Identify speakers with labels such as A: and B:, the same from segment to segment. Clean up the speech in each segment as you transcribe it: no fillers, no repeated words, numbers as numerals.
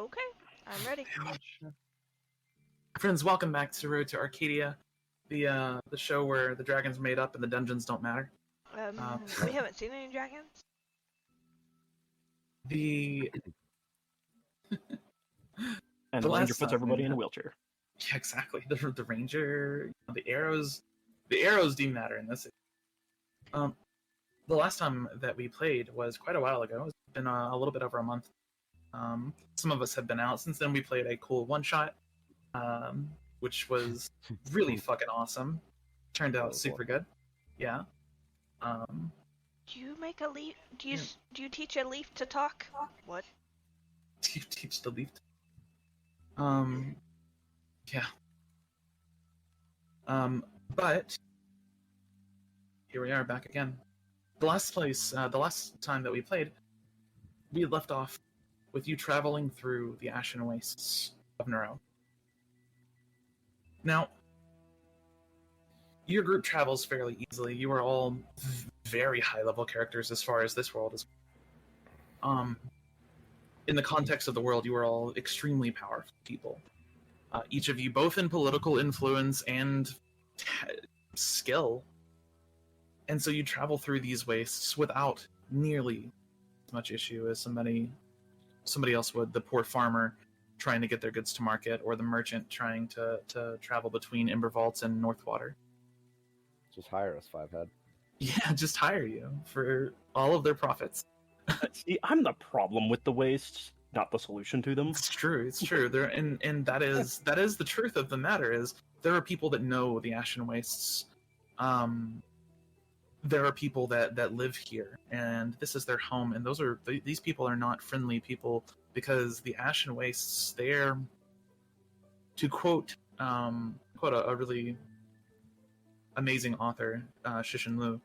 A: Okay, I'm ready.
B: Friends, welcome back to Road to Arcadia, the show where the dragons are made up and the dungeons don't matter.
A: We haven't seen any dragons.
B: The
C: And the ranger puts everybody in a wheelchair.
B: Yeah, exactly. The ranger, the arrows do matter in this. The last time that we played was quite a while ago. It's been a little bit over a month. Some of us have been out since then. We played a cool one-shot, which was really fucking awesome. Turned out super good. Yeah.
A: Do you make a leaf? Do you teach a leaf to talk? What?
B: Do you teach the leaf? Yeah. But here we are back again. The last time that we played, we had left off with you traveling through the ashen wastes of Nureau. Now, your group travels fairly easily. You are all very high-level characters as far as this world is. In the context of the world, you are all extremely powerful people. Each of you, both in political influence and skill. And so you travel through these wastes without nearly as much issue as somebody else would. The poor farmer trying to get their goods to market, or the merchant trying to travel between Ember Vaults and Northwater.
D: Just hire us, Fivehead.
B: Yeah, just hire you for all of their profits.
C: See, I'm the problem with the wastes, not the solution to them.
B: It's true. There, and that is the truth of the matter. Is there are people that know the Ashen Wastes. There are people that live here, and this is their home. And these people are not friendly people, because the Ashen Wastes, they're, to quote a really amazing author, Shishin Liu,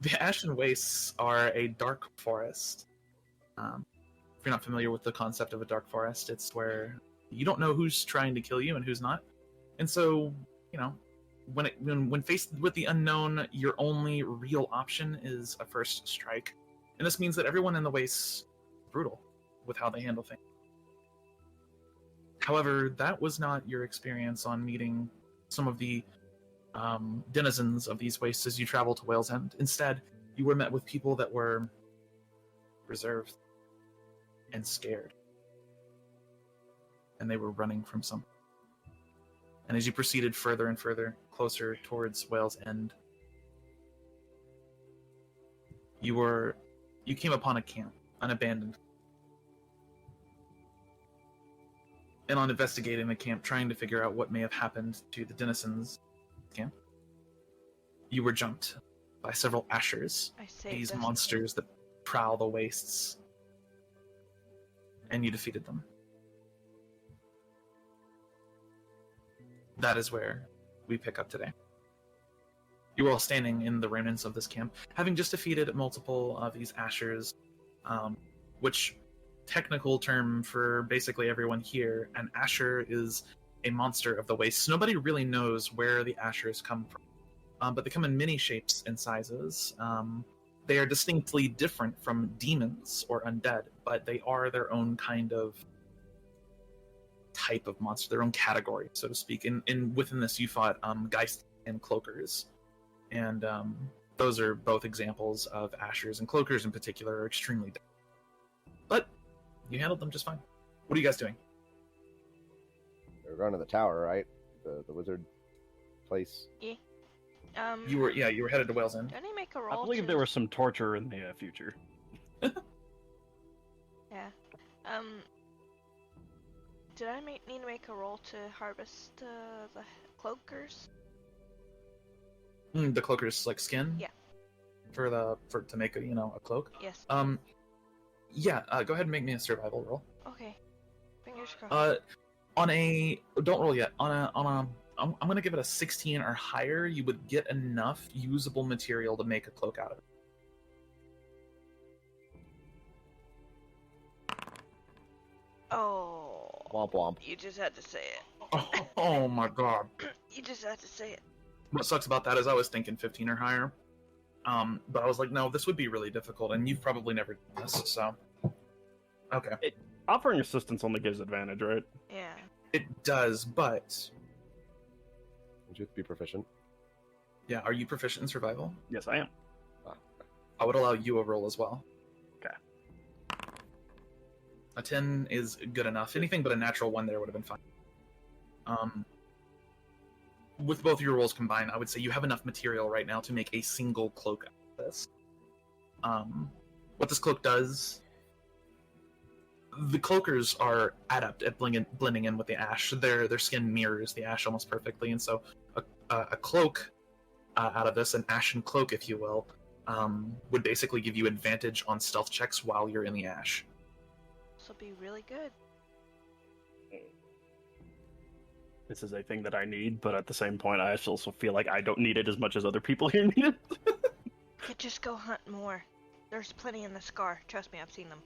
B: the Ashen Wastes are a dark forest. If you're not familiar with the concept of a dark forest, it's where you don't know who's trying to kill you and who's not. And so, when faced with the unknown, your only real option is a first strike. And this means that everyone in the wastes is brutal with how they handle things. However, that was not your experience on meeting some of the denizens of these wastes as you travel to Wail's End. Instead, you were met with people that were reserved and scared. And they were running from something. And as you proceeded further and further, closer towards Wail's End, you came upon a camp, unabandoned. And on investigating the camp, trying to figure out what may have happened to the denizens camp, you were jumped by several ashers, these monsters that prowl the wastes, and you defeated them. That is where we pick up today. You are all standing in the remnants of this camp, having just defeated multiple of these ashers, which, technical term for basically everyone here, an asher is a monster of the wastes. Nobody really knows where the ashers come from, but they come in many shapes and sizes. They are distinctly different from demons or undead, but they are their own kind of type of monster, their own category, so to speak. And within this, you fought Geist and Cloakers, and those are both examples of ashers, and Cloakers in particular are extremely deadly. But you handled them just fine. What are you guys doing?
D: We're going to the tower, right? The wizard place.
A: Yeah.
B: You were headed to Wail's End.
A: Do I need to make a roll?
C: I believe there was some torture in the future.
A: Yeah. Did I need to make a roll to harvest the cloakers?
B: The cloaker's like skin.
A: Yeah.
B: To make a cloak.
A: Yes.
B: Yeah. Go ahead and make me a survival roll.
A: Okay. Fingers crossed.
B: Don't roll yet. I'm gonna give it a 16 or higher. You would get enough usable material to make a cloak out of it.
A: Oh.
D: Womp womp.
A: You just had to say it.
B: Oh my god.
A: You just had to say it.
B: What sucks about that is I was thinking 15 or higher. But I was like, no, this would be really difficult, and you've probably never done this, so... Okay.
C: Offering assistance only gives advantage, right?
A: Yeah.
B: It does, but
D: Would you have to be proficient?
B: yeah, are you proficient in survival?
C: Yes, I am.
D: Ah,
B: I would allow you a roll as well.
C: Okay.
B: A 10 is good enough. Anything but a natural 1 there would have been fine. With both your rolls combined, I would say you have enough material right now to make a single cloak out of this. What this cloak does... The cloakers are adept at blending in with the ash. Their skin mirrors the ash almost perfectly, and so a cloak out of this, an ashen cloak, if you will, would basically give you advantage on stealth checks while you're in the ash.
A: This will be really good.
C: This is a thing that I need, but at the same point, I also feel like I don't need it as much as other people here need it.
A: Could just go hunt more. There's plenty in the scar. Trust me, I've seen them.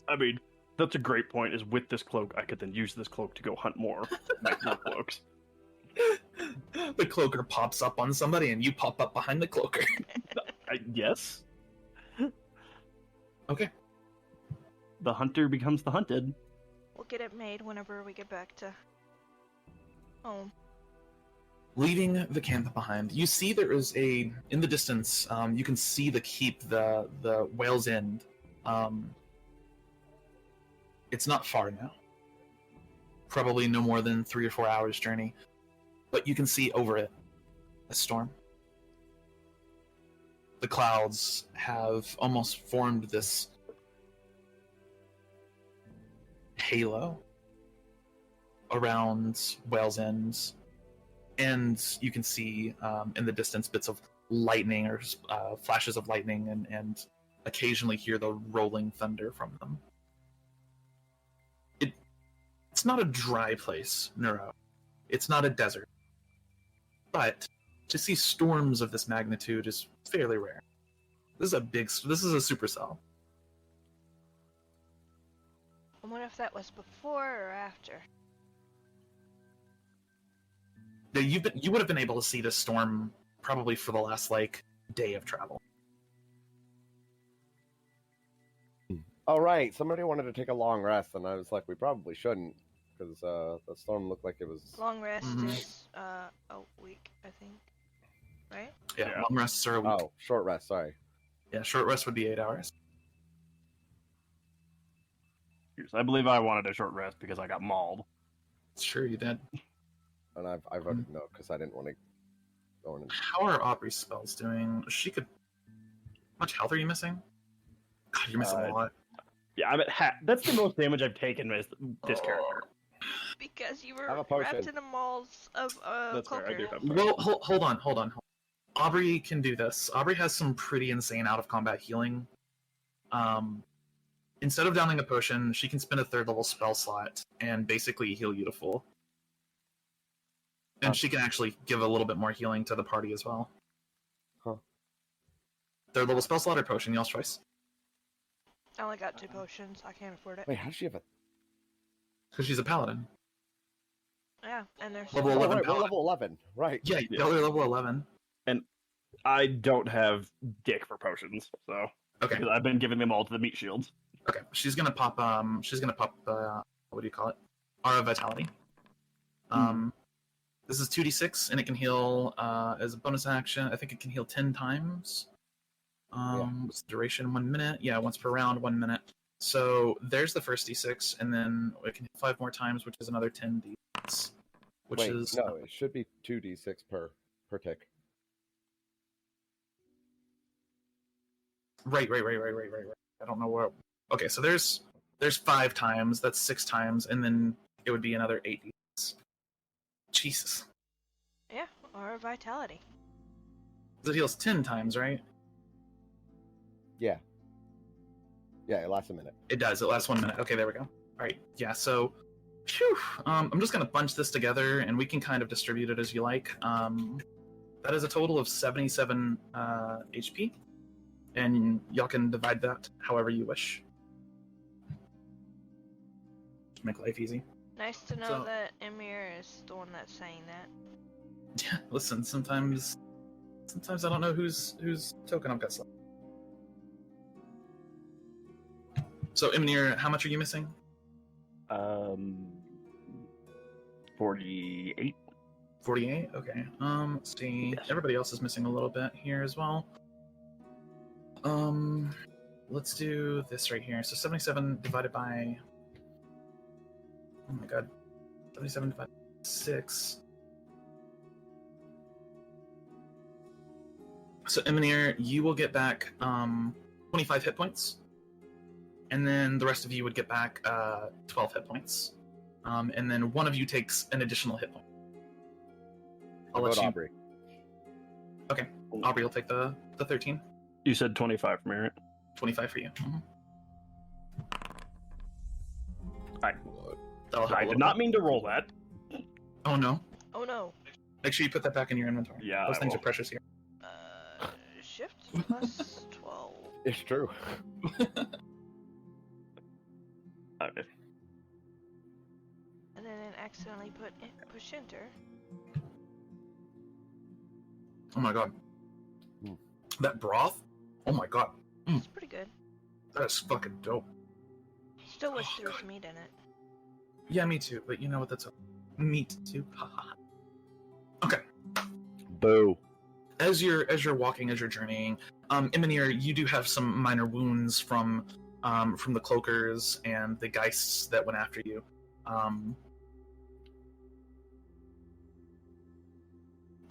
C: I mean, that's a great point, is with this cloak, I could then use this cloak to go hunt more, make more cloaks.
B: The cloaker pops up on somebody, and you pop up behind the cloaker.
C: Yes?
B: Okay.
C: The hunter becomes the hunted.
A: We'll get it made whenever we get back to home.
B: Leaving the camp behind, you see there is in the distance, you can see the keep, the Wail's End. It's not far now. Probably no more than 3 or 4 hours journey. But you can see over it a storm. The clouds have almost formed this halo around Wail's End. And you can see in the distance bits of lightning or flashes of lightning and occasionally hear the rolling thunder from them. It's not a dry place, Nureau. It's not a desert. But to see storms of this magnitude is fairly rare. This is a supercell.
A: I wonder if that was before or after.
B: Yeah, you would have been able to see this storm probably for the last day of travel.
D: Oh, right. Somebody wanted to take a long rest, and I was like, we probably shouldn't, because the storm looked like it was...
A: Long rest
B: Mhm.
A: is a week, I think. Right?
B: Yeah,
C: Yeah.
B: long rests are a week.
D: Oh, short rest, sorry.
B: Yeah, short rest would be 8 hours.
C: I believe I wanted a short rest because I got mauled.
B: Sure, you did.
D: And I voted no, because I didn't want to go in and...
B: How are Aubrey's spells doing? She could... How much health are you missing? God, you're missing a lot.
C: Yeah, I'm at half. That's the most damage I've taken with this character.
A: Because you
D: Have
A: were
D: a potion.
A: wrapped in the malls of
C: That's fair, I do
A: cloaker.
C: have
B: Well, hold on. Aubrey can do this. Aubrey has some pretty insane out-of-combat healing. Instead of downing a potion, she can spend a 3rd level spell slot and basically heal you to full. And she can actually give a little bit more healing to the party as well.
D: Huh.
B: 3rd level spell slot or potion, y'all's choice.
A: I only got 2 potions. I can't afford it.
D: Wait, how does she have a...
B: Because she's a paladin.
A: Yeah, and there's
B: Level
D: Oh,
B: 11
D: right, we're
B: paladin.
D: level 11. Right.
B: Yeah,
C: Yeah.
B: y'all are level 11.
C: I don't have dick for potions, so
B: Okay.
C: because I've been giving them all to the meat shields.
B: Okay, she's gonna pop. What do you call it? Aura Vitality. This is 2d6, and it can heal as a bonus action. I think it can heal 10 times. What's the duration? 1 minute. Yeah, once per round, 1 minute. So there's the first d6, and then it can heal 5 more times, which is another 10 d6. Which
D: Wait,
B: is
D: no, it should be 2d6 per tick.
B: right. I don't know where. Okay, so there's 5 times. That's 6 times, and then it would be another 8 d6. Jesus.
A: yeah, or vitality.
B: It heals 10 times, right?
D: Yeah. Yeah, it lasts a minute.
B: It does. It lasts 1 minute. Okay, there we go. All right. Yeah. So, phew, I'm just gonna bunch this together, and we can kind of distribute it as you like. That is a total of 77 HP, and y'all can divide that however you wish. To make life easy.
A: Nice to know
B: So-
A: that Emir is the one that's saying that.
B: Yeah. Listen. Sometimes I don't know whose token I've got slept. So, Emonir, how much are you missing?
C: Um, 48.
B: 48? Okay. Let's see.
C: Yes.
B: Everybody else is missing a little bit here as well. Let's do this right here. So 77 divided by... Oh my god. 77 divided by 6. So Emonir, you will get back 25 hit points. And then the rest of you would get back 12 hit points. And then one of you takes an additional hit point. I'll let you...
D: Aubrey.
B: Okay. Aubrey will take the 13.
C: You said 25 for me, right?
B: 25 for you. Mm-hmm.
C: I did not mean to roll that.
B: Oh no.
A: Oh no.
B: Make sure you put that back in your inventory.
C: Yeah,
B: Those
C: I
B: things
C: will.
B: are precious here.
A: Shift plus 12.
D: It's true.
C: Okay.
A: And then accidentally push enter.
B: Oh my god. That broth? Oh my god.
A: It's pretty good.
B: That's fucking dope.
A: Still wish there was meat in it.
B: Yeah, me too. But you know what? That's a meat too. Haha. Okay.
D: Boo.
B: As you're walking, as you're journeying, Emonir, you do have some minor wounds from the cloakers and the geists that went after you.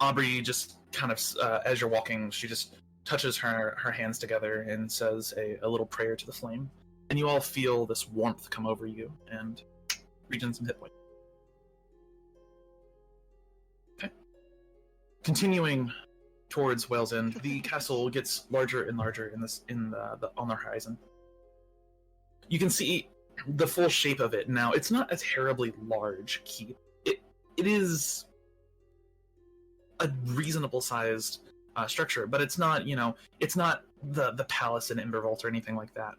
B: Aubrey just kind of, as you're walking, she just touches her hands together and says a little prayer to the flame. And you all feel this warmth come over you and regen some hit points. Okay. Continuing towards Wail's End, the castle gets larger and larger on the horizon. You can see the full shape of it now. It's not a terribly large keep. It is a reasonable sized structure, but it's not, it's not the palace in Embervault or anything like that.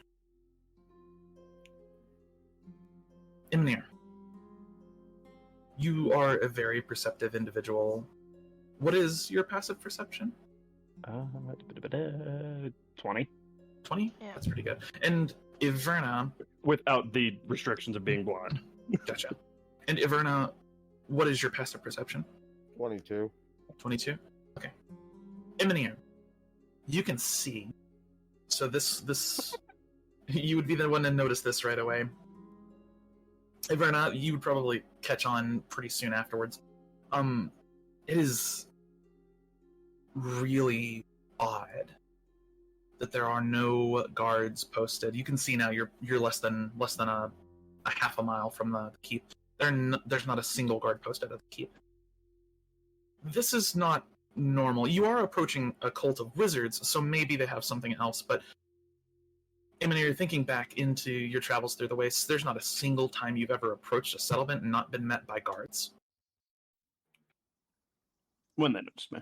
B: Emonir, you are a very perceptive individual. What is your passive perception?
C: 20.
B: 20?
A: Yeah.
B: That's pretty good. And Iverna...
C: Without the restrictions of being blind.
B: Gotcha. And Iverna, what is your passive perception?
D: 22.
B: 22? Okay. Emonir, you can see. So this you would be the one to notice this right away. Iverna, you would probably catch on pretty soon afterwards. It is really odd that there are no guards posted. You can see now you're less than a half a mile from the keep. There's not a single guard posted at the keep. This is not normal. You are approaching a cult of wizards, so maybe they have something else, but Emonir, thinking back into your travels through the wastes, there's not a single time you've ever approached a settlement and not been met by guards.
C: When they notice me.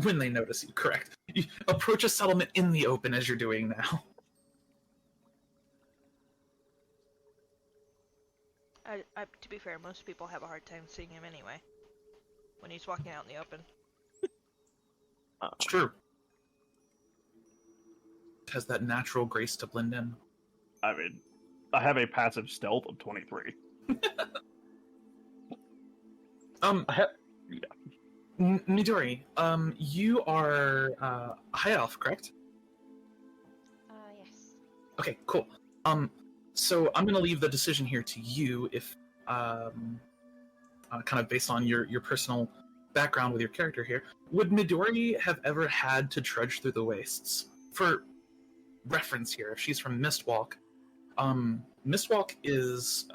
B: When they notice you, correct. You approach a settlement in the open as you're doing now.
A: To be fair, most people have a hard time seeing him anyway. When he's walking out in the open.
B: It's true. It has that natural grace to blend in.
C: I mean, I have a passive stealth of 23.
B: Midori, you are high elf, correct?
E: Yes.
B: Okay, cool. So I'm gonna leave the decision here to you, if kind of based on your personal background with your character here. Would Midori have ever had to trudge through the wastes? For reference here, if she's from Mistwalk, Mistwalk is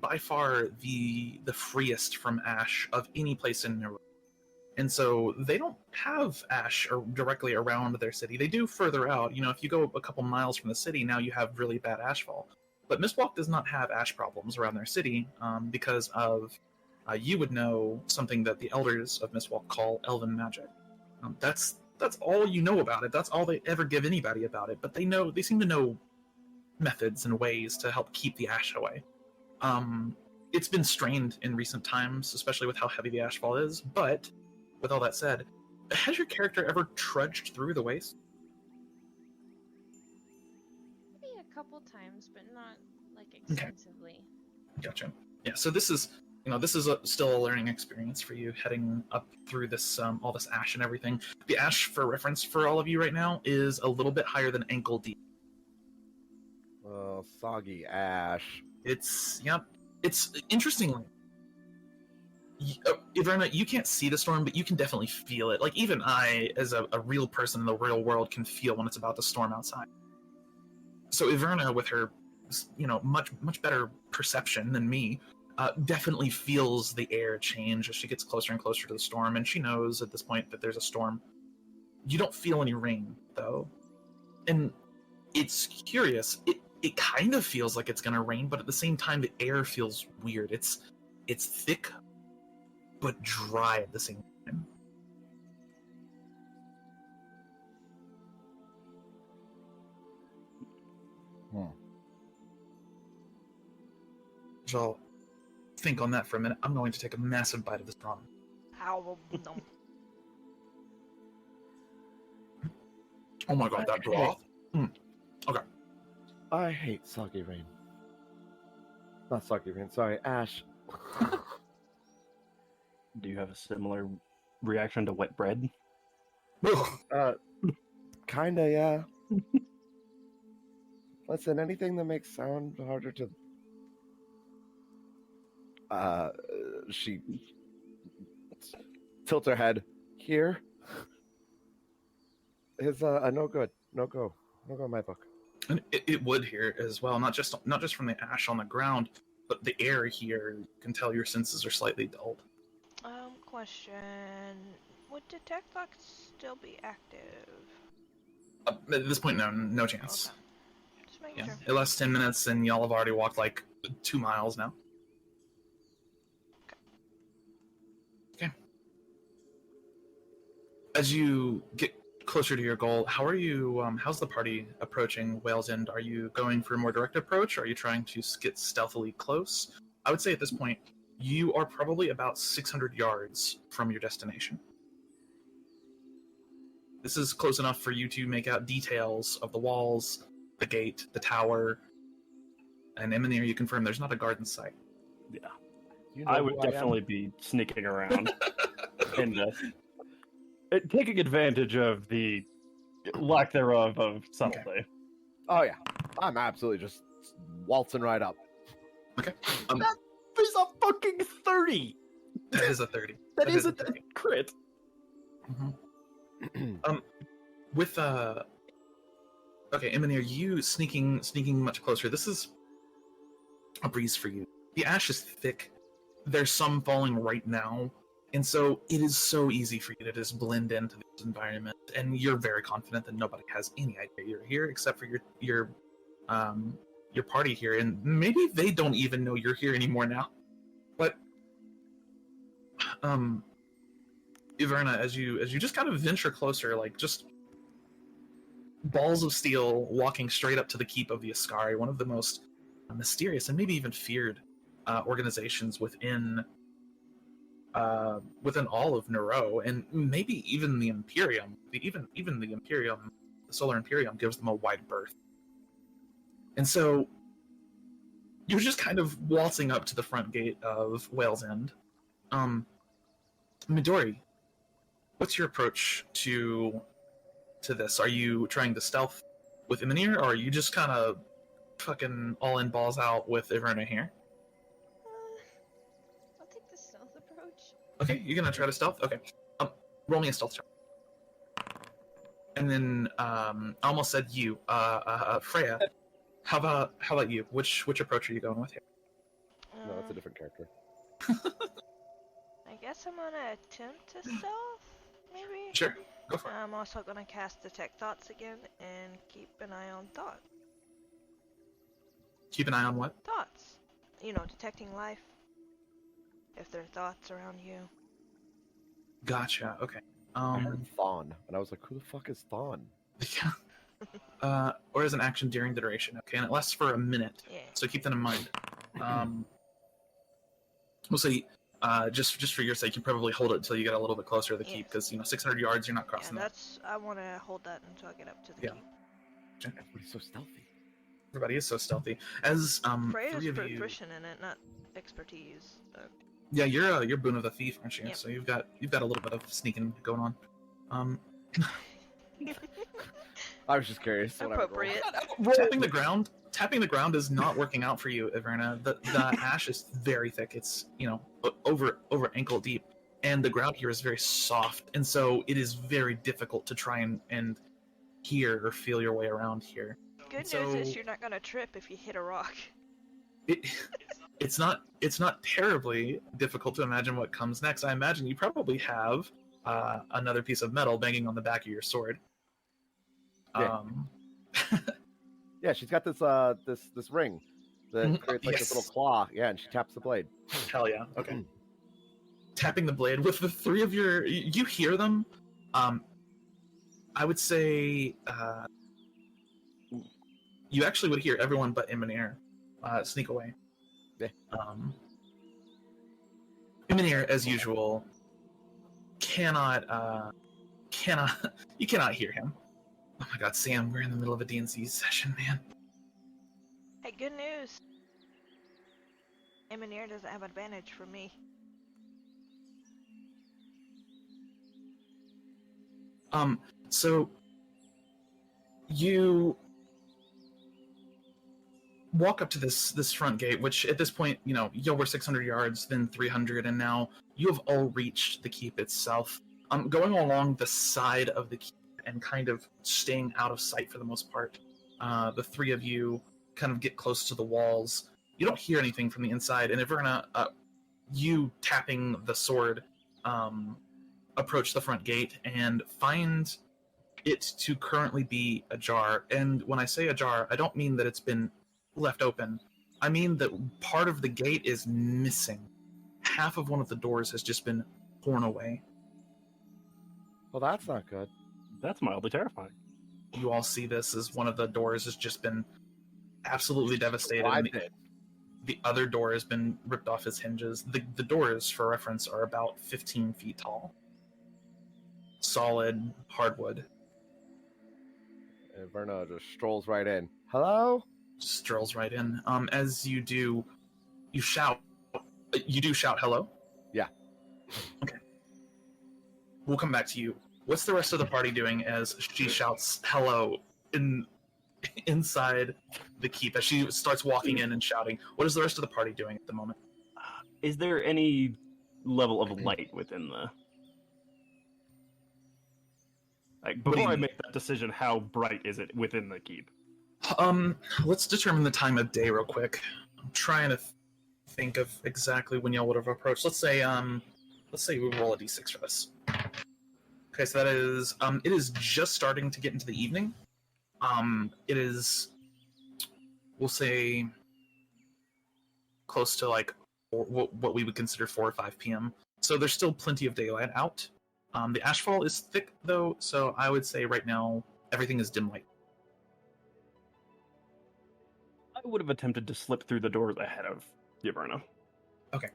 B: by far the freest from ash of any place in Nureau. And so they don't have ash directly around their city. They do further out. If you go a couple miles from the city, now you have really bad ashfall. But Mistwalk does not have ash problems around their city because of, you would know something that the elders of Mistwalk call elven magic. That's all you know about it. That's all they ever give anybody about it. But they seem to know methods and ways to help keep the ash away. It's been strained in recent times, especially with how heavy the ashfall is, but with all that said, has your character ever trudged through the waste?
E: Maybe a couple times, but not like extensively.
B: Gotcha. Yeah. So this is still a learning experience for you, heading up through this all this ash and everything. The ash, for reference, for all of you right now, is a little bit higher than ankle deep.
D: Soggy ash.
B: It's interestingly. Iverna, you can't see the storm, but you can definitely feel it. Like, even I, as a real person in the real world, can feel when it's about to storm outside. So Iverna, with her, much better perception than me, definitely feels the air change as she gets closer and closer to the storm, and she knows at this point that there's a storm. You don't feel any rain, though. And it's curious. It kind of feels like it's going to rain, but at the same time, the air feels weird. It's thick, but dry at the same time. So I'll think on that for a minute. I'm going to take a massive bite of this ramen.
A: Ow, no.
B: Oh my god, that broth. Okay.
D: I hate soggy rain. Not soggy rain, sorry, ash.
C: Do you have a similar reaction to wet bread?
D: Kinda, yeah. Listen, anything that makes sound harder to... she tilts her head. Here is a no good. No go in my book.
B: And it would here as well, not just from the ash on the ground, but the air here. You can tell your senses are slightly dulled.
A: Question. Would detect thoughts still be active?
B: At this point, no chance.
A: Okay. Just making
B: Yeah,
A: sure.
B: it lasts 10 minutes, and y'all have already walked like 2 miles now. Okay. As you get closer to your goal, how's the party approaching Wail's End? Are you going for a more direct approach, or are you trying to get stealthily close? I would say at this point, you are probably about 600 yards from your destination. This is close enough for you to make out details of the walls, the gate, the tower, and Emonir, you confirm there's not a guard in sight.
C: Yeah.
D: You know
C: I would
D: who am?
C: definitely be sneaking around and taking advantage of the lack thereof of subtlety.
D: Oh yeah, I'm absolutely just waltzing right up.
B: Okay.
C: That is a fucking 30!
B: That is a 30.
C: That is a
B: 30.
C: crit!
B: Mm-hmm. Okay, Emonir, you sneaking much closer. This is a breeze for you. The ash is thick. There's some falling right now, and so it is so easy for you to just blend into this environment. And you're very confident that nobody has any idea you're here, except for your party here. And maybe they don't even know you're here anymore now. But Iverna, as you just kind of venture closer, like just balls of steel walking straight up to the keep of the Ascari, one of the most mysterious and maybe even feared organizations within all of Nureau, and maybe even the Imperium. Even the Imperium, the Solar Imperium, gives them a wide berth. And so you're just kind of waltzing up to the front gate of Wail's End. Midori, what's your approach to this? Are you trying to stealth with Emonir, or are you just kind of fucking all in balls out with Iverna here?
E: I'll take the stealth approach.
B: Okay, you're gonna try to stealth? Okay. Roll me a stealth check. And then I almost said you, Freya. How about you? Which approach are you going with here?
D: No, that's a different character.
A: I guess I'm gonna attempt to stealth, maybe?
B: Sure, go for it.
A: I'm also gonna cast Detect Thoughts again and keep an eye on thought.
B: Keep an eye on what?
A: Thoughts. Detecting life. If there are thoughts around you.
B: Gotcha. Okay.
D: I heard Thawne, and I was like, who the fuck is Thawne?
B: Or as an action during the duration. Okay, and it lasts for a minute.
A: Yeah.
B: So keep that in mind. We'll say, just for your sake, you probably hold it until you get a little bit closer to the keep, because 600 yards, you're not crossing that.
A: I want to hold that until I get up to the keep.
B: Yeah.
D: Everybody's so stealthy.
B: Everybody is so stealthy. As
A: Freya's
B: three of you,
A: proficient in it, not expertise.
B: yeah, you're Boon of the Thief, aren't you?
A: Yep.
B: So you've got a little bit of sneaking going on.
D: I was just curious. what I would roll.
A: Appropriate.
B: Tapping the ground is not working out for you, Iverna. The ash is very thick. It's over ankle deep, and the ground here is very soft, and so it is very difficult to try and hear or feel your way around here.
A: Good
B: So-
A: news is you're not gonna trip if you hit a rock.
B: It's not terribly difficult to imagine what comes next. I imagine you probably have another piece of metal banging on the back of your sword.
D: Yeah. Yeah, she's got this this ring that creates like this
B: Yes.
D: little claw. Yeah, and she taps the blade.
B: Hell yeah. Okay. Tapping the blade with the three of you hear them. I would say you actually would hear everyone but Emonir sneak away.
D: Yeah.
B: Emonir, as usual, cannot you cannot hear him. Oh my god, Sam, we're in the middle of a D&C session, man.
A: Hey, good news. Emonir doesn't have advantage for me.
B: So you walk up to this front gate, which at this point, you were 600 yards, then 300, and now you have all reached the keep itself. Going along the side of the keep and kind of staying out of sight for the most part. The three of you kind of get close to the walls. You don't hear anything from the inside, and Iverna, you tapping the sword, approach the front gate and find it to currently be ajar. And when I say ajar, I don't mean that it's been left open. I mean that part of the gate is missing. Half of one of the doors has just been torn away.
D: Well, that's not good.
C: That's mildly terrifying.
B: You all see this as one of the doors has just been absolutely devastated.
D: Well, I
B: and
D: did.
B: the other door has been ripped off its hinges. The doors, for reference, are about 15 feet tall. Solid hardwood.
D: And Verna just strolls right in. Hello?
B: Strolls right in. As you do, you shout. You do shout hello?
D: Yeah.
B: Okay. We'll come back to you. What's the rest of the party doing as she shouts hello inside the keep, as she starts walking in and shouting? What is the rest of the party doing at the moment?
C: Is there any level of light within the... Like,
B: What do
C: before
B: you
C: I
B: mean?
C: make that decision, how bright is it within the keep?
B: Let's determine the time of day real quick. I'm trying to think of exactly when y'all would have approached. Let's say we roll a d6 for this. Okay, so that is it is just starting to get into the evening. It is, we'll say, close to like what we would consider 4 or 5 p.m. So there's still plenty of daylight out. The ashfall is thick though, so I would say right now everything is dim light.
C: I would have attempted to slip through the doors ahead of Yaverna.
B: Okay.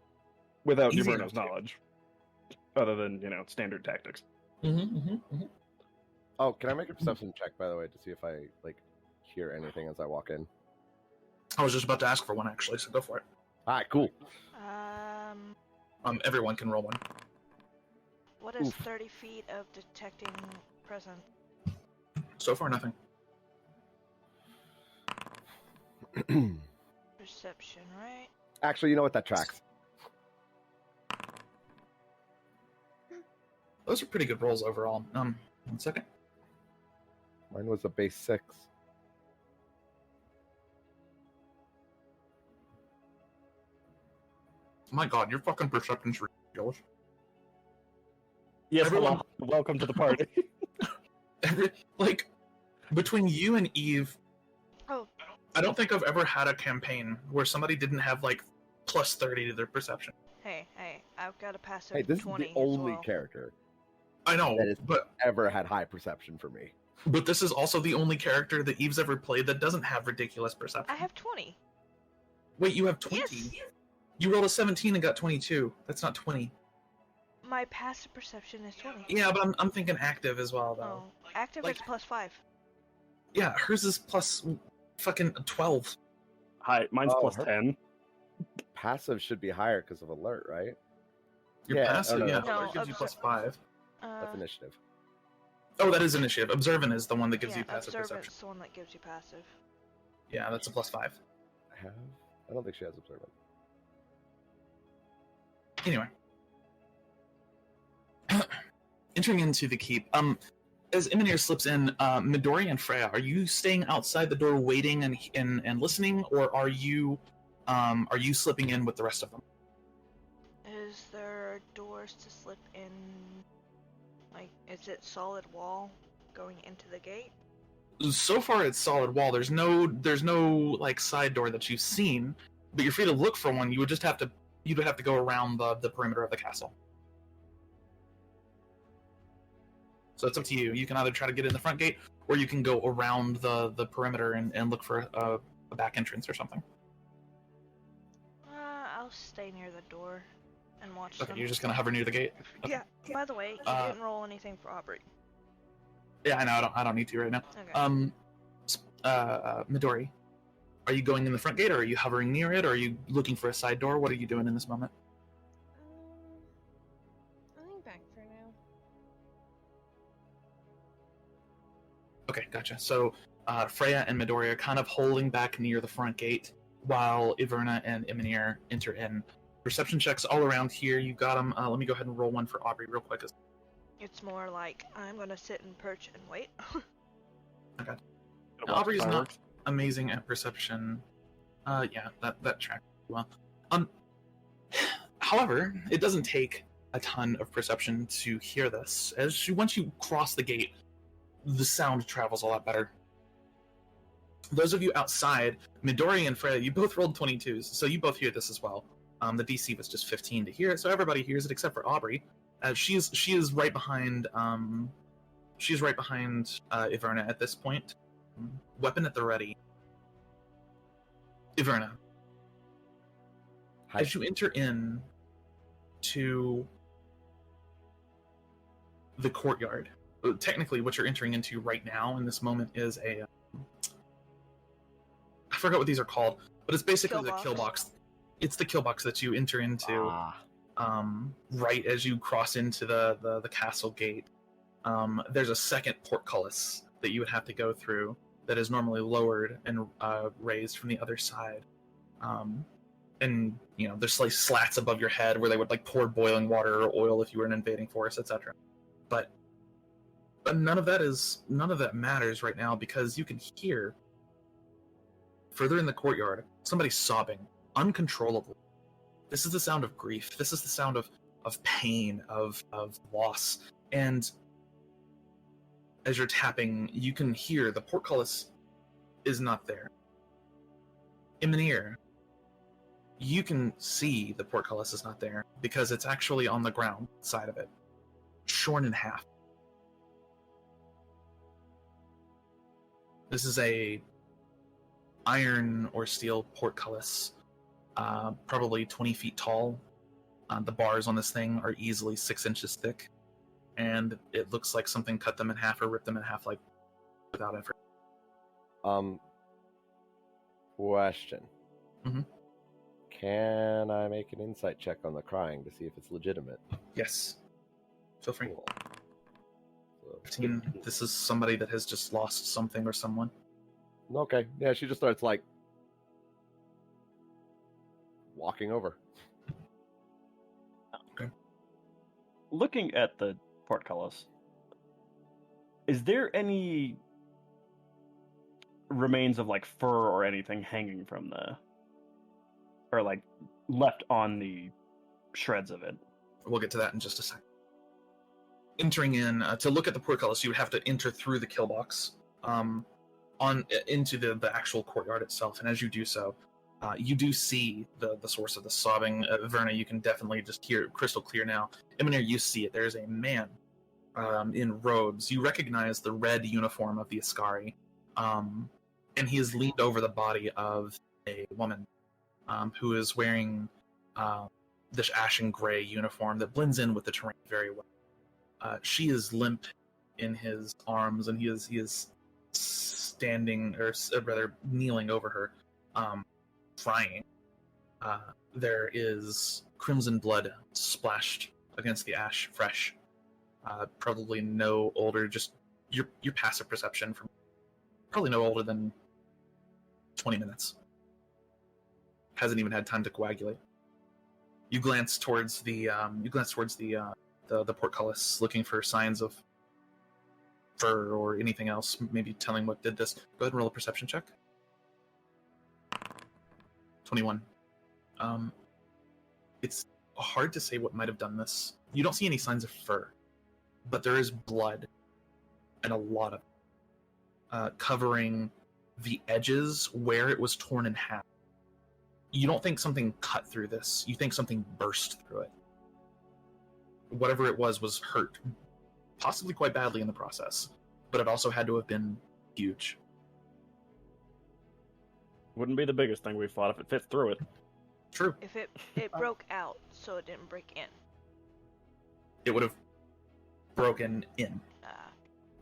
C: Without
B: Easy
C: Yaverna's
B: enough to do.
C: knowledge. Other than, standard tactics.
D: Oh, can I make a perception check, by the way, to see if I hear anything as I walk in?
B: I was just about to ask for one actually, so go for it.
D: All right, cool.
B: Everyone can roll one.
A: What is
D: Oof.
A: 30 feet of detecting presence?
B: So far, nothing.
A: Perception, right?
D: Actually, you know what? That tracks.
B: Those are pretty good rolls overall. 1 second.
D: Mine was a base 6.
B: My God, your fucking perception's ridiculous.
C: Yes,
B: Everyone-
C: welcome to the party.
B: Between you and Eve,
A: Oh,
B: I don't think I've ever had a campaign where somebody didn't have plus 30 to their perception.
A: hey, I've got a passive
D: Hey, this is
A: 20
D: the
A: as
D: only
A: well.
D: character
B: I know,
D: That is-
B: but
D: ever had high perception for me.
B: this is also the only character that Eve's ever played that doesn't have ridiculous perception.
A: I have 20.
B: Wait, you have 20?
A: Yes.
B: You rolled a 17 and got 22. That's not 20.
A: My passive perception is 20.
B: Yeah, but I'm thinking active as well, though.
A: Oh, active
B: Like-
A: is +5.
B: Yeah, hers is plus Fucking 12.
C: Hi, mine's
D: Oh,
C: plus
D: her-
C: 10.
D: Passive should be higher because of alert, right?
B: Your
D: Yeah,
B: passive,
D: no,
B: yeah,
A: no.
B: alert gives you plus 5.
D: That's initiative.
B: Oh, that is initiative. Observant is the one that gives
A: yeah,
B: you passive
A: observant's
B: perception.
A: the one that gives you passive.
B: Yeah, that's a plus 5.
D: I don't think she has observant.
B: Anyway. Entering into the keep, as Emonir slips in, Midori and Freja, are you staying outside the door waiting and listening, or are you slipping in with the rest of them?
A: Is there doors to slip in? Like, is it solid wall going into the gate?
B: So far, it's solid wall. There's no like side door that you've seen, but you're free to look for one. You would just have to go around the perimeter of the castle. So it's up to you. You can either try to get in the front gate, or you can go around the perimeter and look for a back entrance or something.
A: I'll stay near the door and watch
B: Okay,
A: them.
B: you're just gonna hover near the gate. Okay.
A: Yeah. By the way, you didn't roll anything for Aubrey.
B: Yeah, I know. I don't need to right now.
A: Okay.
B: Midori, are you going in the front gate, or are you hovering near it, or are you looking for a side door? What are you doing in this moment?
E: I think back for now.
B: Okay, gotcha. So Freya and Midori are kind of holding back near the front gate while Iverna and Emonir enter in. Perception checks all around here. You got them. Let me go ahead and roll one for Aubrey real quick.
A: It's more like I'm gonna sit and perch and wait.
B: Okay. Aubrey's not amazing at perception. Yeah, that tracks well. However, it doesn't take a ton of perception to hear this. Once you cross the gate, the sound travels a lot better. Those of you outside, Midori and Freya, you both rolled 22s, so you both hear this as well. The DC was just 15 to hear it, so everybody hears it except for Aubrey. She is right behind. She's right behind Iverna at this point. Weapon at the ready. Iverna, as you enter in to the courtyard, technically what you're entering into right now in this moment is a I forgot what these are called, but it's basically the kill box. It's the kill box that you enter into right as you cross into the castle gate. There's a second portcullis that you would have to go through that is normally lowered and raised from the other side. And there's like slats above your head where they would like pour boiling water or oil if you were an invading force, etc. But none of that matters right now, because you can hear further in the courtyard somebody sobbing uncontrollably. This is the sound of grief. This is the sound of pain, of loss. And as you're tapping, you can hear the portcullis is not there. Emonir, you can see the portcullis is not there because it's actually on the ground side of it, shorn in half. This is a iron or steel portcullis, probably 20 feet tall. The bars on this thing are easily 6 inches thick, and it looks like something cut them in half or ripped them in half, like, without effort.
D: Question.
B: Mm-hmm.
D: Can I make an insight check on the crying to see if it's legitimate?
B: Yes. Feel free.
D: Cool. So,
B: 15. This is somebody that has just lost something or someone.
D: okay. Yeah, she just starts like walking over.
B: Okay.
C: Looking at the portcullis, is there any remains of like fur or anything hanging from or like left on the shreds of it?
B: We'll get to that in just a second. Entering in to look at the portcullis, you would have to enter through the kill box into the actual courtyard itself, and as you do so, you do see the source of the sobbing. Verna, you can definitely just hear it crystal clear now. Emonir, you see it. There's a man in robes. You recognize the red uniform of the Ascari, and he is leaned over the body of a woman who is wearing this ashen gray uniform that blends in with the terrain very well. She is limp in his arms, and he is standing, or rather kneeling over her, crying. There is crimson blood splashed against the ash, fresh. Probably no older, just your passive perception from probably no older than 20 minutes. Hasn't even had time to coagulate. You glance towards the portcullis, looking for signs of fur or anything else, maybe telling what did this. Go ahead and roll a perception check. 21. It's hard to say what might have done this. You don't see any signs of fur, but there is blood, and a lot of it, covering the edges where it was torn in half. You don't think something cut through this. You think something burst through it. Whatever it was hurt, possibly quite badly in the process, but it also had to have been huge.
C: Wouldn't be the biggest thing we fought if it fit through it.
B: True.
A: If it broke out, so it didn't break in.
B: It would have broken in.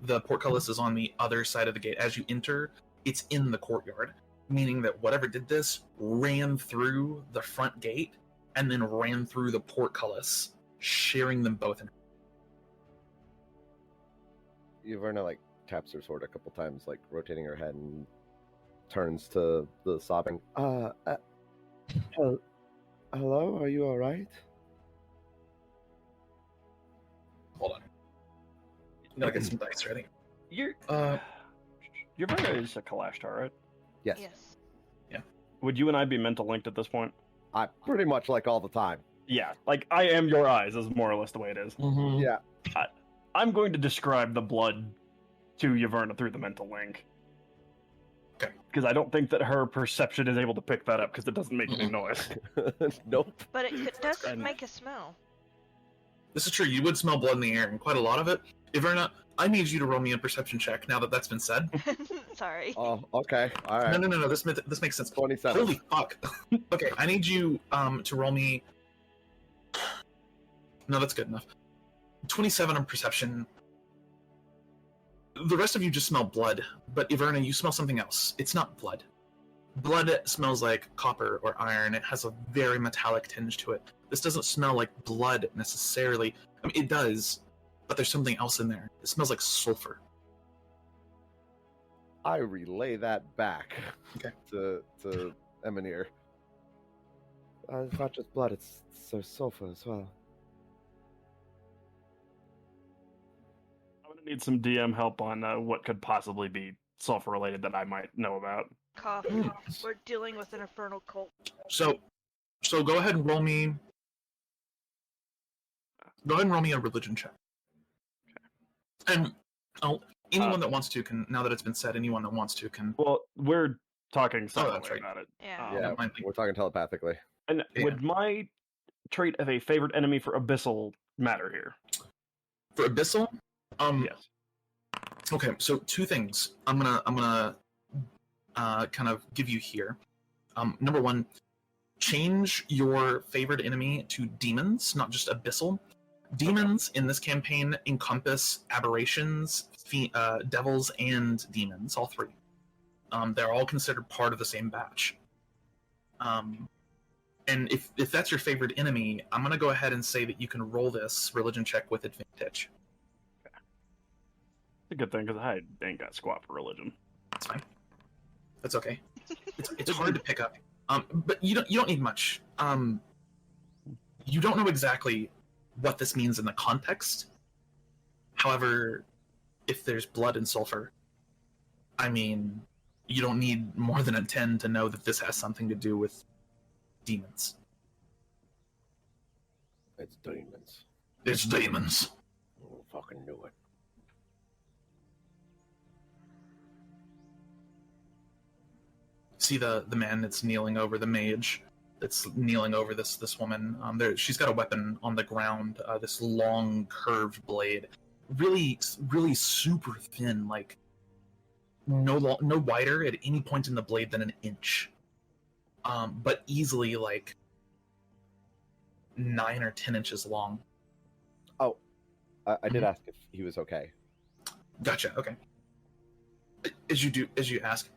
B: The portcullis is on the other side of the gate. As you enter, it's in the courtyard, meaning that whatever did this ran through the front gate and then ran through the portcullis, shearing them both in.
D: Yaverna like taps her sword a couple times, like rotating her head, and turns to the sobbing. Hello, are you all right?
B: Hold on. I'm gonna get some dice ready.
C: Your brother is a Kalashtar, right?
D: Yes.
A: Yes.
C: Would you and I be mental linked at this point?
D: I pretty much like all the time.
C: Yeah, like I am your eyes is more or less the way it is.
B: Mm-hmm.
D: Yeah.
C: I'm going to describe the blood to Yaverna through the mental link.
B: Okay.
C: Because I don't think that her perception is able to pick that up because it doesn't make any noise.
D: Nope.
A: But it does
C: And-
A: make a smell.
B: This is true. You would smell blood in the air, and quite a lot of it. Iverna, I need you to roll me a perception check now that that's been said.
A: Sorry.
D: Oh, okay. All right.
B: No. This makes sense.
D: 27.
B: Holy fuck. Okay, I need you to roll me. No, that's good enough. 27 on perception. The rest of you just smell blood, but Iverna, you smell something else. It's not blood. Blood smells like copper or iron. It has a very metallic tinge to it. This doesn't smell like blood necessarily. I mean, it does, but there's something else in there. It smells like sulfur.
D: I relay that back to Emonir. It's not just blood, it's sulfur as well.
C: I'm going to need some DM help on what could possibly be sulfur related that I might know about.
A: Cough. We're dealing with an infernal cult.
B: So go ahead and roll me. Go ahead and roll me a religion check. And anyone that wants to can. Now that it's been said, anyone that wants to can.
C: Well, we're talking
B: that's right.
C: about it.
A: Yeah.
D: Yeah,
B: might be.
D: we're talking telepathically.
C: And
B: Yeah.
C: would my trait of a favorite enemy for Abyssal matter here?
B: For abyssal,
C: Yes.
B: Okay, so two things I'm gonna kind of give you here. Number one, change your favorite enemy to demons, not just abyssal. Demons in this campaign encompass aberrations, devils, and demons, all three. They're all considered part of the same batch. And if that's your favorite enemy, I'm gonna go ahead and say that you can roll this religion check with advantage.
C: It's a good thing because I ain't got squat for religion.
B: That's fine. That's okay. It's hard to pick up. But you don't need much. You don't know exactly what this means in the context. However, if there's blood and sulfur, I mean, you don't need more than a 10 to know that this has something to do with demons.
D: It's demons.
B: It's demons.
D: I fucking knew it.
B: See the man that's kneeling over the mage, that's kneeling over this woman. She's got a weapon on the ground, this long curved blade, really super thin, like no wider at any point in the blade than an inch, but easily like 9 or 10 inches long.
D: I did ask if he was okay.
B: Gotcha. Okay. as you ask,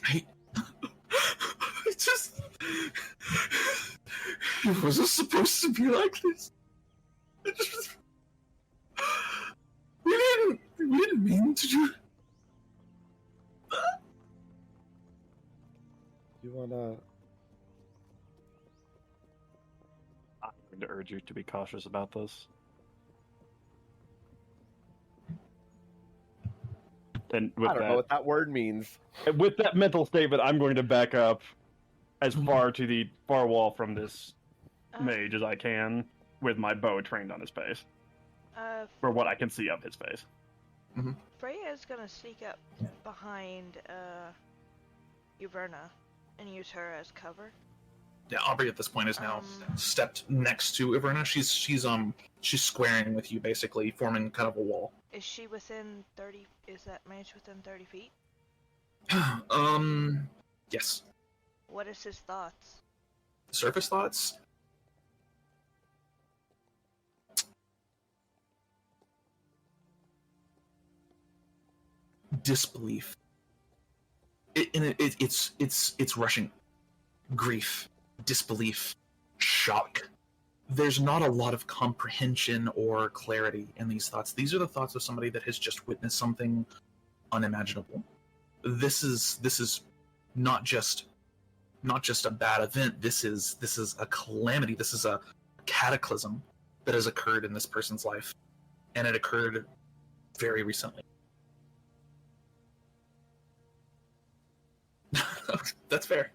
B: I just, it wasn't supposed to be like this. It just, we didn't mean to do.
D: You wanna?
C: I'm going to urge you to be cautious about this. And with
D: I don't know what that word means.
C: with that mental statement, I'm going to back up as far to the far wall from this mage as I can, with my bow trained on his face, for what I can see of his face.
A: Freya is gonna sneak up behind Uverna and use her as cover.
B: Yeah, Aubrey at this point is now stepped next to Iverna. She's squaring with you, basically forming kind of a wall.
A: Is she within 30? Is that mage within 30 feet?
B: Yes.
A: What is his thoughts?
B: Surface thoughts? Disbelief. It's rushing. Grief, disbelief, shock. There's not a lot of comprehension or clarity in these thoughts. These are the thoughts of somebody that has just witnessed something unimaginable. This is not just a bad event. This is a calamity. This is a cataclysm that has occurred in this person's life, and it occurred very recently. That's fair.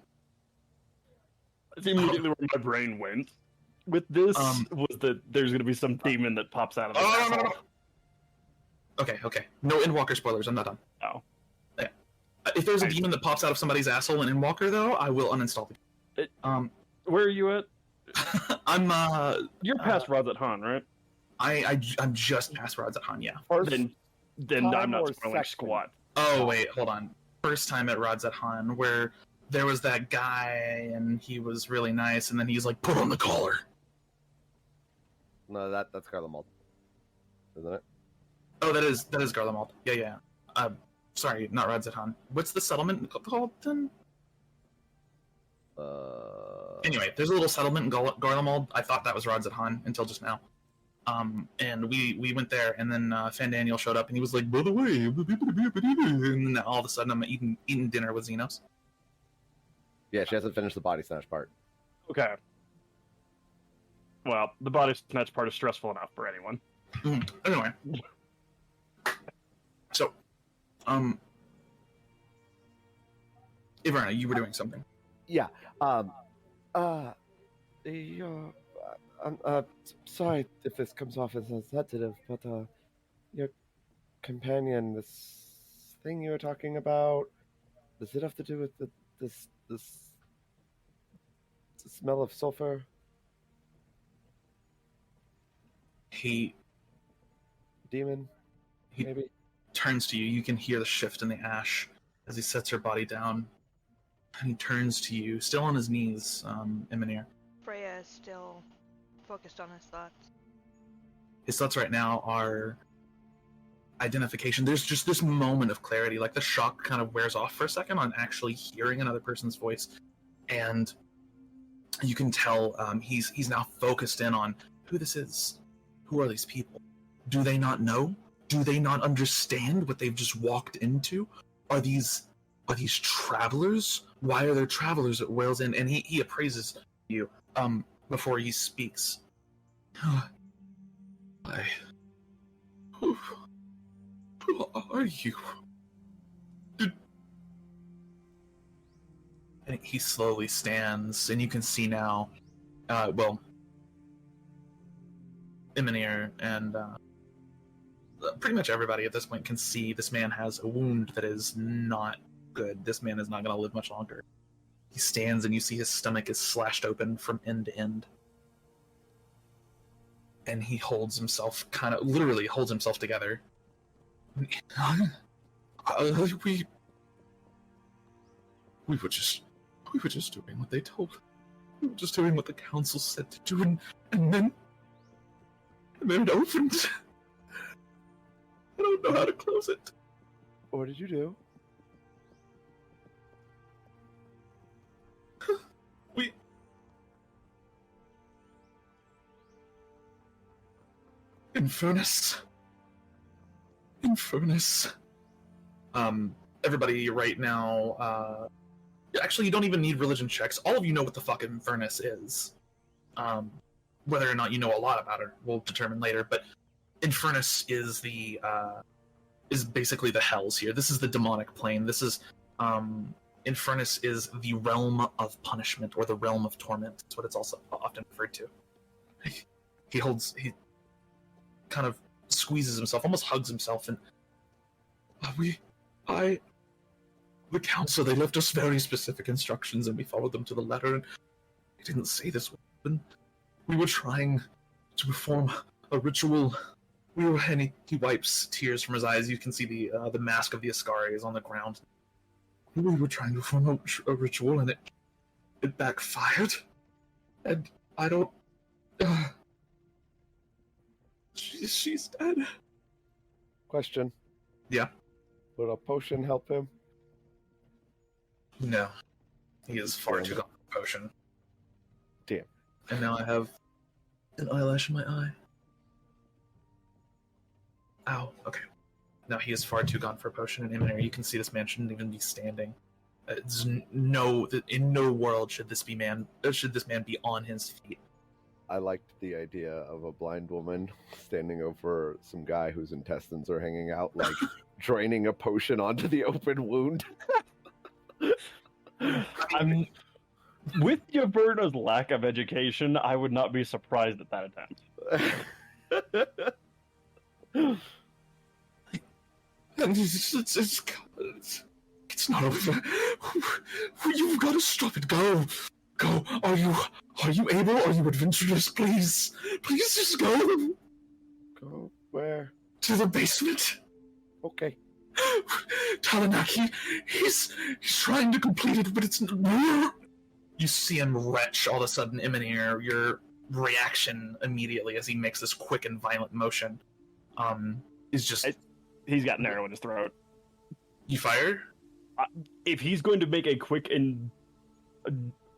C: That's immediately where my brain went with this was that there's going to be some demon that pops out of the asshole.
B: No. Okay. No Endwalker spoilers. I'm not done.
C: Oh.
B: Yeah. If there's a demon that pops out of somebody's asshole in Endwalker, though, I will uninstall it.
C: Where are you at?
B: I'm
C: You're past Rods at Han, right?
B: I'm just past Rods at Han, yeah.
C: Then I'm not spoiling squat.
B: Oh wait, hold on. First time at Rods at Han, where there was that guy and he was really nice, and then he's like, "Put on the collar."
D: No, that's Garlemald, isn't it?
B: Oh, that is Garlemald. Yeah. Sorry, not Rods at Han. What's the settlement called then? Anyway, there's a little settlement in Garlemald. I thought that was Rods at Han until just now. And we went there, and then Fandaniel showed up, and he was like, "By the way," and then all of a sudden I'm eating dinner with Xenos.
D: Yeah, she hasn't finished the body snatch part.
C: Okay. Well, the body snatch part is stressful enough for anyone.
B: Anyway. So, Iverna, you were doing something.
D: Yeah. I'm sorry if this comes off as insensitive, but your companion, this thing you were talking about, does it have to do with this smell of sulfur?
B: He
D: Maybe?
B: turns to you. You can hear the shift in the ash as he sets her body down. And he turns to you, still on his knees, Emonir.
A: Freya is still focused on his thoughts.
B: His thoughts right now are identification. There's just this moment of clarity, like the shock kind of wears off for a second on actually hearing another person's voice, and you can tell he's now focused in on who this is. Who are these people? Do they not know? Do they not understand what they've just walked into? Are these travelers? Why are there travelers at Wail's Inn? And he appraises you before he speaks. Who are you? And he slowly stands, and you can see now, Emonir and pretty much everybody at this point can see this man has a wound that is not good. This man is not going to live much longer. He stands, and you see his stomach is slashed open from end to end. And he holds himself, literally holds himself together. We were just doing what they told. We were just doing what the council said to do, and then it opened. I don't know how to close it.
D: What did you do?
B: Infernus. Everybody right now, actually, you don't even need religion checks. All of you know what the fuck Infernus is. Whether or not you know a lot about it, we'll determine later, but Infernus is is basically the hells here. This is the demonic plane. This is, Infernus is the realm of punishment, or the realm of torment. That's what it's also often referred to. He kind of squeezes himself, almost hugs himself, and the council, they left us very specific instructions, and we followed them to the letter, and they didn't say this would happen. We were trying to perform a ritual. And he wipes tears from his eyes. You can see the mask of the Ascari is on the ground. We were trying to perform a ritual, and it backfired. And I don't... she's dead.
D: Question.
B: Yeah?
D: Would a potion help him?
B: No. He is far too gone for a potion.
D: Damn.
B: And now I have an eyelash in my eye. Ow, okay. Now he is far too gone for a potion, and Emonir, you can see this man shouldn't even be standing. In no world should this man be on his feet.
D: I liked the idea of a blind woman standing over some guy whose intestines are hanging out, like draining a potion onto the open wound.
C: With Yaverna's lack of education, I would not be surprised at that attempt.
B: And it's not over. You've got to stop it. Go. Are you able? Are you adventurous? Please just go.
D: Go where?
B: To the basement.
D: Okay.
B: Taliynak, he's trying to complete it, but it's not. You see him retch all of a sudden, Emonir. Your reaction immediately as he makes this quick and violent motion, is just.
C: He's got an arrow in his throat.
B: You fire?
C: If he's going to make a quick and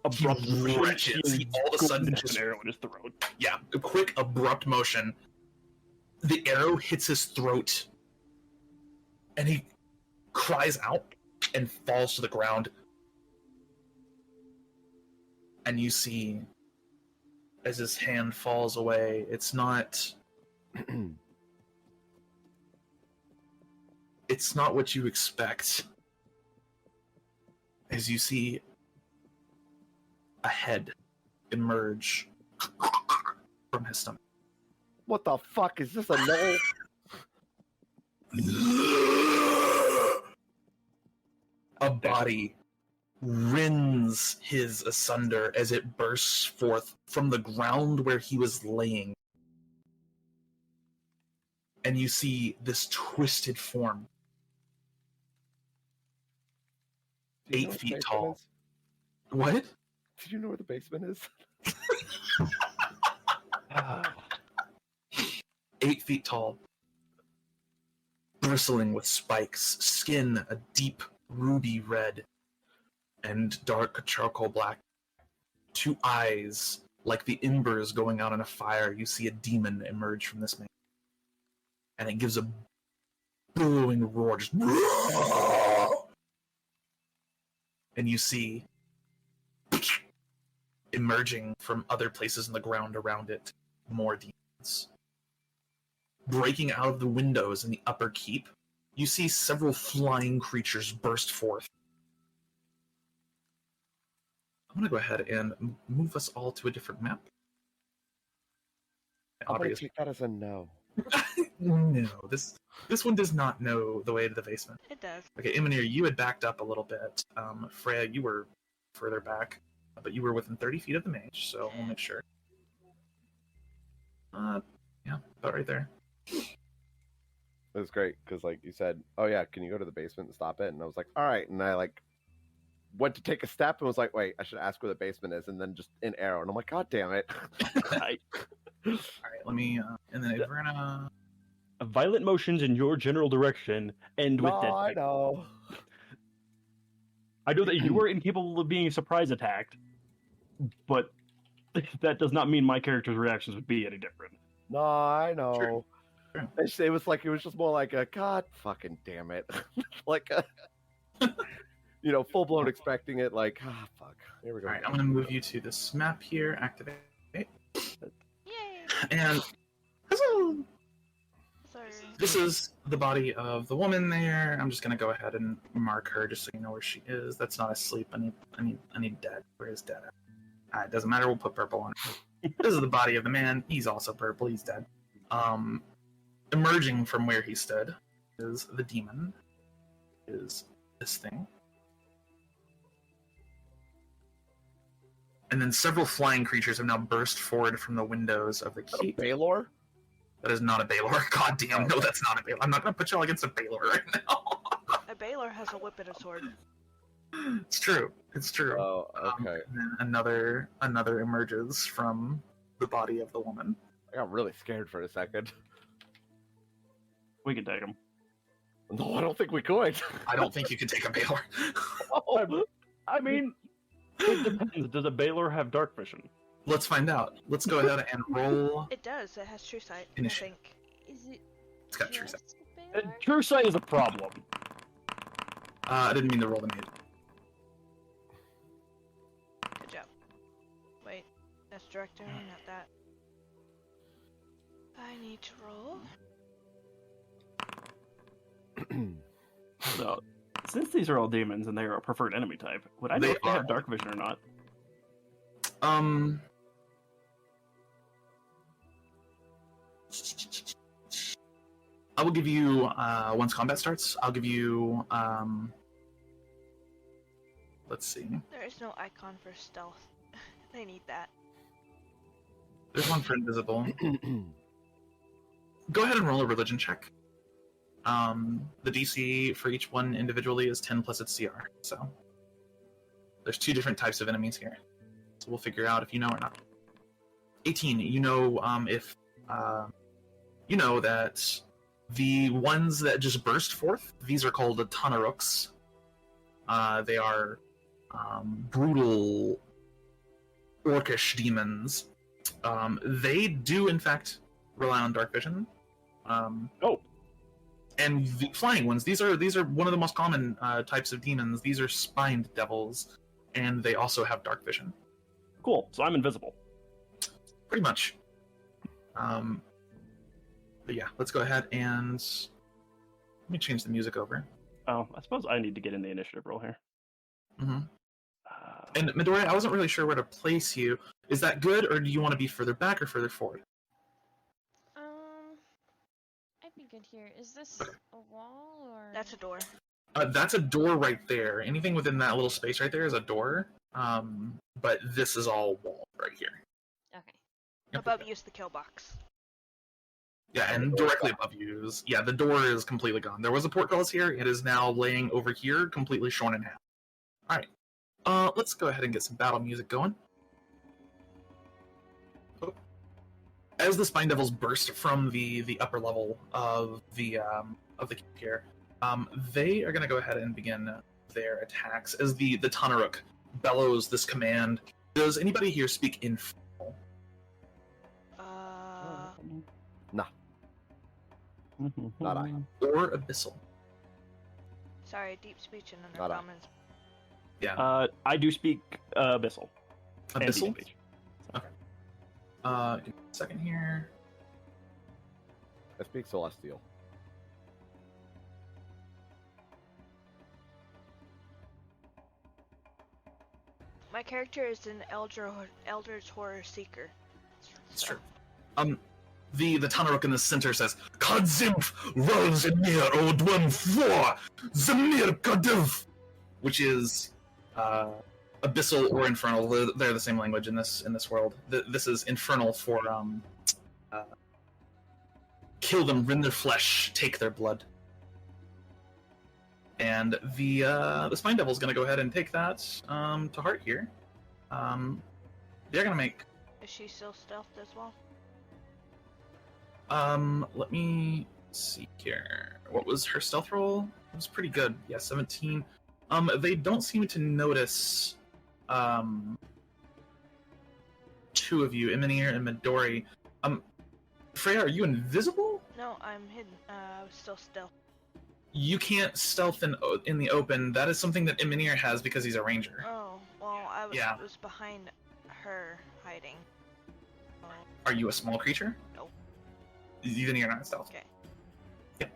C: abrupt motion,
B: he all of a sudden
C: just an arrow in his throat.
B: Yeah, a quick, abrupt motion. The arrow hits his throat, and he cries out and falls to the ground. And you see, as his hand falls away, it's not... it's not what you expect. As you see a head emerge from his stomach.
D: What the fuck? Is this a knoll?
B: A body rends his asunder as it bursts forth from the ground where he was laying. And you see this twisted form. 8 feet tall. What?
D: Did you know where the basement is?
B: 8 feet tall. Bristling with spikes. Skin a deep ruby red. And dark charcoal black. 2 eyes like the embers going out in a fire. You see a demon emerge from this man. And it gives a billowing roar. Just... And you see emerging from other places in the ground around it more demons. Breaking out of the windows in the upper keep, you see several flying creatures burst forth. I'm going to go ahead and move us all to a different map.
D: I'm going to take that as a no.
B: No, this one does not know the way to the basement.
A: It does.
B: Okay, Emonir, you had backed up a little bit. Freja, you were further back, but you were within 30 feet of the mage, so we'll make sure. Yeah, about right there.
D: It was great, because, like, you said, oh yeah, can you go to the basement and stop it? And I was like, alright, and I, like, went to take a step and was like, wait, I should ask where the basement is, and then just an arrow, and I'm like, god damn it.
B: Alright, let me, and then Averna...
C: Violent motions in your general direction end with dead.
D: I know.
C: I know that you were incapable of being surprise attacked, but that does not mean my character's reactions would be any different.
D: No, I know.
B: Sure.
D: It was like, it was just more like a, God fucking damn it. Like a, full blown expecting it, like, fuck. Here we go.
B: Alright, I'm gonna move you to this map here, activate.
A: Yay!
B: And
A: Sorry.
B: this is the body of the woman there. I'm just gonna go ahead and mark her just so you know where she is. That's not asleep. I need dead. Where is dead at? It doesn't matter, we'll put purple on it. This is the body of the man. He's also purple, he's dead. Emerging from where he stood is the demon. Is this thing. And then several flying creatures have now burst forward from the windows of the keep.
D: Baylor?
B: That is not a Baylor. God damn, no, that's not a Baylor. I'm not going to put y'all against a Baylor right now.
A: A Baylor has a whip and a sword.
B: It's true. It's true.
D: Oh, okay.
B: And then another emerges from the body of the woman.
D: I got really scared for a second.
C: We can take him.
D: No, I don't think we could.
B: I don't think you can take a Baylor.
C: I mean, it depends. Does a Baylor have dark vision?
B: Let's find out. Let's go ahead and roll.
A: It does. It has true sight. I
B: Initiative.
A: think.
E: Is it
B: It's got true sight.
E: just a Baylor?
C: True sight is a problem.
B: I didn't mean to roll the mage.
A: Good job. Wait, that's director, not that. I need to roll.
C: So, since these are all demons and they are a preferred enemy type, would I know
B: They
C: if they have
B: are.
C: dark vision or not?
B: I will give you once combat starts. I'll give you let's see.
A: There is no icon for stealth. They need that.
B: There's one for invisible. Go ahead and roll a religion check. The DC for each one individually is 10 plus its CR. So there's two different types of enemies here. So we'll figure out if you know or not. 18. You know if you know that the ones that just burst forth, these are called the Tanaruks. They are brutal orcish demons. They do in fact rely on dark vision. And the flying ones, these are one of the most common types of demons. These are spined devils, and they also have dark vision.
C: Cool. So I'm invisible.
B: Pretty much. But yeah, let's go ahead and let me change the music over.
C: Oh, I suppose I need to get in the initiative roll here.
B: Mm-hmm. And Midori, I wasn't really sure where to place you. Is that good, or do you want to be further back or further forward?
E: I'd be good here. Is this a wall or?
A: That's a door.
B: That's a door right there. Anything within that little space right there is a door. But this is all wall right here.
E: Okay.
B: Yep.
A: Above you is the kill box.
B: Yeah, and directly above you is... Yeah, the door is completely gone. There was a portcullis here. It is now laying over here, completely shorn in half. Alright. Let's go ahead and get some battle music going. As the Spine Devils burst from the upper level of the keep here, they are going to go ahead and begin their attacks as the Tanaruk bellows this command. Does anybody here speak infernal?
D: Nah. Not I.
B: Or abyssal?
A: Sorry, deep speech and
D: Not I.
A: undercommons.
B: Yeah.
C: I do speak abyssal. And deep
B: Abyssal?
C: speech.
B: Okay. Give me a second here.
D: I speak Celestial.
A: My character is an Elder's Horror Seeker.
B: It's true. The Tanaruk in the center says, Kadzimf rolls Emir Odwan 4 Zamir Kadiv, which is abyssal or infernal. They're the same language in this world. This is infernal for kill them, rend their flesh, take their blood. And the Spine Devil is going to go ahead and take that to heart here. They're going to make...
A: Is she still stealthed as well?
B: Let me Let's see here. What was her stealth roll? It was pretty good. Yeah, 17. They don't seem to notice two of you, Emonir and Midori. Freya, are you invisible?
A: No, I'm hidden. I was still stealth.
B: You can't stealth in the open. That is something that Emonir has because he's a ranger.
A: Oh, well, I was behind her hiding. Oh.
B: Are you a small creature?
A: No.
B: Even you're not stealth.
A: Okay.
B: Yeah.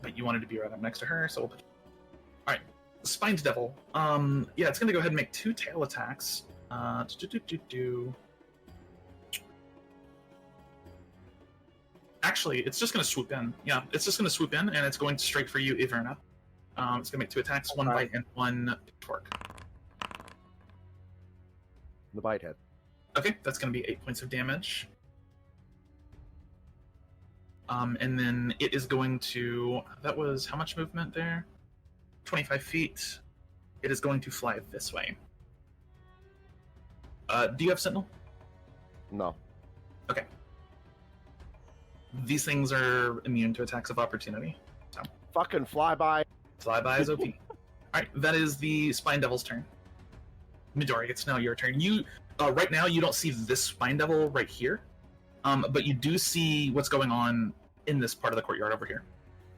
B: But you wanted to be right up next to her, so we'll put... Alright. Spined Devil. Yeah, it's gonna go ahead and make 2 tail attacks. Actually, it's just gonna swoop in. Yeah, it's just gonna swoop in, and it's going straight for you, Iverna. It's gonna make 2 attacks, 1 bite and 1 torque.
D: The bite hit.
B: Okay, that's gonna be 8 points of damage. And then it is going to... That was how much movement there? 25 feet. It is going to fly this way. Do you have Sentinel?
D: No.
B: Okay. These things are immune to attacks of opportunity. So.
D: Fucking flyby.
B: Flyby is OP. Alright, that is the Spine Devil's turn. Midori, it's now your turn. You right now you don't see this Spine Devil right here. But you do see what's going on in this part of the courtyard over here.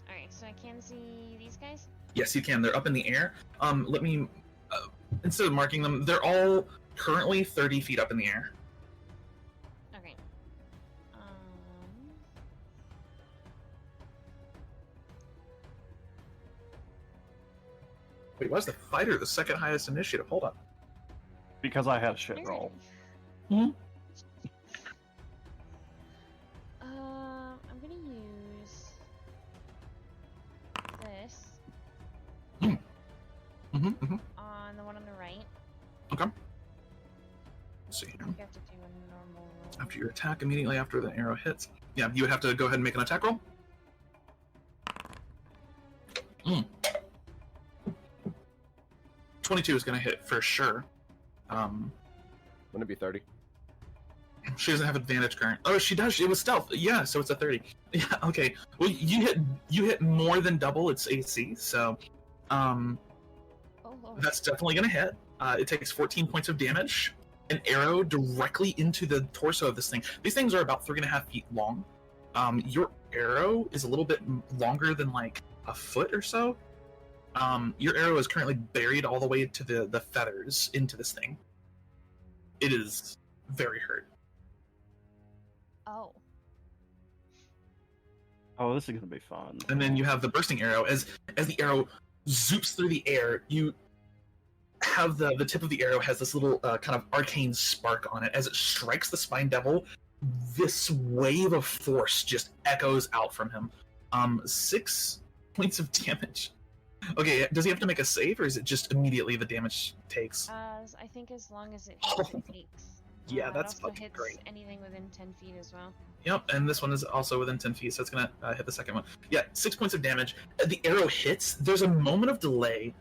E: Alright, so I can see these guys?
B: Yes, you can. They're up in the air. Let me... instead of marking them, they're all currently 30 feet up in the air.
E: Okay.
B: Wait, why is the fighter the second highest initiative? Hold on.
C: Because I had a shit roll.
B: Hmm?
E: I'm gonna use this on the one on the right.
B: Okay. Let's see here.
E: You have to do a normal roll.
B: After your attack, immediately after the arrow hits. Yeah, you would have to go ahead and make an attack roll. 22 is going to hit for sure.
D: Wouldn't it be 30?
B: She doesn't have advantage current. Oh, she does. It was stealth. Yeah, so it's a 30. Yeah, okay. Well, you hit more than double its AC, so that's definitely going to hit. It takes 14 points of damage. An arrow directly into the torso of this thing. These things are about 3.5 feet long. Your arrow is a little bit longer than like a foot or so. Your arrow is currently buried all the way to the feathers into this thing. It is very hurt.
E: Oh.
C: Oh, this is gonna be fun.
B: And then you have the bursting arrow. As the arrow zoops through the air, you have the tip of the arrow has this little kind of arcane spark on it. As it strikes the Spine Devil, this wave of force just echoes out from him. 6 points of damage. Okay, does he have to make a save, or is it just immediately the damage takes?
E: I think as long as it hits, it takes.
B: Yeah, that's
E: it also
B: fucking
E: hits
B: great.
E: anything within 10 feet as well.
B: Yep, and this one is also within 10 feet, so it's gonna hit the second one. Yeah, 6 points of damage. The arrow hits, there's a moment of delay,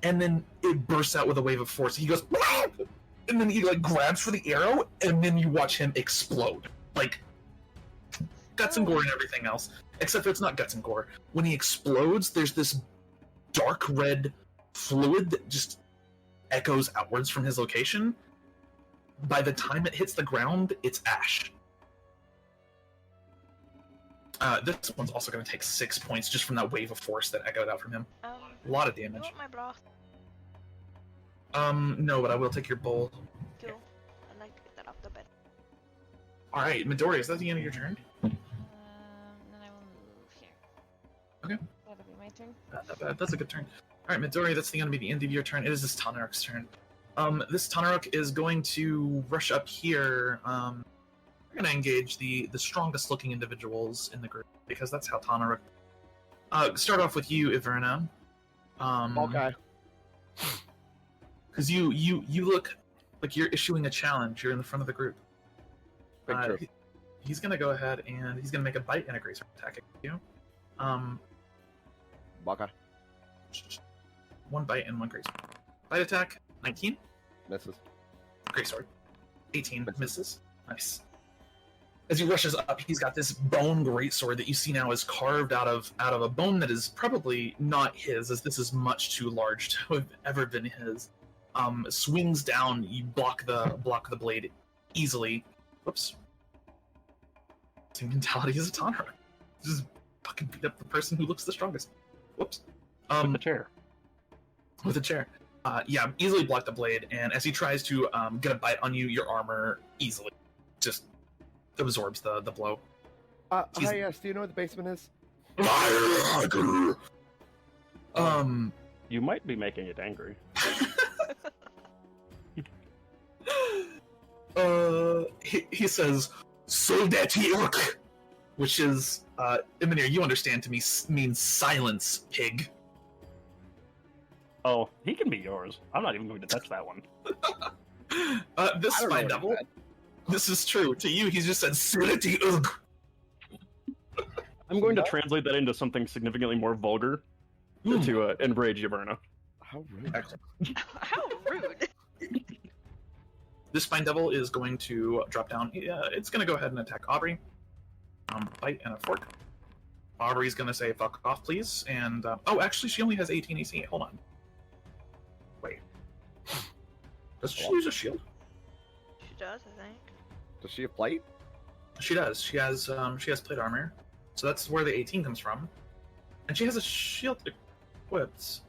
B: and then it bursts out with a wave of force. He goes, "Wah!" And then he like grabs for the arrow, and then you watch him explode. Like, guts and gore and everything else. Except for it's not guts and gore. When he explodes, there's this dark red fluid that just echoes outwards from his location. By the time it hits the ground, it's ash. This one's also going to take 6 points just from that wave of force that echoed out from him. A lot of
A: You
B: damage.
A: want my broth?
B: No, but I will take your bowl.
A: Cool. I'd like to get that off the bed.
B: Alright, Midori, is that the end of your turn?
E: Then I will move here.
B: Okay.
E: That'll be my turn.
B: Not bad. That's a good turn. Alright, Midori, that's going to be the end of your turn. It is this Tanaruk's turn. This Tanaruk is going to rush up here. We're going to engage the strongest looking individuals in the group, because that's how Tanaruk... start off with you, Iverna.
D: Okay.
B: Because you look like you're issuing a challenge. You're in the front of the group.
D: Big true.
B: He's going to go ahead and he's going to make a bite and a grace attack at you.
D: Okay.
B: 1 bite and 1 grace. Bite attack, 19.
D: Misses.
B: Great sword. 18 misses. Nice. As he rushes up, he's got this bone greatsword that you see now is carved out of a bone that is probably not his, as this is much too large to have ever been his. Swings down, you block the blade easily. Whoops. Same mentality as a Tanaruk. Just fucking beat up the person who looks the strongest. Whoops.
C: With the chair.
B: With a chair. Yeah, easily block the blade, and as he tries to get a bite on you, your armor easily just absorbs the blow.
D: Hi, yes, do you know where the basement is?
C: You might be making it angry.
B: He says, Soldatiok, which is, Emonir, you understand to me, means silence, pig.
C: Oh, he can be yours. I'm not even going to touch that one.
B: This is my devil. This is true. To you, he's just said, Soldatiok.
C: I'm going to translate that into something significantly more vulgar to enrage Yaverna.
D: How rude.
A: How rude.
B: This Spine Devil is going to drop down. It's going to go ahead and attack Aubrey. Bite and a fork. Aubrey's going to say, fuck off, please. And, oh, actually, she only has 18 AC. Hold on. Wait. Does she use a shield?
A: She does, I think.
D: Does she have plate?
B: She does. She has plate armor. So that's where the 18 comes from. And she has a shield equipped.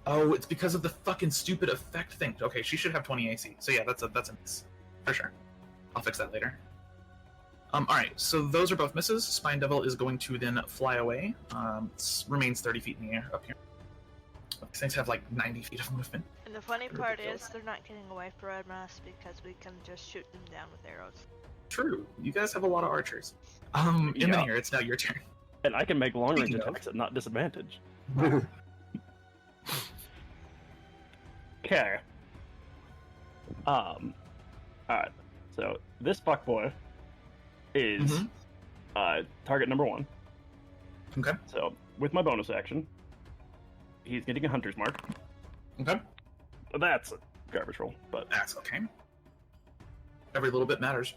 B: Oh, it's because of the fucking stupid effect thing. Okay, she should have 20 AC. So yeah, that's a miss. For sure. I'll fix that later. Alright, so those are both misses. Spine Devil is going to then fly away. Remains 30 feet in the air up here. These things have like 90 feet of movement.
A: And the funny part is, they're not getting away from us because we can just shoot them down with arrows.
B: True. You guys have a lot of archers. Emonir, it's now your turn.
C: And I can make long range attacks at not disadvantage. Okay. Alright. So this fuckboy is target number 1.
B: Okay.
C: So with my bonus action, he's getting a hunter's mark.
B: Okay.
C: That's a garbage roll, but
B: that's okay. Every little bit matters.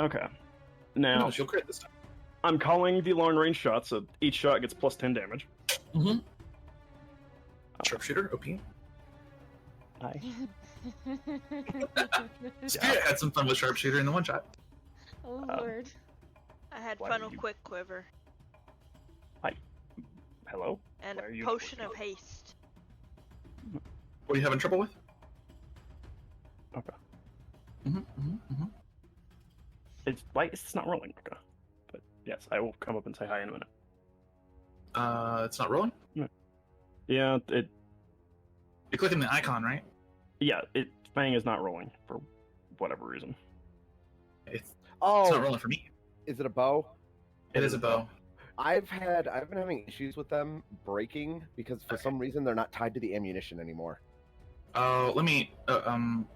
C: Okay. Now
B: No, she'll crit this time.
C: I'm calling the long range shot, so each shot gets plus 10 damage.
B: Mm-hmm. Sharpshooter, OP.
C: Hi.
B: Spirit had some fun with Sharpshooter in the one shot.
E: Oh lord.
A: I had
C: Why
A: fun
C: are
A: with
C: you-
A: Quick Quiver.
C: Hello?
A: And
C: Why are
A: a
C: you
A: Potion of
C: working?
A: Haste.
B: What are you having trouble with?
C: Okay.
B: Mm-hmm.
C: It's not rolling. Okay. But yes, I will come up and say hi in a minute.
B: It's not rolling?
C: Yeah,
B: You're clicking the icon, right?
C: Fang is not rolling for whatever reason.
B: It's
D: Oh,
B: not rolling for me.
D: is it a bow?
B: It is a bow.
D: I've been having issues with them breaking because for some reason they're not tied to the ammunition anymore.
B: Let me,
D: And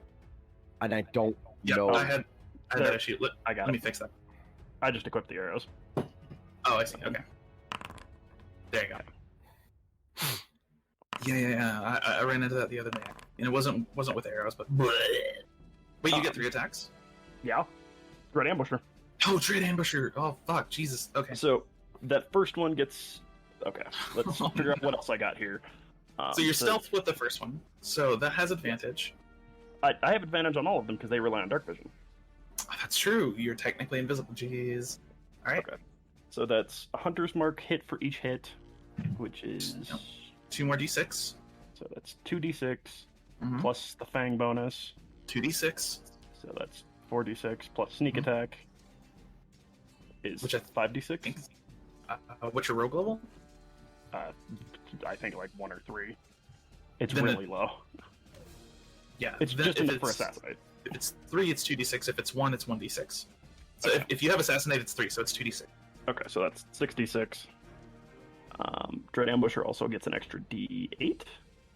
D: I don't
B: yeah,
D: know.
B: I had that issue.
C: I got
B: Let me
C: it.
B: fix that.
C: I just equipped the arrows.
B: Oh, I see. Okay. There you go. Yeah. I ran into that the other day, and it wasn't with arrows, but wait, you get 3 attacks?
C: Yeah. Dread Ambusher.
B: Oh, Dread Ambusher. Oh, fuck, Jesus. Okay.
C: So that first one gets. Okay, let's figure out what else I got here.
B: So you're stealth with the first one, so that has advantage.
C: I have advantage on all of them because they rely on dark vision.
B: Oh, that's true. You're technically invisible. Jeez. All right.
C: Okay. So that's a hunter's mark hit for each hit, which is.
B: Yep. 2 more d6.
C: So that's 2d6
B: Mhm.
C: plus the fang bonus.
B: 2d6.
C: So that's 4d6 plus sneak attack is
B: Which I
C: 5d6.
B: What's your rogue level?
C: I think like 1 or 3. It's
B: Then
C: really low.
B: Yeah.
C: It's
B: then
C: just
B: if
C: enough for assassinate.
B: If it's 3, it's 2d6. If it's 1, it's 1d6. So
C: Okay.
B: if you have assassinate, it's 3, so it's 2d6.
C: Okay, so that's 6d6. Dread Ambusher also gets an extra d8.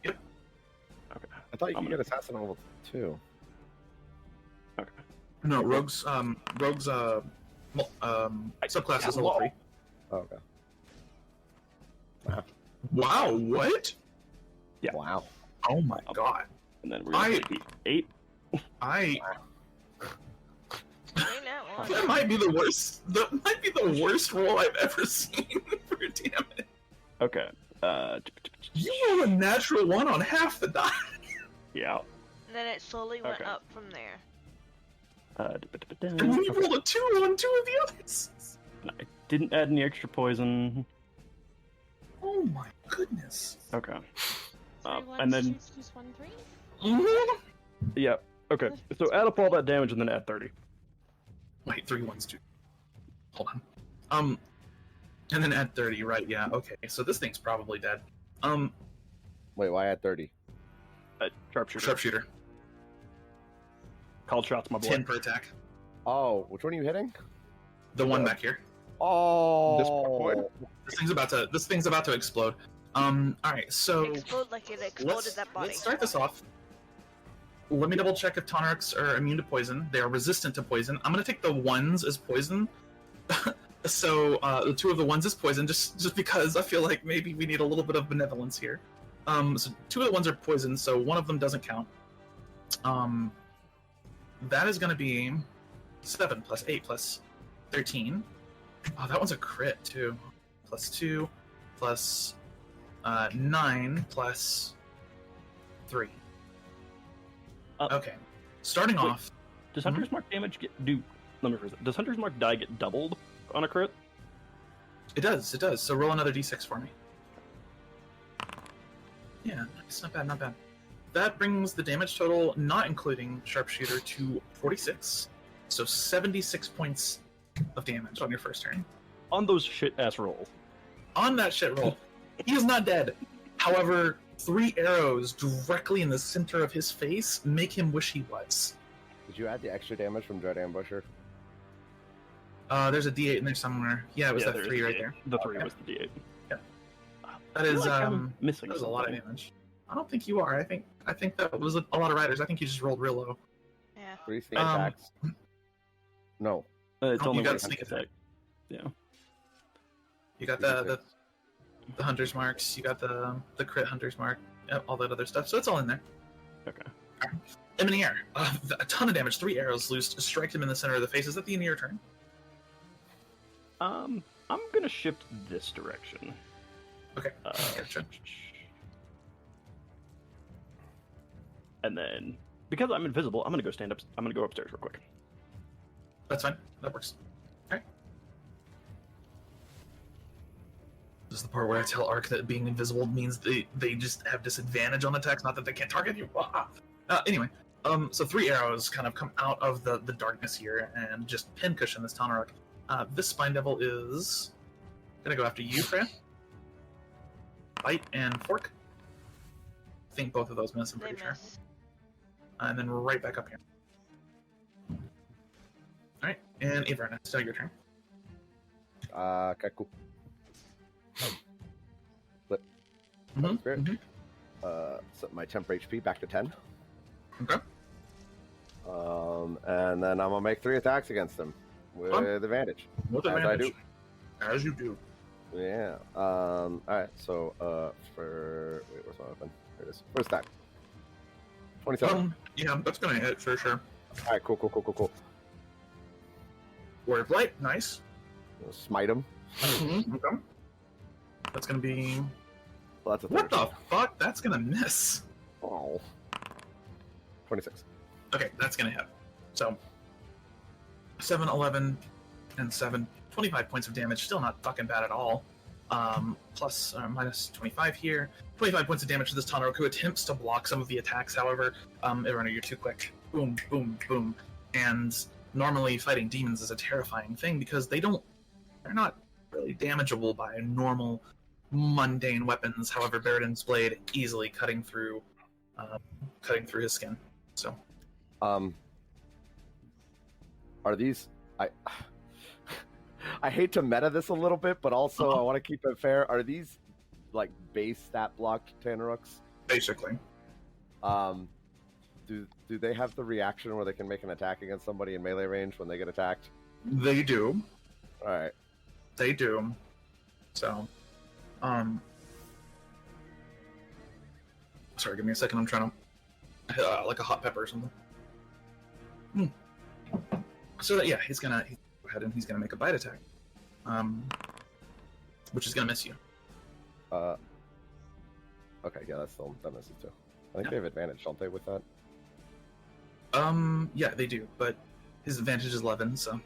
B: Yep.
C: Okay.
D: I thought you
C: I'm
D: could get assassin level 2.
C: Okay.
B: No, rogues subclass is level 3.
D: Oh, okay. Wow.
B: Wow, what?
C: Yeah.
D: Wow.
B: Oh my god.
C: And then we're gonna do 8.
B: That might be the worst. That might be the worst roll I've ever seen for damage.
C: Okay.
B: You rolled a natural 1 on half the die.
C: Yeah.
A: And then it slowly went
C: Okay.
A: up from there.
B: And then you rolled a 2 on 2 of the others.
C: I didn't add any extra poison.
B: Oh my goodness.
C: Okay.
E: 3
C: and then
E: 1 3.
B: Mhm.
C: yeah. Okay. So add up all that damage and then add 30.
B: Wait, 3 1s, 2. Hold on. And then add 30, right? Yeah. Okay. So this thing's probably dead.
D: Wait, why at 30?
C: Sharpshooter.
B: Sharpshooter.
C: Called shots, my boy.
B: 10 per attack.
D: Oh, which one are you hitting?
B: The one back here.
D: Oh,
C: This point.
B: This thing's about to explode. All right. So
A: Explode like it exploded that body.
B: let's start this off. Let me double check if Tanaruks are immune to poison. They are resistant to poison. I'm gonna take the 1s as poison. So the 2 of the 1s is poison, just because I feel like maybe we need a little bit of benevolence here. So 2 of the 1s are poison, so 1 of them doesn't count. That is gonna be 7 plus 8 plus 13. Oh, that one's a crit too. Plus 2 plus 9 plus 3. Okay. Starting
C: Wait.
B: off.
C: Does Hunter's Mark damage Let me rephrase it. Does Hunter's Mark die get doubled on a crit?
B: It does. So roll another d6 for me. Yeah, it's not bad, not bad. That brings the damage total, not including Sharpshooter, to 46. So 76 points of damage on your first turn.
C: On those shit-ass rolls.
B: On that shit roll, he is not dead. However, 3 arrows directly in the center of his face make him wish he was.
D: Did you add the extra damage from Dread Ambusher?
B: There's a d8 in there somewhere. Yeah, it was that
C: there's
B: 3
C: the
B: right
C: D8.
B: there.
C: The 3
B: Okay.
C: was the D8.
B: That is
C: I'm missing
B: that was a lot of
C: something.
B: damage. I don't think you are. I think that was a lot of riders. I think you just rolled real low.
A: Yeah.
D: 3 sneak
B: Um,
D: attacks. No.
C: It's
B: Oh,
C: only
B: you got
C: one
B: a sneak
C: attack.
B: attack. You got the hunter's marks. You got the crit hunter's mark. Yep, all that other stuff. So it's all in there.
C: Okay.
B: Emonir, a ton of damage. 3 arrows loosed, strike him in the center of the face. Is that the end of your turn?
C: I'm gonna shift this direction.
B: Okay. Gotcha.
C: And then, because I'm invisible, I'm gonna go stand up. I'm gonna go upstairs real quick.
B: That's fine. That works. Okay. This is the part where I tell Ark that being invisible means they just have disadvantage on attacks, not that they can't target you. Anyway, so 3 arrows kind of come out of the darkness here and just pincushion this Tanaruk. This Spine Devil is gonna go after you, Freya. Bite and Fork. I think both of those miss, I'm
A: They
B: pretty sure.
A: miss.
B: And then right back up here. Alright, and Averna, it's now your turn.
D: Okay, cool. Flip.
B: Mhm,
D: Spirit.
B: mhm.
D: Set my temp HP back to 10.
B: Okay.
D: And then I'm gonna make 3 attacks against them with advantage.
B: With
D: As I
B: advantage. As you do.
D: Yeah. Alright, so where's my weapon? There it is. First attack. 27.
B: Yeah, that's gonna hit for sure.
D: Alright, cool.
B: Word of Light, nice.
D: Smite him.
B: Okay. That's gonna be.
D: Well, that's a
B: What
D: 13.
B: the fuck? That's gonna miss.
D: Oh. 26.
B: Okay, that's gonna hit. So 7, 11, and 7. 25 points of damage. Still not fucking bad at all. Plus minus 25 here. 25 points of damage to this Tanaruk, who attempts to block some of the attacks. However, Irona, you're too quick. Boom, boom, boom. And normally fighting demons is a terrifying thing because they're not really damageable by normal mundane weapons. However, Baradin's blade easily cutting through his skin. So
D: Are these I hate to meta this a little bit, but also I want to keep it fair. Are these like base stat block Tanaruks?
B: basically,
D: Do they have the reaction where they can make an attack against somebody in melee range when they get attacked?
B: they do.
D: All right.
B: They do. So, sorry, give me a second. I'm trying to hit like a hot pepper or something. So that, yeah, he's gonna go ahead and he's gonna make a bite attack, which is gonna miss you.
D: Okay, yeah, that misses too. I think they have advantage, don't they, with that?
B: Yeah, they do, but his advantage is 11, so.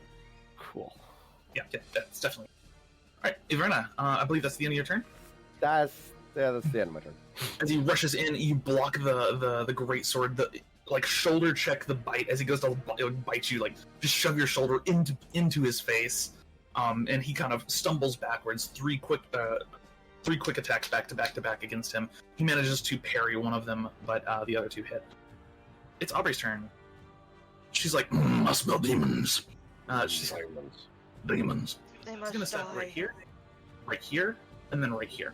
D: Cool.
B: Yeah, that's definitely. All right, Iverna, I believe that's the end of your turn.
D: That's the end of my turn.
B: As he rushes in, you block the great sword, like shoulder check the bite as he goes to bite you, like just shove your shoulder into his face, and he kind of stumbles backwards. Three quick attacks back to back against him. He manages to parry one of them, but the other two hit. It's Aubrey's turn. She's like, I smell demons. She's like, demons.
A: They
B: She's
A: must
B: gonna step right here, and then right here.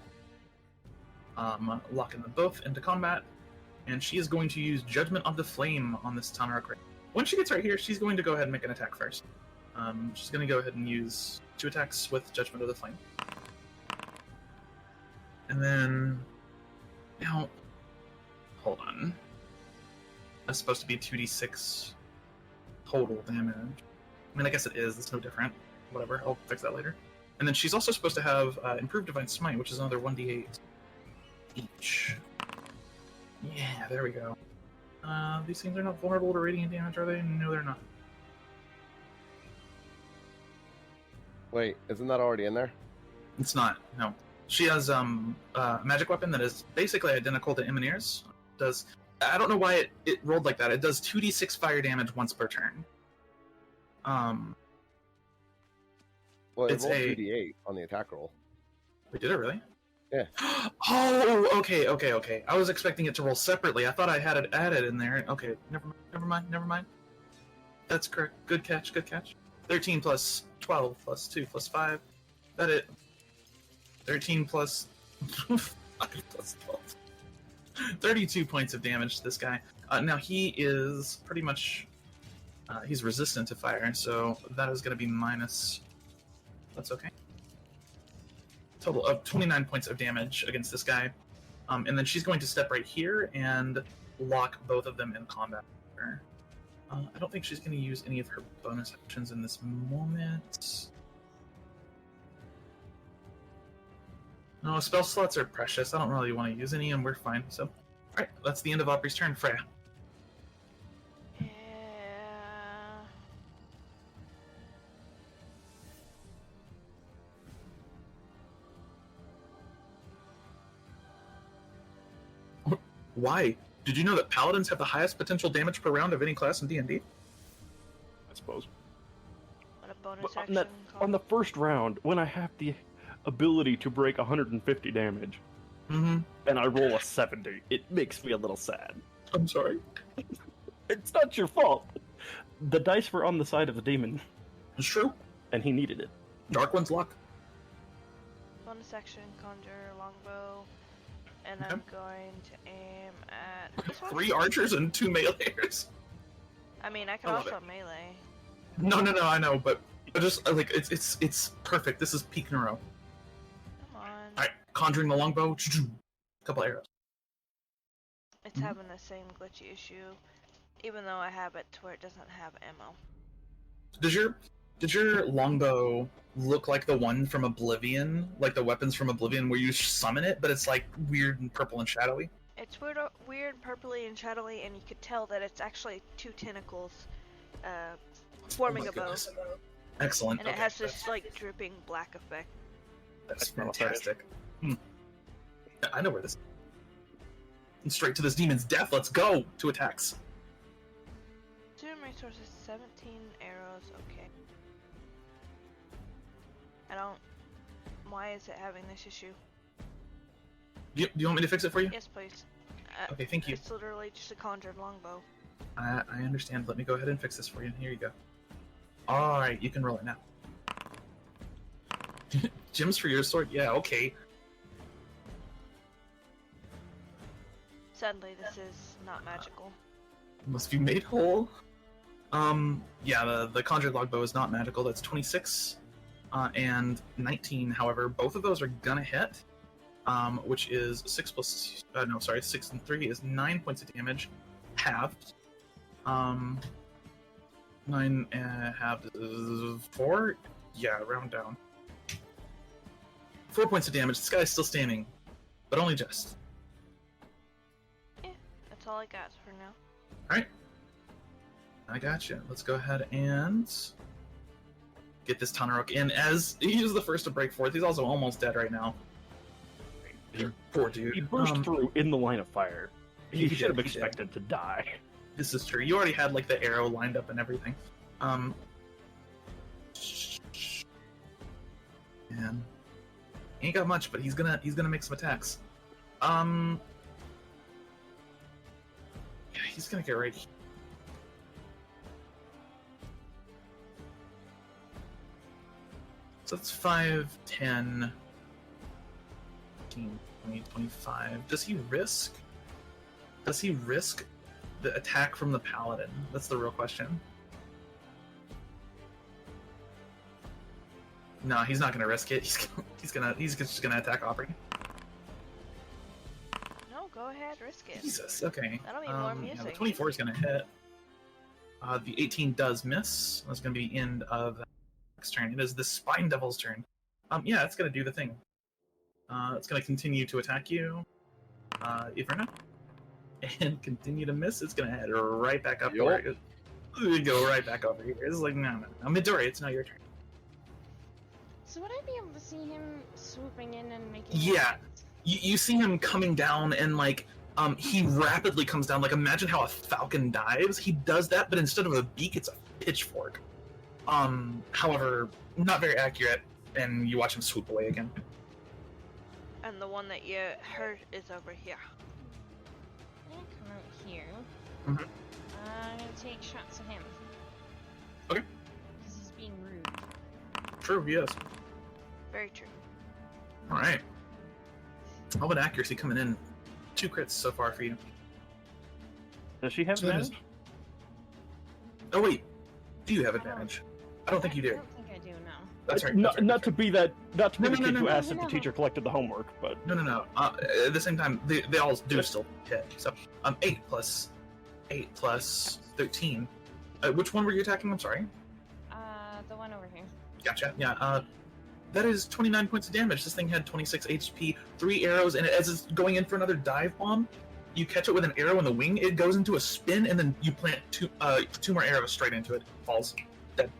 B: Locking them both into combat, and she is going to use Judgment of the Flame on this Tanaruk. When she gets right here, she's going to go ahead and make an attack first. She's going to go ahead and use 2 attacks with Judgment of the Flame. And then, now, hold on. That's supposed to be 2d6 total damage. I mean, I guess it is. It's no different. Whatever. I'll fix that later. And then she's also supposed to have Improved Divine Smite, which is another 1d8 each. Yeah, there we go. These things are not vulnerable to radiant damage, are they? No, they're not.
D: Wait, isn't that already in there?
B: It's not. No. She has a magic weapon that is basically identical to Emonir's. I don't know why it rolled like that. It does 2d6 fire damage once per turn.
D: Well, it
B: It's
D: rolled 2d8 on the attack roll.
B: Wait, did it really?
D: Yeah.
B: Oh, okay. I was expecting it to roll separately. I thought I had it added in there. Okay, never mind. That's correct. Good catch. 13 plus 12 plus 2 plus 5. That it. 13 plus 5 plus 12. 32 points of damage to this guy. Now he is pretty much... he's resistant to fire, so that is going to be minus... That's okay. Total of 29 points of damage against this guy. And then she's going to step right here and lock both of them in combat. I don't think she's going to use any of her bonus actions in this moment. No, spell slots are precious. I don't really want to use any, and we're fine. So, alright, that's the end of Aubrey's turn. Freya.
A: Yeah.
B: Why? Did you know that paladins have the highest potential damage per round of any class in D&D?
C: I suppose.
A: What a bonus
C: But
A: action.
C: on the first round, when I have the ability to break 150 damage, and I roll a 70, it makes me a little sad.
B: I'm sorry.
C: It's not your fault. The dice were on the side of the demon,
B: It's true.
C: and he needed it.
B: Dark one's luck.
A: Bonus action, conjure, longbow, and
B: Okay.
A: I'm going to aim at this one.
B: 3 archers and 2 meleeers.
A: I mean, I can
B: I love
A: also melee.
B: No, I know, but just like it's perfect. This is peak Nureau.
A: Come on.
B: Alright, conjuring the longbow, couple arrows.
A: It's having the same glitchy issue, even though I have it to where it doesn't have ammo.
B: Does your longbow look like the one from Oblivion, like the weapons from Oblivion, where you summon it, but it's like weird and purple and shadowy?
A: It's weird, purpley, and shadowy, and you could tell that it's actually 2 tentacles forming a bow.
B: Goodness. Excellent.
A: And it
B: Okay,
A: has this like dripping black effect.
B: that's fantastic. I know where this is. And straight to this demon's death. Let's go to attacks.
A: 2 resources, 17 arrows. Okay. I don't. Why is it having this issue?
B: Do you want me to fix it for you?
A: Yes, please.
B: Okay, thank you.
A: It's literally just a conjured longbow.
B: I understand. Let me go ahead and fix this for you. Here you go. Alright, you can roll it now. Gems for your sword? Yeah, okay.
A: Sadly, this is not magical.
B: Must be made whole. Yeah, the conjured longbow is not magical. That's 26 and 19. However, both of those are gonna hit, which is 6 and 3 is 9 points of damage, halved. 9 half 4? Yeah, round down. 4 points of damage. This guy's still standing, but only just.
A: Yeah, that's all I got for now.
B: Alright. I gotcha. Let's go ahead and get this Tanaruk in, as he's the first to break forth. He's also almost dead right now. Poor dude.
C: He burst through in the line of fire. He
B: He
C: should have
B: did, he
C: expected to die.
B: This is true. You already had like the arrow lined up and everything. And he ain't got much, but he's gonna make some attacks. Yeah, he's gonna get right here. So that's 5, 10, 15, 20, 25. Does he risk the attack from the paladin? That's the real question. No, he's not gonna risk it. He's just gonna attack Aubrey.
A: No, go ahead, risk it.
B: Jesus. Okay.
A: That'll be more
B: Yeah, the
A: music.
B: 24 is gonna hit. The 18 does miss. That's gonna be the end of the next turn. It is the Spine Devil's turn. Yeah, it's gonna do the thing. It's gonna continue to attack you, Iverna, and continue to miss. It's gonna head right back up to where it go right back over here. It's like no. Midori, it's now your turn.
E: So would I be able to see him swooping in and making?
B: Yeah. You see him coming down, and like he rapidly comes down. Like imagine how a falcon dives. He does that, but instead of a beak, it's a pitchfork. However, not very accurate, and you watch him swoop away again.
A: And the one that you heard is over here.
E: I'm gonna come out here.
B: Mhm.
E: I'm gonna take shots at him.
B: Okay.
E: Because he's being rude.
B: True, he is.
A: Very true.
B: All right. How about accuracy coming in? 2 crits so far for you.
C: Does she have
B: So that is-
C: advantage?
B: Oh wait, do you have advantage? I don't think you
E: I
B: do.
E: don't think I do, no.
B: That's right.
C: Not,
B: that's right,
C: not
B: that's
C: to
B: right.
C: be that. Not to be
B: No,
C: the
B: no,
C: kid
B: no,
C: who
B: no,
C: asked
E: no,
C: if the
E: no.
C: teacher collected the homework, but
B: No. At the same time, they all do still hit. So 8 plus 13. Which one were you attacking? I'm sorry.
E: The one over here.
B: Gotcha. Yeah. That is 29 points of damage. This thing had 26 HP, 3 arrows, and as it's going in for another dive bomb, you catch it with an arrow in the wing. It goes into a spin, and then you plant 2 more arrows straight into it. Falls dead.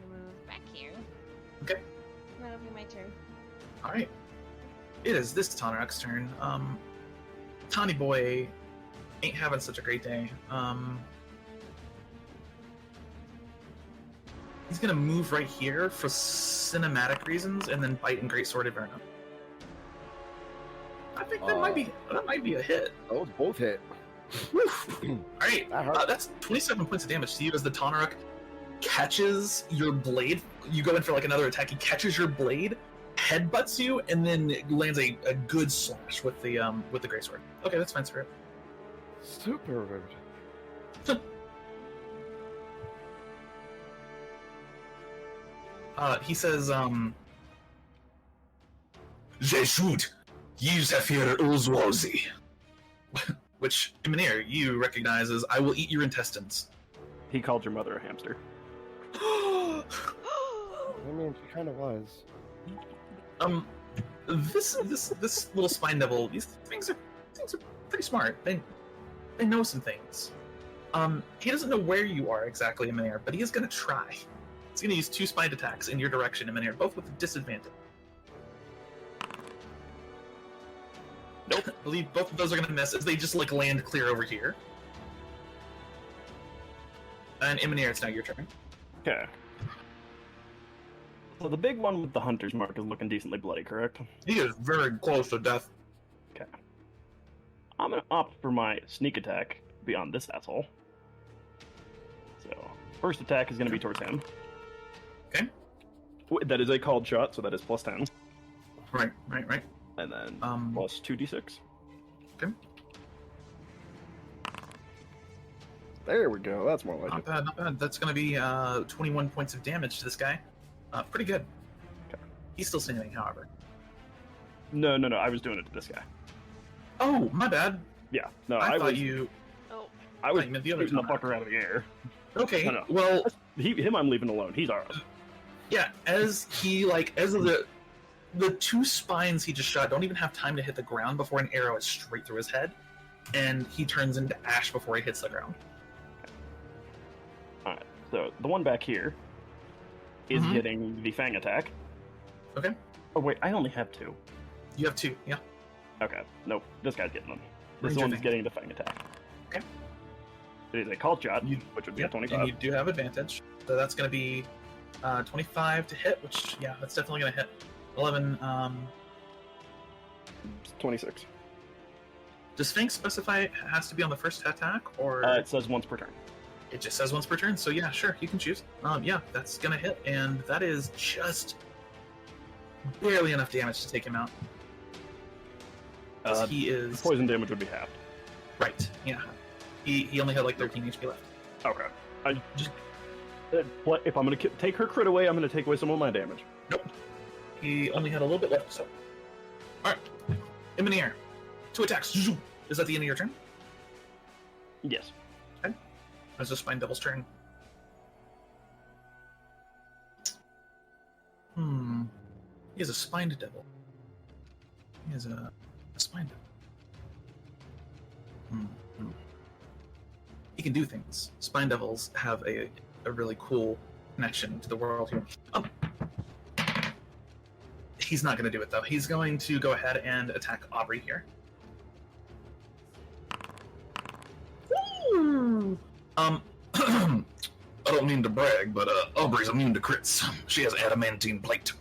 E: I'm gonna move back here.
B: Okay.
E: That'll be my turn.
B: All right. It is this Tanaruk's turn. Tawny boy ain't having such a great day. He's gonna move right here for cinematic reasons, and then bite and greatsword Iverna. I think that might be a hit.
D: Those both hit.
B: All right,
D: That hurt.
B: that's 27 points of damage to you as the Tanaruk catches your blade. You go in for like another attack. He catches your blade, headbutts you, and then lands a good slash with the greatsword. Okay, that's fine, Spirit.
D: Super rude.
B: He says, "Je shoot, you Zephyr Ulzwazi," which Emonir you recognize as "I will eat your intestines."
C: he called your mother a hamster.
D: I mean, she kind of was.
B: This little spine devil, these things are pretty smart. They know some things. He doesn't know where you are exactly, Emonir, but he is gonna try. He's gonna use 2 spine attacks in your direction, Emonir, both with a disadvantage. Nope. I believe both of those are gonna miss as they just like land clear over here. And Emonir, it's now your turn.
C: Okay. So the big one with the hunter's mark is looking decently bloody, correct?
B: He is very close to death.
C: Okay. I'm gonna opt for my sneak attack beyond this asshole. So first attack is gonna be towards him.
B: Okay.
C: That is a called shot, so that is plus 10.
B: Right.
C: And then
B: Um,
C: plus 2d6.
B: Okay.
C: There we go. That's more like
B: Not
C: it.
B: bad, not bad. That's gonna be 21 points of damage to this guy. Pretty good.
C: Okay.
B: He's still standing, however.
C: No. I was doing it to this guy.
B: Oh, my bad.
C: Yeah. No,
B: I thought
C: was.
B: you.
A: Oh,
C: I was
B: I meant the other
C: shooting the
B: Tanaruk.
C: fucker out of the air.
B: Okay,
C: No.
B: well,
C: Him I'm leaving alone. He's ours.
B: yeah, as the two spines he just shot don't even have time to hit the ground before an arrow is straight through his head, and he turns into ash before he hits the ground.
C: Alright, so the one back here is
B: Mhm.
C: getting the fang attack.
B: Okay.
C: Oh wait, I only have 2.
B: You have 2, yeah.
C: Okay, nope, this guy's getting them. This
B: Ranger
C: one's
B: fang.
C: getting the fang attack.
B: Okay.
C: It is a call shot,
B: You-
C: which would be
B: Yep,
C: a 25.
B: and you do have advantage. So that's going to be 25 to hit, which, yeah, that's definitely going to hit. 11,
C: 26.
B: does Fang specify it has to be on the first attack, or
C: It says once per turn.
B: it just says once per turn? So yeah, sure, you can choose. Yeah, that's going to hit, and that is just barely enough damage to take him out. 'Cause he is...
C: Poison damage would be halved.
B: Right, yeah. He only had like 13 HP left.
C: Okay. I just... If I'm going to take her crit away, I'm going to take away some of my damage.
B: Nope. He only had a little bit left, so... Alright. Emonir. 2 attacks. Zoom. Is that the end of your turn?
C: Yes.
B: That's the Spine Devil's turn. He has a Spined Devil. He has a Spine Devil. He can do things. Spine Devils have a really cool connection to the world here. He's not going to do it, though. He's going to go ahead and attack Aubrey here. I don't mean to brag, but Aubrey's immune to crits. She has adamantine plate.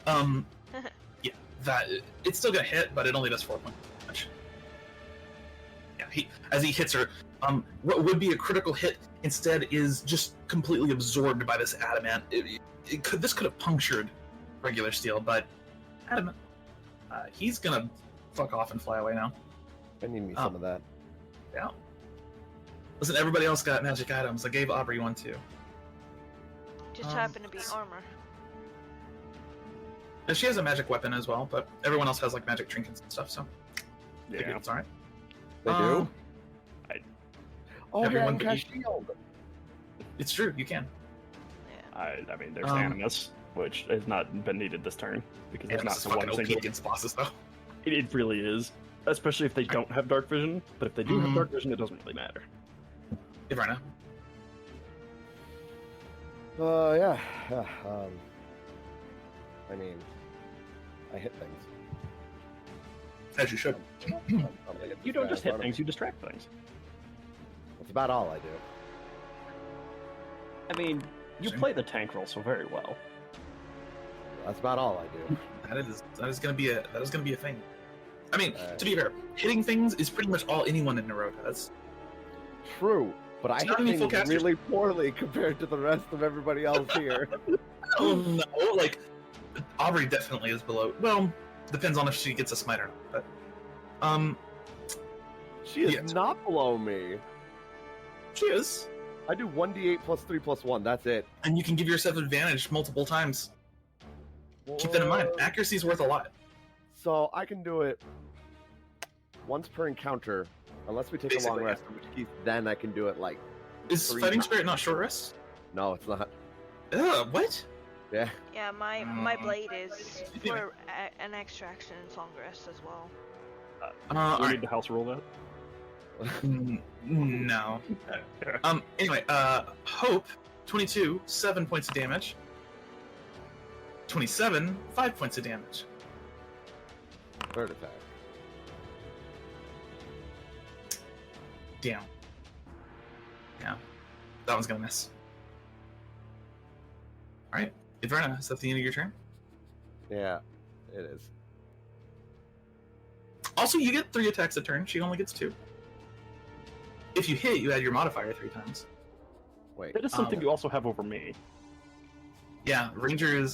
B: Yeah, it's still gonna hit, but it only does 4 points of damage. Yeah, as he hits her, what would be a critical hit instead is just completely absorbed by this adamant. This could have punctured regular steel, but adamant. He's gonna fuck off and fly away now.
D: I need me some of that.
B: Yeah. Listen, everybody else got magic items. I gave Aubrey one too.
A: Just happen to be armor.
B: And she has a magic weapon as well, but everyone else has like magic trinkets and stuff, so
C: Yeah.
B: it's alright.
D: They do? Oh, yeah,
B: everyone
D: and
B: but
D: cast
B: you.
D: shield.
B: It's true, you can.
A: Yeah.
C: I mean, there's
B: Um,
C: Animus, which has not been needed this turn, because there's not
B: It's
C: the
B: fucking
C: one
B: OP
C: single...
B: against bosses though.
C: It really is. Especially if they don't have dark vision, but if they do have
B: Mhm.
C: dark vision, it doesn't really matter.
B: Ivrana.
D: Yeah. I mean, I hit things.
B: As you should.
D: I'm gonna get
C: You
D: this
C: don't
D: guy
C: just
D: in
C: hit
D: front of
C: things,
D: me.
C: you distract things.
D: That's about all I do.
C: I mean, you
B: Sure.
C: play the tank role so very well.
D: That's about all I do.
B: That is gonna be a thing. I mean,
D: Alright.
B: to be fair, hitting things is pretty much all anyone in Nureau does.
D: True, but I
B: It's
D: hit
B: not any full
D: things
B: casters.
D: really poorly compared to the rest of everybody else here.
B: Oh no, like Aubrey definitely is below. Well, depends on if she gets a smite or not. But
D: She is
B: Yes.
D: not below me.
B: she is,
D: I do 1d8 plus 3 plus 1. That's it.
B: and you can give yourself advantage multiple times. Keep that in mind.
D: Whoa.
B: Accuracy is worth a lot.
D: So I can do it once per encounter, unless we take a long
B: Basically,
D: rest. In which case, then I can do it like
B: Is
D: 3
B: Fighting
D: times.
B: Spirit not short rest?
D: No, it's not.
B: What?
D: Yeah.
A: Yeah, my blade is
B: Yeah.
A: for an extra action and song rest as well.
C: Do we
B: Alright.
C: need to house rule that?
B: No. Anyway, Hope, 22, 7 points of damage. 27, 5 points of damage.
D: Third attack.
B: Damn. Yeah. That one's gonna miss. Alright. Iverna, is that the end of your turn?
D: Yeah, it is.
B: Also, you get 3 attacks a turn. She only gets 2. If you hit, you add your modifier 3 times.
D: Wait.
C: That is something you also have over me.
B: Yeah,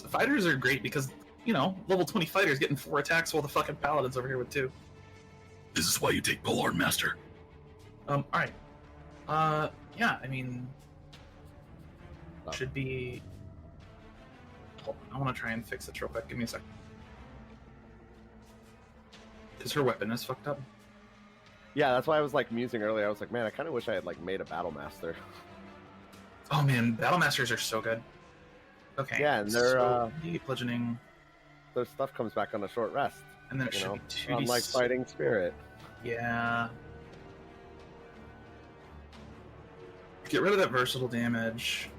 B: fighters are great because, you know, level 20 fighters getting 4 attacks while the fucking paladin's over here with 2. This is why you take Polar Master. Alright. Yeah, I mean...
D: Oh.
B: Should be... Hold on, I want to try and fix it real quick. Give me a sec. Because her weapon is fucked up.
D: Yeah, that's why I was like musing earlier. I was like, man, I kind of wish I had like made a battle master.
B: Oh man, battle masters are so good. Okay.
D: Yeah, and they're
B: bludgeoning.
D: their stuff comes back on a short rest.
B: And then it should be 2d6.
D: Unlike fighting spirit.
B: Yeah. Get rid of that versatile damage.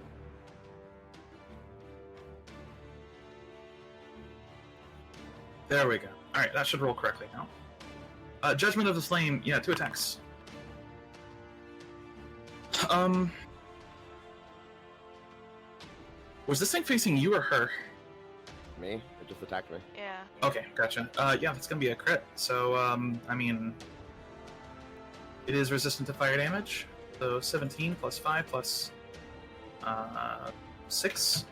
B: There we go. Alright, that should roll correctly now. Judgment of the Slain, yeah, 2 attacks. Was this thing facing you or her?
D: Me? It just attacked me.
A: Yeah.
B: Okay, gotcha. Yeah, that's gonna be a crit. So, I mean, it is resistant to fire damage. So 17 plus 5 plus 6.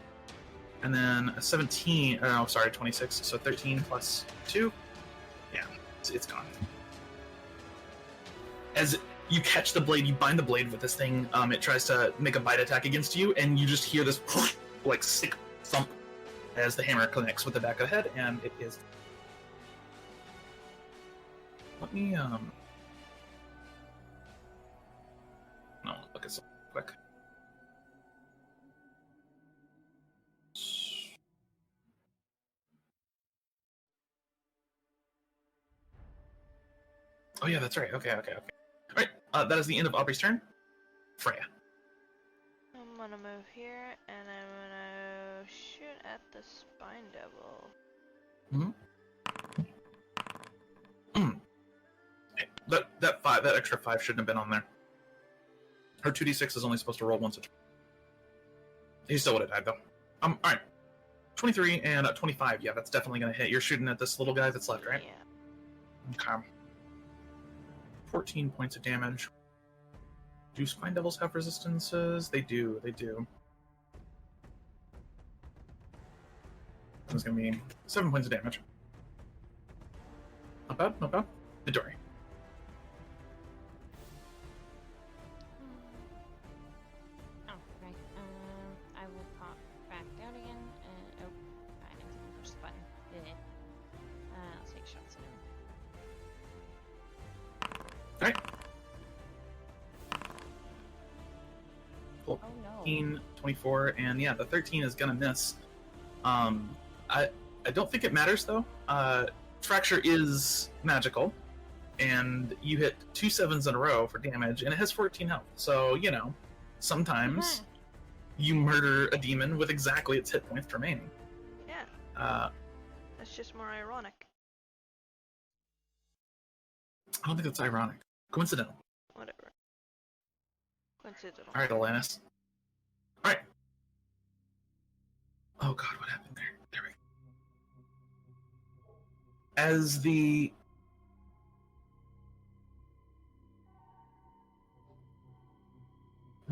B: And then a 17, oh, sorry, 26. So 13 plus 2. Yeah, it's gone. As you catch the blade, you bind the blade with this thing, it tries to make a bite attack against you, and you just hear this, like, sick thump as the hammer connects with the back of the head, and it is... Let me, No, look at something quick. Oh yeah, that's right. Okay. Alright, that is the end of Aubrey's turn. Freya.
A: I'm gonna move here, and I'm gonna shoot at the Spine Devil.
B: Hey, that extra 5 shouldn't have been on there. Her 2d6 is only supposed to roll once a turn. He still would have died, though. Alright. 23 and 25, yeah, that's definitely gonna hit. You're shooting at this little guy that's left, right?
A: Yeah.
B: Okay. 14 points of damage. Do Spine Devils have resistances? They do. It's gonna be 7 points of damage. Not bad. Midori.
E: Oh, right. I will pop back down again. Oh, I didn't push the button. I'll take shots at him.
B: Alright. Cool.
E: Oh no.
B: 15, 24, and yeah, the 13 is gonna miss. I don't think it matters though. Fracture is magical, and you hit 2 7s in a row for damage, and it has 14 health. So, you know, sometimes you murder a demon with exactly its hit points remaining.
A: Yeah. That's just more ironic.
B: I don't think that's ironic. Coincidental.
A: Whatever. Coincidental.
B: Alright, Alanis. Alright. Oh god, what happened there? There we go. As the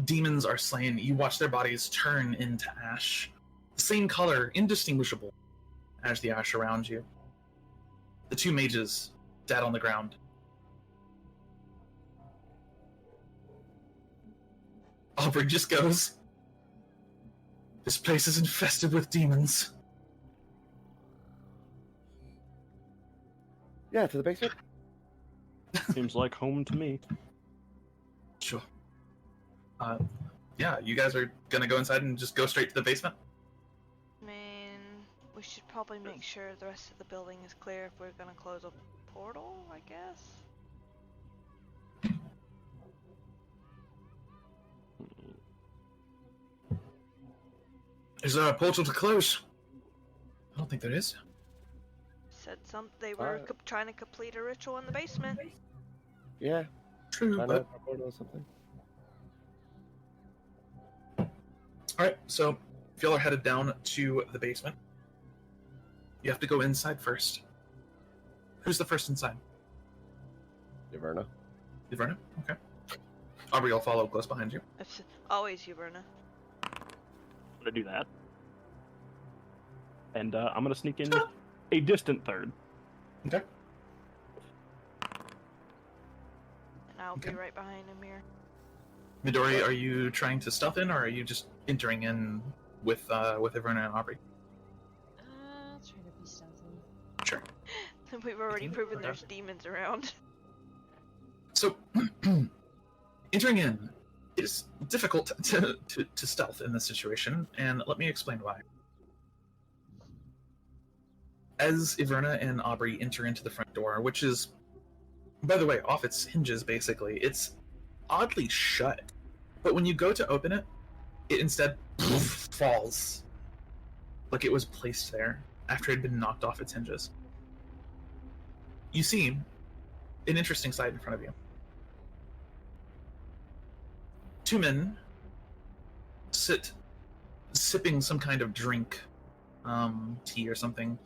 B: demons are slain, you watch their bodies turn into ash. The same color, indistinguishable, as the ash around you. The 2 mages, dead on the ground. Aubrey just goes, "This place is infested with demons."
D: Yeah, to the basement.
C: Seems like home to me.
B: Sure. Yeah, you guys are gonna go inside and just go straight to the basement?
A: I mean, we should probably make sure the rest of the building is clear if we're gonna close a portal, I guess.
B: Is there a portal to close? I don't think there is.
A: Said they were trying to complete a ritual in the basement.
D: Yeah.
B: True,
D: I
B: but...
D: know, or something.
B: Alright, so if y'all are headed down to the basement, you have to go inside first. Who's the first inside?
D: Yverna.
B: Yverna? Okay. Aubrey will follow close behind you.
A: It's always Yverna.
C: I'm gonna do that. And I'm gonna sneak in a distant third.
B: Okay.
A: And I'll be right behind him here.
B: Midori, are you trying to stealth in, or are you just entering in with Yverna and Aubrey?
E: I'll try to be stealthy.
B: Sure.
A: We've already proven there's demons around.
B: So, entering in is difficult to stealth in this situation, and let me explain why. As Iverna and Aubrey enter into the front door, which is, by the way, off its hinges, basically, it's oddly shut. But when you go to open it, it instead falls. Like it was placed there after it had been knocked off its hinges. You see an interesting sight in front of you. Two men sit sipping some kind of drink, tea or something,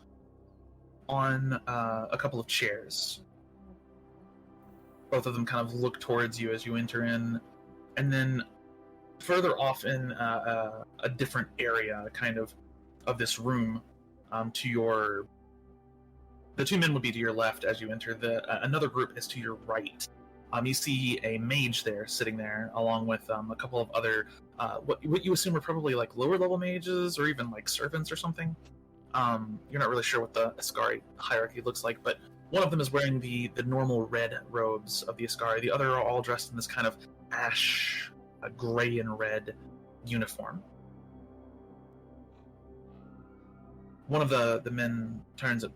B: on a couple of chairs. Both of them kind of look towards you as you enter in, and then further off in a different area, kind of this room, the two men would be to your left as you enter. Another group is to your right. You see a mage there, sitting there, along with a couple of other, what you assume are probably like lower level mages, or even like servants or something. You're not really sure what the Ascari hierarchy looks like, but one of them is wearing the normal red robes of the Ascari. The other are all dressed in this kind of ash, gray and red uniform. One of the men turns and,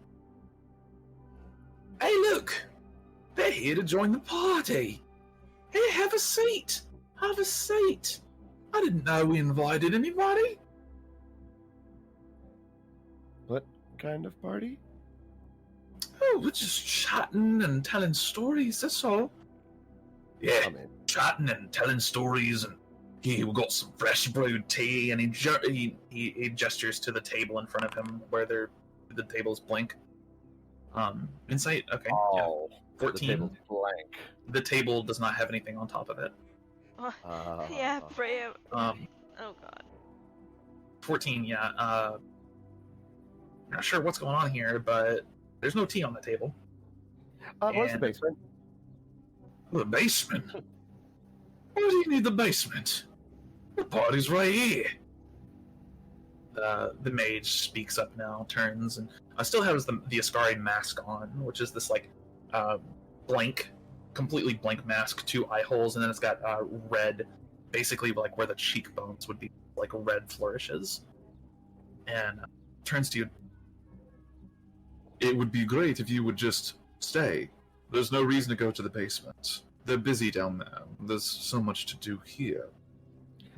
B: "Hey, look! They're here to join the party! Hey, have a seat! Have a seat! I didn't know we invited anybody!"
D: What kind of party?
B: "Oh, we're just chatting and telling stories, that's all." "Yeah,
D: Come in.
B: chatting and telling stories, and here we got some fresh brewed tea," and he gestures to the table in front of him where the table's blank. Insight? Okay,
D: Oh,
B: yeah.
D: the
B: 14.
D: table's blank.
B: The table does not have anything on top of it.
A: Yeah, Freya. Oh god.
B: 14, yeah. Not sure what's going on here, but there's no tea on the table.
D: Where's the
B: And-
D: basement?
B: The basement? Why do you need the basement? The party's right here. The mage speaks up now, turns, and still has the Ascari mask on, which is this like completely blank mask, 2 eye holes, and then it's got red, basically like where the cheekbones would be, like red flourishes. And turns to you.
F: "It would be great if you would just stay. There's no reason to go to the basement. They're busy down there. There's so much to do here."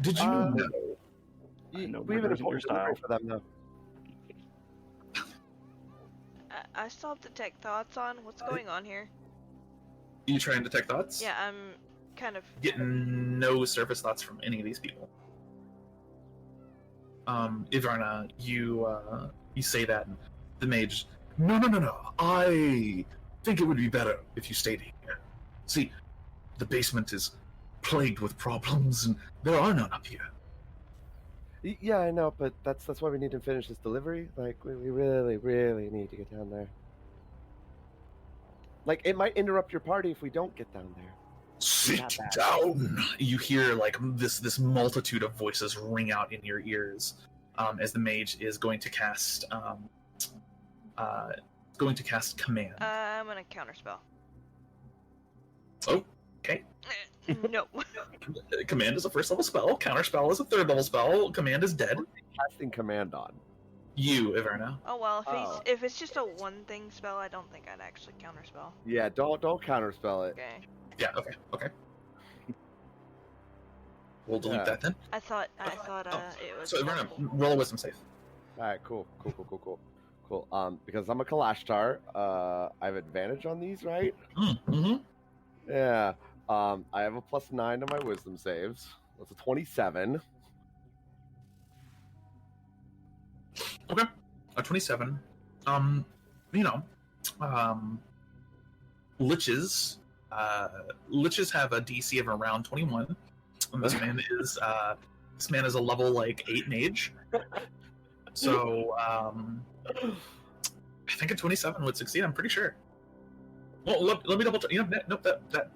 B: Did you know?
C: I know
D: We have an
C: murder's in your
D: important delivery
C: style.
D: for them, though.
A: I still have detect thoughts on. What's going on here?
B: You try and detect thoughts?
A: Yeah, I'm kind of.
B: Getting no surface thoughts from any of these people. Ivarna, you say that, and the mage,
F: No. I think it would be better if you stayed here. See, the basement is plagued with problems, and there are none up here.
D: Yeah, I know, but that's why we need to finish this delivery. Like, we really, really need to get down there. Like, it might interrupt your party if we don't get down there.
F: Sit
D: Not bad.
F: down.
B: you hear like this multitude of voices ring out in your ears as the mage is going to cast command.
A: I'm gonna counterspell.
B: Oh, okay.
A: No.
B: Command is a first level spell. Counterspell is a third level spell. Command is dead.
D: Casting command on.
B: You, Iverna.
A: Oh well,
D: Oh.
A: if it's just a one thing spell, I don't think I'd actually counterspell.
D: Yeah, don't counterspell it.
A: Okay.
B: Yeah. Okay. We'll delete
D: Yeah.
B: that then.
A: I thought it was.
B: So Iverna,
A: possible.
B: roll a wisdom save.
D: All right, cool. Because I'm a Kalashtar, I have advantage on these, right?
B: Mm-hmm.
D: Yeah. I have a +9 to my wisdom saves. That's a 27.
B: Okay. A 27. Liches. Liches have a DC of around 21. And this man is a level like 8 mage. So I think a 27 would succeed. I'm pretty sure. Well, let me double check. Nope. That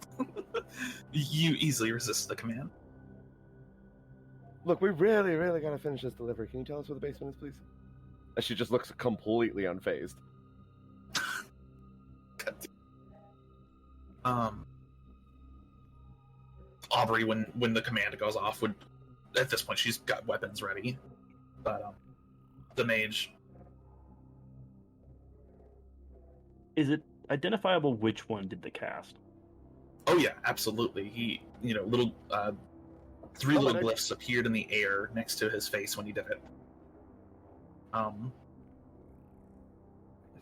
B: you easily resist the command.
D: Look, we really, really gotta finish this delivery. Can you tell us where the basement is, please? And she just looks completely unfazed.
F: Aubrey, when the command goes off, would at this point she's got weapons ready, but the mage.
C: Is it identifiable which one did the cast?
F: Oh yeah, absolutely. He, little three little glyphs appeared in the air next to his face when he did it.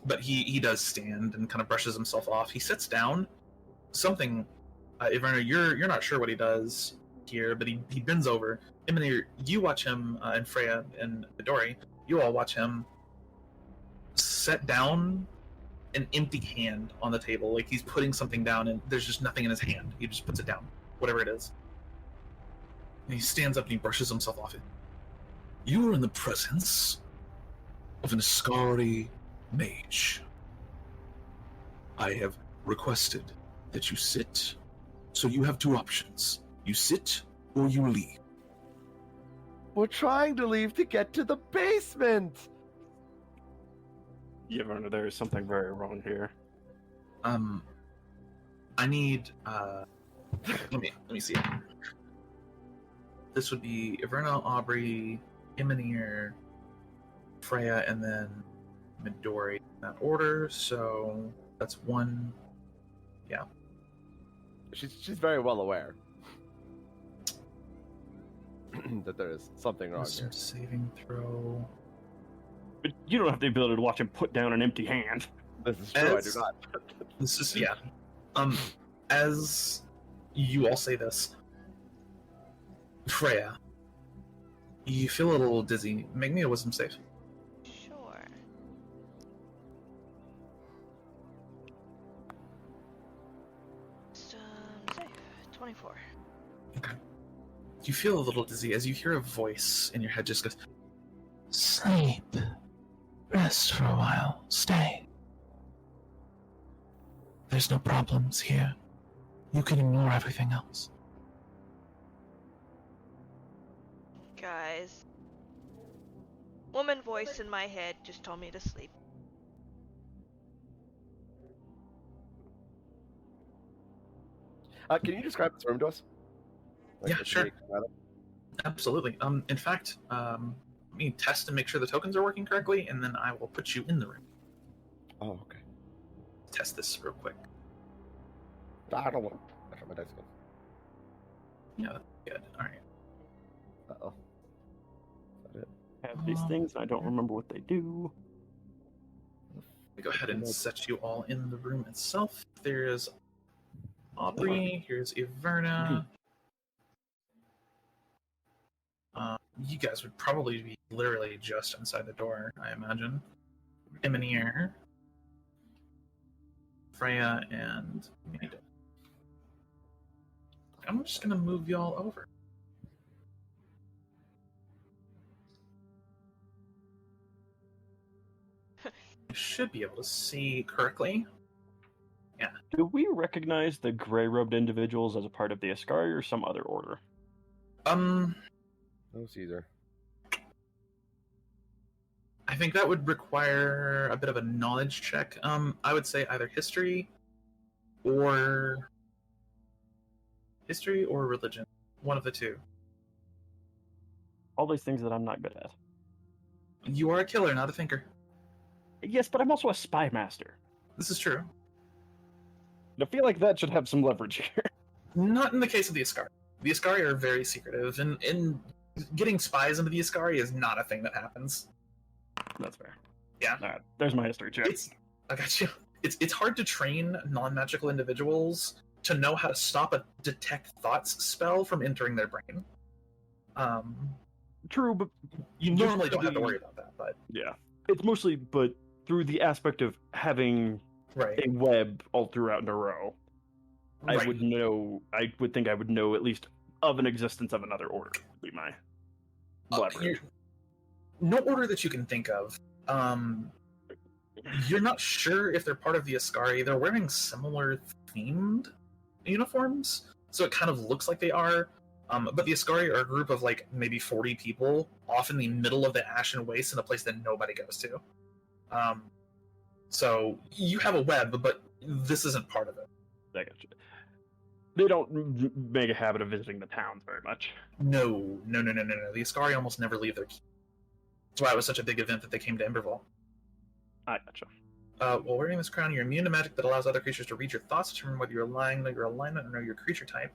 F: But he does stand and kind of brushes himself off. He sits down. Something, Iverna, you're not sure what he does here, but he bends over. Emonir, you watch him, and Freja and Midori, you all watch him set down an empty hand on the table, like he's putting something down and there's just nothing in his hand. He just puts it down, whatever it is. And he stands up and he brushes himself off it. You are in the presence of an Ascari mage. I have requested that you sit, so you have two options. You sit or you leave.
D: We're trying to leave to get to the basement!
C: Yeah, Verna, there is something very wrong here.
F: I need, let me see. This would be Iverna, Aubrey, Emonir, Freja, and then Midori in that order, so that's one. Yeah.
D: She's very well aware that there is something wrong here.
F: Saving throw.
C: But you don't have the ability to watch him put down an empty hand.
D: This is true, I do not.
F: This is, yeah. As you all say this, Freja, you feel a little dizzy. Make me a wisdom save.
A: Sure. Wisdom save. 24.
F: Okay. You feel a little dizzy as you hear a voice in your head just goes, "Sleep. Rest for a while. Stay. There's no problems here. You can ignore everything else."
A: Guys. Woman voice in my head just told me to sleep.
D: Can you describe this room to us?
F: Yeah, sure. Absolutely. In fact, let me test and make sure the tokens are working correctly, and then I will put you in the room.
D: Oh, okay.
F: Test this real quick.
D: I don't want. I got my dice again.
F: Yeah, that's good. All right.
D: Uh-oh. Is that it?
C: I have these things, and I don't remember what they do.
F: Let me go ahead and set you all in the room itself. There's Aubrey. Here's Iverna. You guys would probably be literally just inside the door, I imagine. Emonir, Freja, and Midori. I'm just gonna move y'all over. You should be able to see correctly. Yeah.
C: Do we recognize the gray-robed individuals as a part of the Ascari or some other order?
D: No, Caesar.
F: I think that would require a bit of a knowledge check. I would say either history or religion. One of the two.
C: All these things that I'm not good at.
F: You are a killer, not a thinker.
C: Yes, but I'm also a spy master.
F: This is true.
C: I feel like that should have some leverage here.
F: Not in the case of the Ascari. The Ascari are very secretive, and getting spies into the Ascari is not a thing that happens.
C: That's fair.
F: Yeah.
C: Alright, there's my history check.
F: I got you. It's hard to train non-magical individuals to know how to stop a detect thoughts spell from entering their brain.
C: True, but
F: you normally don't have to worry about that, but
C: yeah. It's mostly but through the aspect of having
F: right.
C: a web all throughout Nureau.
F: Right.
C: I would think I would know at least of an existence of another order would be my leverage.
F: No order that you can think of. You're not sure if they're part of the Ascari. They're wearing similar themed uniforms, so it kind of looks like they are. But the Ascari are a group of like maybe 40 people off in the middle of the Ashen Waste in a place that nobody goes to. So you have a web, but this isn't part of it.
C: I got you. They don't make a habit of visiting the towns very much.
F: No. The Ascari almost never leave their keep. That's why it was such a big event that they came to Emberval.
C: I gotcha.
F: While wearing this crown, you're immune to magic that allows other creatures to read your thoughts, determine whether you're aligned, know your alignment, or know your creature type.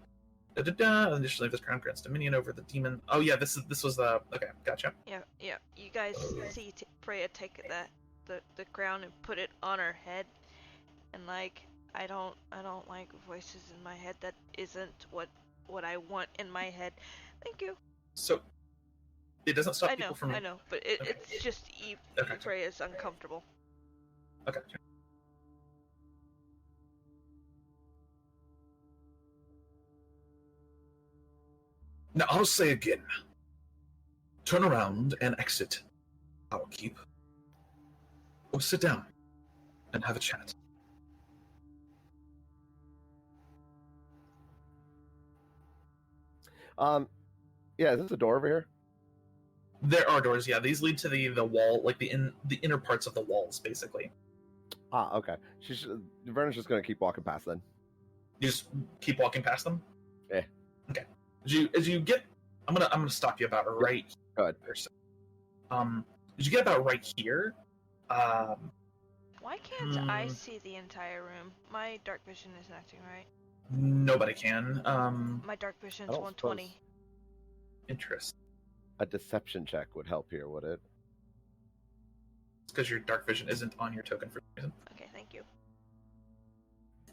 F: Additionally, this crown grants dominion over the demon. Oh yeah, this was the okay. Gotcha.
A: Yeah. You guys see Freya take the crown and put it on her head, and like I don't like voices in my head. That isn't what I want in my head. Thank you.
F: So it doesn't stop people from.
A: I know, but it's just Freya's uncomfortable.
F: Okay. Now I'll say again. Turn around and exit our keep. Or sit down and have a chat.
D: Yeah, is this a door over here?
F: There are doors, yeah. These lead to the wall, like the inner parts of the walls, basically.
D: Ah, okay. Verna's just gonna keep walking past then.
F: You just keep walking past them?
D: Yeah.
F: Okay. As you get, I'm gonna stop you about right
D: Go ahead.
F: here. As you get about right here,
A: Why can't I see the entire room? My dark vision isn't acting right.
F: nobody can.
A: My dark vision's
D: I don't
A: 120.
F: Interest.
D: A deception check would help here, would it?
F: It's because your dark vision isn't on your token for some reason.
A: Okay, thank you.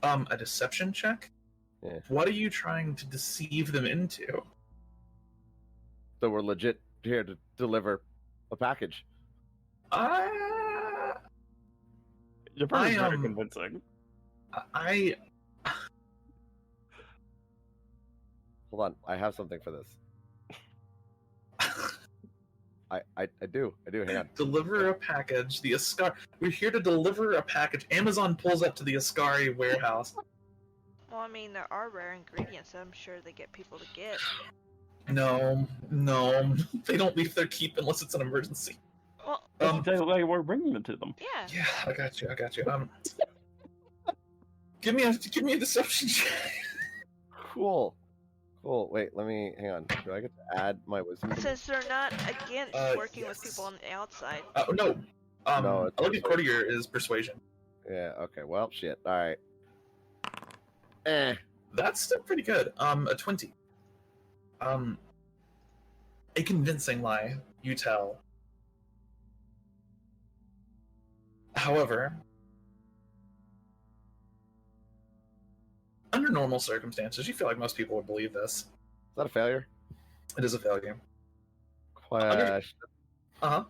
F: A deception check?
D: Yeah.
F: What are you trying to deceive them into?
D: So we're legit here to deliver a package.
C: Your partner's very convincing.
D: Hold on, I have something for this. I do. Hang on.
F: Deliver a package. The Ascari. We're here to deliver a package. Amazon pulls up to the Ascari warehouse.
A: Well, I mean, there are rare ingredients that I'm sure they get people to get.
F: No. They don't leave their keep unless it's an emergency.
A: Well,
C: We're bringing them to them.
A: yeah.
F: Yeah, I got you. Give me a deception check.
D: Cool. Wait, hang on. Do I get to add my wisdom?
A: Since they're not against working with people on the outside.
F: No.
D: No, it's
F: Elegant Courtier is persuasion.
D: Yeah, okay, well, shit. Alright.
F: That's still pretty good. A 20. A convincing lie, you tell. However, under normal circumstances, you feel like most people would believe this.
D: Is that a failure?
F: It is a failure.
D: Question.
F: Uh-huh.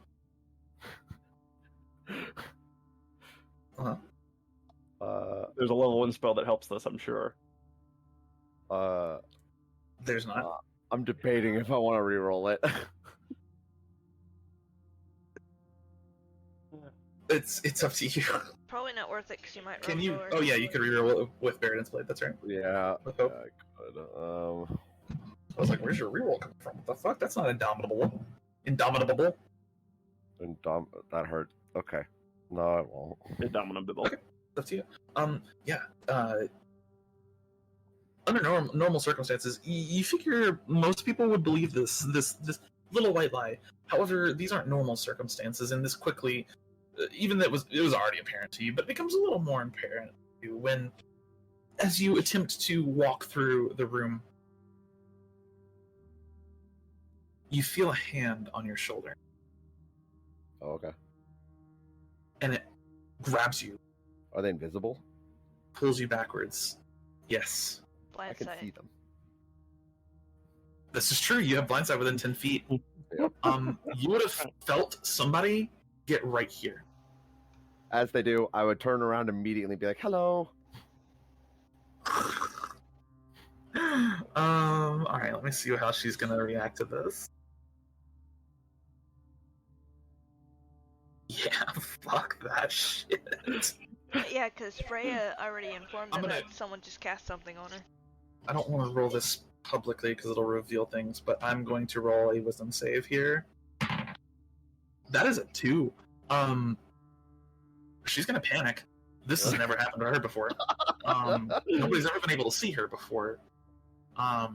C: There's a level 1 spell that helps this, I'm sure.
F: There's not.
D: I'm debating if I want to reroll it.
F: It's up to you.
A: Probably not worth it because you might roll
F: Can you?
A: lower.
F: Oh yeah, you could reroll it with Baron's Blade. That's right.
D: Yeah,
F: With hope.
D: I could.
F: I was like, "Where's your reroll coming from? What the fuck? That's not indomitable. Indomitable.
D: That hurt. Okay. No, it won't.
C: Indomitable.
F: Okay. Up to you. Under normal circumstances, you figure most people would believe this little white lie. However, these aren't normal circumstances, and this quickly, even that it was already apparent to you, but it becomes a little more apparent to you when, as you attempt to walk through the room, you feel a hand on your shoulder,
D: Oh, okay.
F: and it grabs you,
D: Are they invisible?
F: pulls you backwards. Yes.
D: I can
A: Blindsight.
D: see them.
F: This is true. You have blindside within 10 feet.
D: Yep.
F: You would have felt somebody get right here.
D: As they do, I would turn around immediately and be like, hello.
F: Alright, let me see how she's gonna react to this. Yeah, fuck that shit.
A: Yeah, because Freya already informed
F: I'm
A: them
F: gonna-
A: that someone just cast something on her.
F: I don't want to roll this publicly because it'll reveal things, but I'm going to roll a wisdom save here. That is a 2. She's gonna panic. This has never happened to her before. Nobody's ever been able to see her before. Yeah.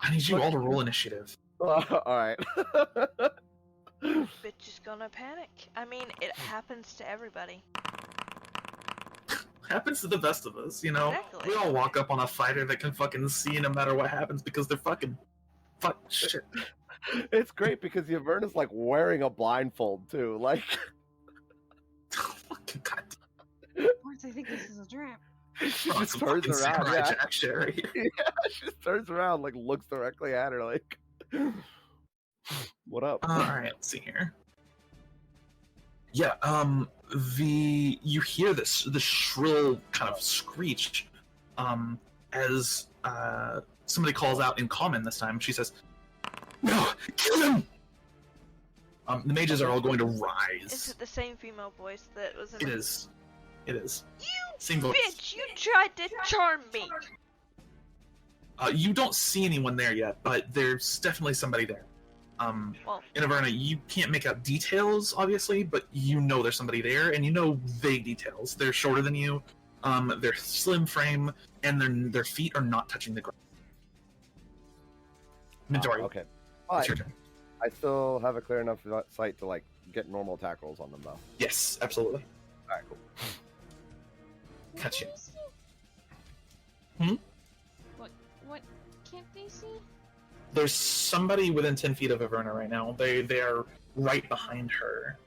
F: I need you all to roll initiative.
D: Alright.
A: Bitch is gonna panic. I mean, it happens to everybody.
F: Happens to the best of us, you know?
A: Exactly.
F: We all walk up on a fighter that can fucking see no matter what happens because they're fucking... Fuck, shit.
D: It's great because Yaverna's like wearing a blindfold too. Like,
F: Fucking god.
E: Of course, I think this is a trap.
D: she
F: Oh,
D: just
F: some
D: turns
F: fucking
D: around.
F: samurai
D: Yeah.
F: jack shit right here.
D: Yeah, she just turns around, like looks directly at her, like, "What up?"
F: Alright, let's see here. Yeah, you hear the shrill kind of screech, as, somebody calls out in common this time. She says, "No, kill him!" The mages are all going to rise.
A: Is it the same female voice that was in
F: It is. It is.
A: You
F: Same voice.
A: bitch! You tried to charm me!
F: You don't see anyone there yet, but there's definitely somebody there.
A: Well,
F: In Averna, you can't make out details, obviously, but you know there's somebody there, and you know vague details. They're shorter than you, they're slim frame, and their feet are not touching the ground. Midori,
D: Okay.
F: it's
D: But
F: your turn.
D: I still have a clear enough sight to like get normal attack rolls on them though.
F: Yes, absolutely.
D: Alright, cool.
F: Gotcha.
E: What do
F: Hmm?
E: you see? What can't they see?
F: There's somebody within 10 feet of Averna right now. They are right behind her.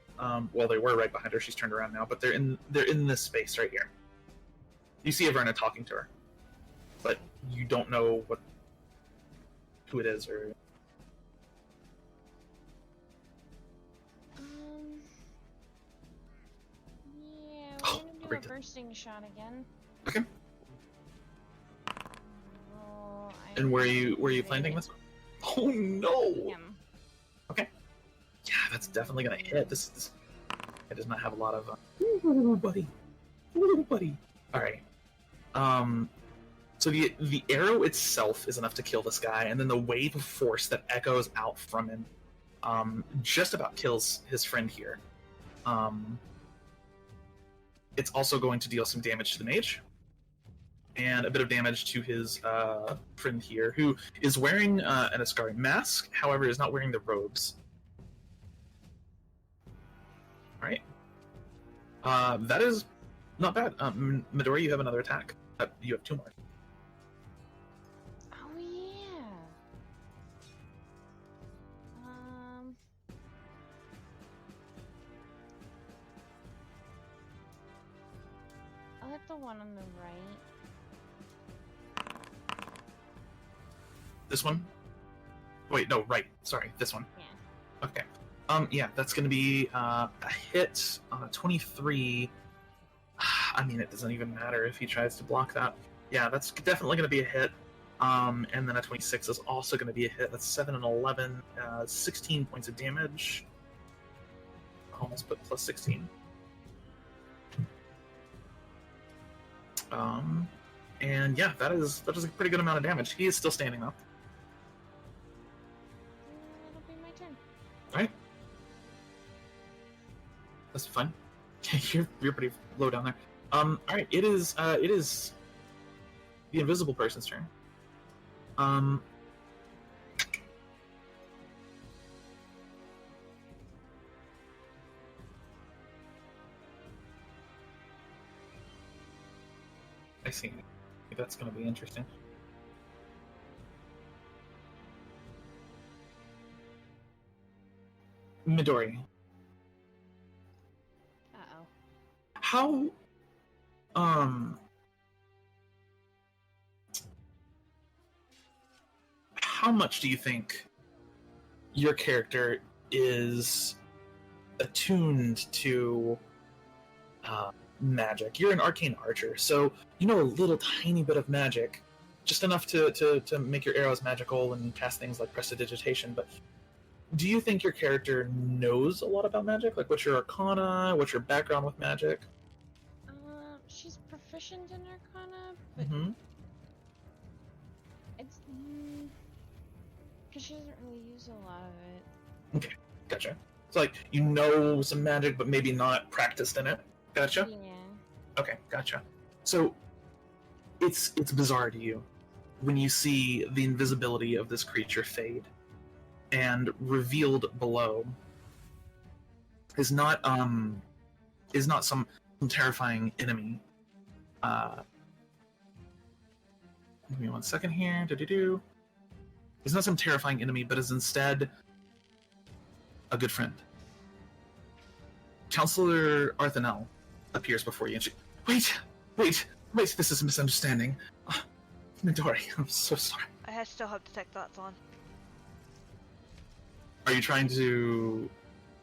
F: Well, they were right behind her. She's turned around now, but they're in this space right here. You see Averna talking to her, but you don't know who it is or.
E: Yeah,
F: Oh,
E: we're gonna do
F: very
E: a
F: good.
E: bursting shot again.
F: Okay.
E: Roll,
F: And where are you planting this? Oh no!
E: Him.
F: Yeah, that's definitely gonna hit. This it does not have a lot of. Ooh, buddy. Ooh, buddy. All right. So the arrow itself is enough to kill this guy, and then the wave of force that echoes out from him, just about kills his friend here. It's also going to deal some damage to the mage, and a bit of damage to his friend here, who is wearing an Ascari mask, however, is not wearing the robes. Alright. That is not bad. Midori, you have another attack. You have 2 more.
E: Oh yeah. I'll hit the one on the right.
F: This one? Wait, no, right. Sorry, this one.
E: Yeah.
F: Okay. Yeah, that's going to be a hit on a 23. I mean, it doesn't even matter if he tries to block that. Yeah, that's definitely going to be a hit. And then a 26 is also going to be a hit. That's 7 and 11, 16 points of damage. Almost put plus 16. And yeah, that is a pretty good amount of damage. He is still standing though.
E: It'll be my turn.
F: Right? That's fun. You're pretty low down there. Alright, it is the invisible person's turn. I see. That's gonna be interesting. Midori,
E: Uh-oh.
F: how much do you think your character is attuned to magic? You're an arcane archer, so you know a little tiny bit of magic, just enough to make your arrows magical and cast things like prestidigitation. But do you think your character knows a lot about magic? Like, what's your arcana? What's your background with magic?
E: She's proficient in Arcana, but
F: Mm-hmm.
E: it's because she doesn't really use a lot of it.
F: Gotcha. It's like you know some magic, but maybe not practiced in it. Gotcha.
E: Yeah.
F: Okay, gotcha. So, it's bizarre to you when you see the invisibility of this creature fade, and revealed below is not some terrifying enemy. Give me 1 second here. It's not some terrifying enemy, but is instead a good friend. Counselor Arthanel appears before you, and she, wait, this is a misunderstanding. Midori, I'm so sorry.
A: I still have detect thoughts on.
F: Are you trying to...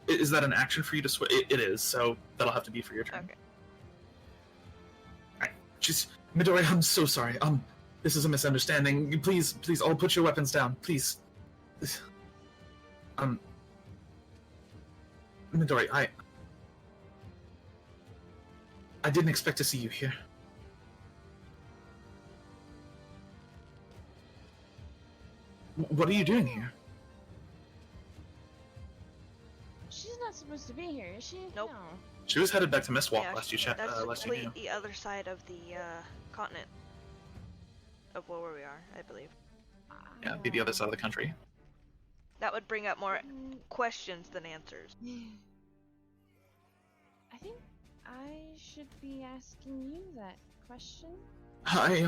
F: Is that an action for you to switch? It is, so that'll have to be for your turn.
A: Okay.
F: Alright, just... Midori, I'm so sorry. This is a misunderstanding. Please, all put your weapons down, please. Midori, I didn't expect to see you here. What are you doing here?
E: She's not supposed to be here, is she?
A: Nope.
E: No.
F: She was headed back to Mistwalk
A: Yeah,
F: last you
A: that's
F: last you knew.
A: the other side of the continent of where we are, I believe.
F: Yeah, it'd be the other side of the country.
A: That would bring up more questions than answers.
E: I think I should be asking you that question.
F: I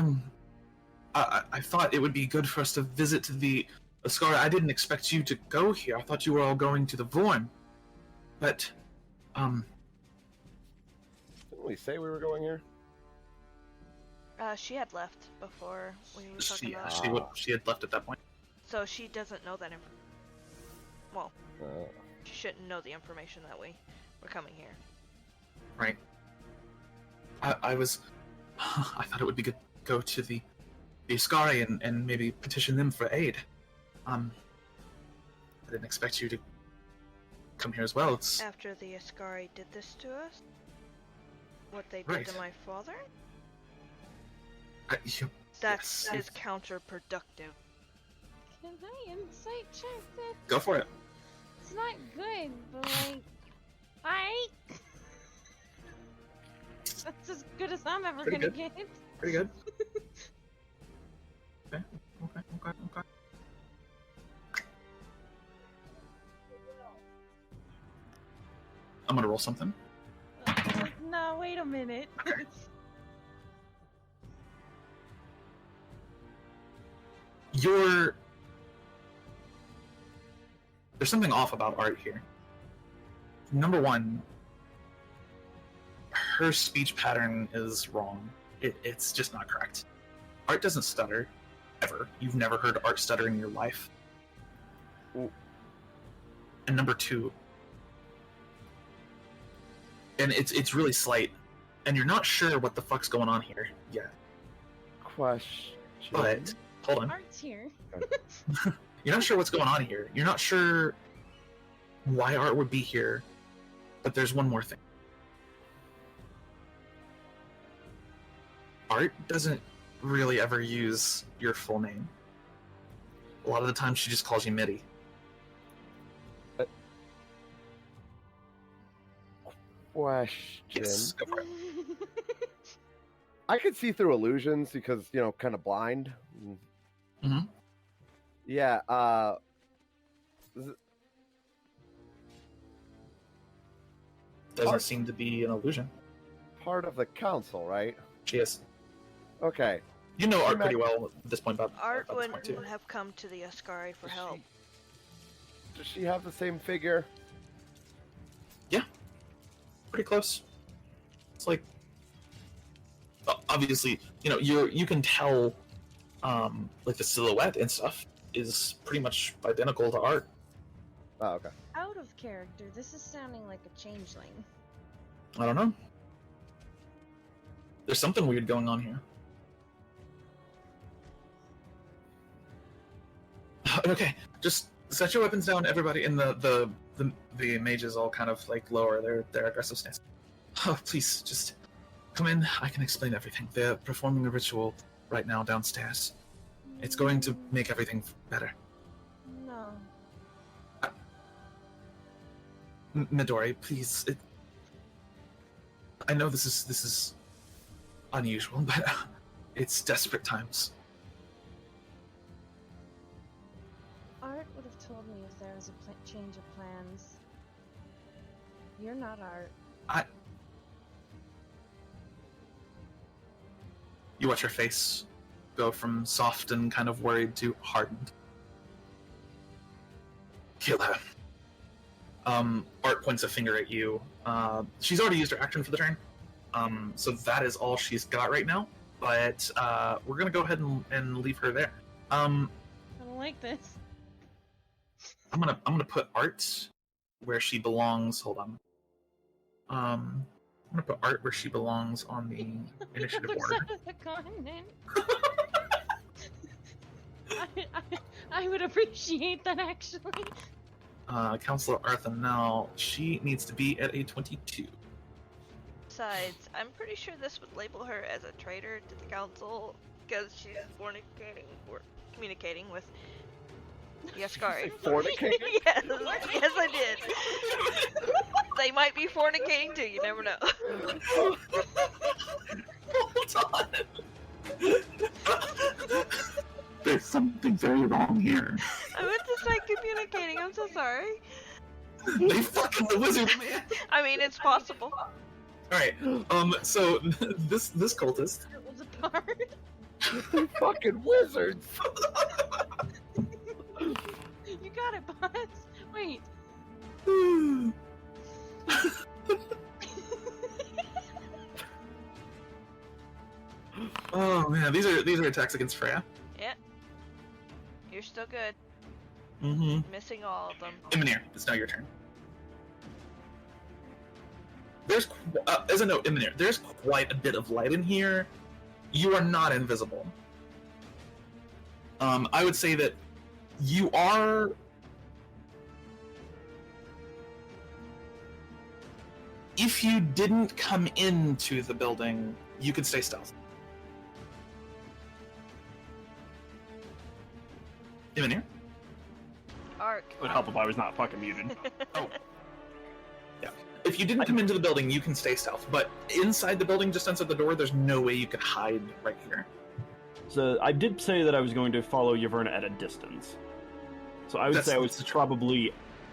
F: thought it would be good for us to visit the Ascari. I didn't expect you to go here. I thought you were all going to the Vorn. But,
D: Didn't we say we were going here?
A: She had left before we were talking about it.
F: she had left at that point.
A: So she doesn't know that well,
D: Oh.
A: she shouldn't know the information that we're coming here.
F: Right. I thought it would be good to go to the Ascari and maybe petition them for aid. I didn't expect you to come here as well. It's
A: After the Ascari did this to us? What they did
F: Right.
A: to my father?
F: Yes.
A: Is counterproductive.
E: Can I insight check that?
F: Go for it.
E: It's not good, but like, alright. That's as good as I'm ever
F: Pretty
E: gonna
F: good.
E: get.
F: Pretty good. Okay. I'm gonna roll something.
E: No, wait a minute.
F: Okay. There's something off about Art here. Number one, her speech pattern is wrong. It's just not correct. Art doesn't stutter, ever. You've never heard Art stutter in your life.
D: Ooh.
F: And number two, and it's really slight, and you're not sure what the fuck's going on here yet.
D: Question.
F: But hold on.
E: Art's here.
F: You're not sure what's going on here. You're not sure why Art would be here. But there's one more thing. Art doesn't really ever use your full name. A lot of the time she just calls you Mitty.
D: Question.
F: Yes, go for it.
D: I could see through illusions because, kind of blind.
F: Mhm.
D: Yeah,
F: Doesn't
D: Art-
F: seem to be an illusion.
D: part of the council, right?
F: She is.
D: Okay.
F: You know Art
D: She
F: pretty
D: might-
F: well at this point,
A: Art
F: about this
A: wouldn't
F: point too.
A: have come to the Ascari for help.
D: Does she have the same figure?
F: Pretty close. It's like, obviously, you can tell, like the silhouette and stuff is pretty much identical to Art.
D: Oh, okay.
E: Out of character, this is sounding like a changeling.
F: I don't know. There's something weird going on here. Okay, just set your weapons down, everybody, and the mages all kind of like lower their aggressive stance. Oh, please, just come in. I can explain everything. They're performing a ritual right now downstairs. It's going to make everything better.
E: No.
F: Midori, please. I know this is unusual, but It's desperate times.
E: Art would have told me if there was a change of plans. You're not Art.
F: You watch her face go from soft and kind of worried to hardened. Kill her. Art points a finger at you. She's already used her action for the turn, so that is all she's got right now. But we're gonna go ahead and leave her there.
E: I don't like this.
F: I'm gonna put Art where she belongs. Hold on. I'm gonna put Art where she belongs on the initiative
E: Other
F: order.
E: side of the continent. I would appreciate that actually.
F: Counselor Arthur now, she needs to be at a 22.
A: Besides, I'm pretty sure this would label her as a traitor to the council because she's fornicating or communicating with the Ascari.
D: Fornicating?
A: Yes, yes I did. They might be fornicating too, you never know.
F: Hold on. There's something very wrong here.
A: I meant to say communicating, I'm so sorry.
F: They fucking the wizard, man.
A: I mean, it's possible.
F: Alright, so this cultist.
E: It was a part.
D: They fucking wizards.
E: You got it, boss. Wait.
F: Oh man, these are attacks against Freya.
A: Yeah. You're still good.
F: Mm-hmm.
A: Missing all of them.
F: Emonir, it's now your turn. There's, as a note, Emonir, there's quite a bit of light in here. You are not invisible. I would say that you are... If you didn't come into the building, you could stay stealth. Emonir?
A: Arc.
C: It would help if I was not fucking muted.
F: Oh. Yeah. If you didn't come into the building, you can stay stealth. But inside the building, just inside the door, there's no way you could hide right here.
C: So I did say that I was going to follow Yaverna at a distance. So I would say I was probably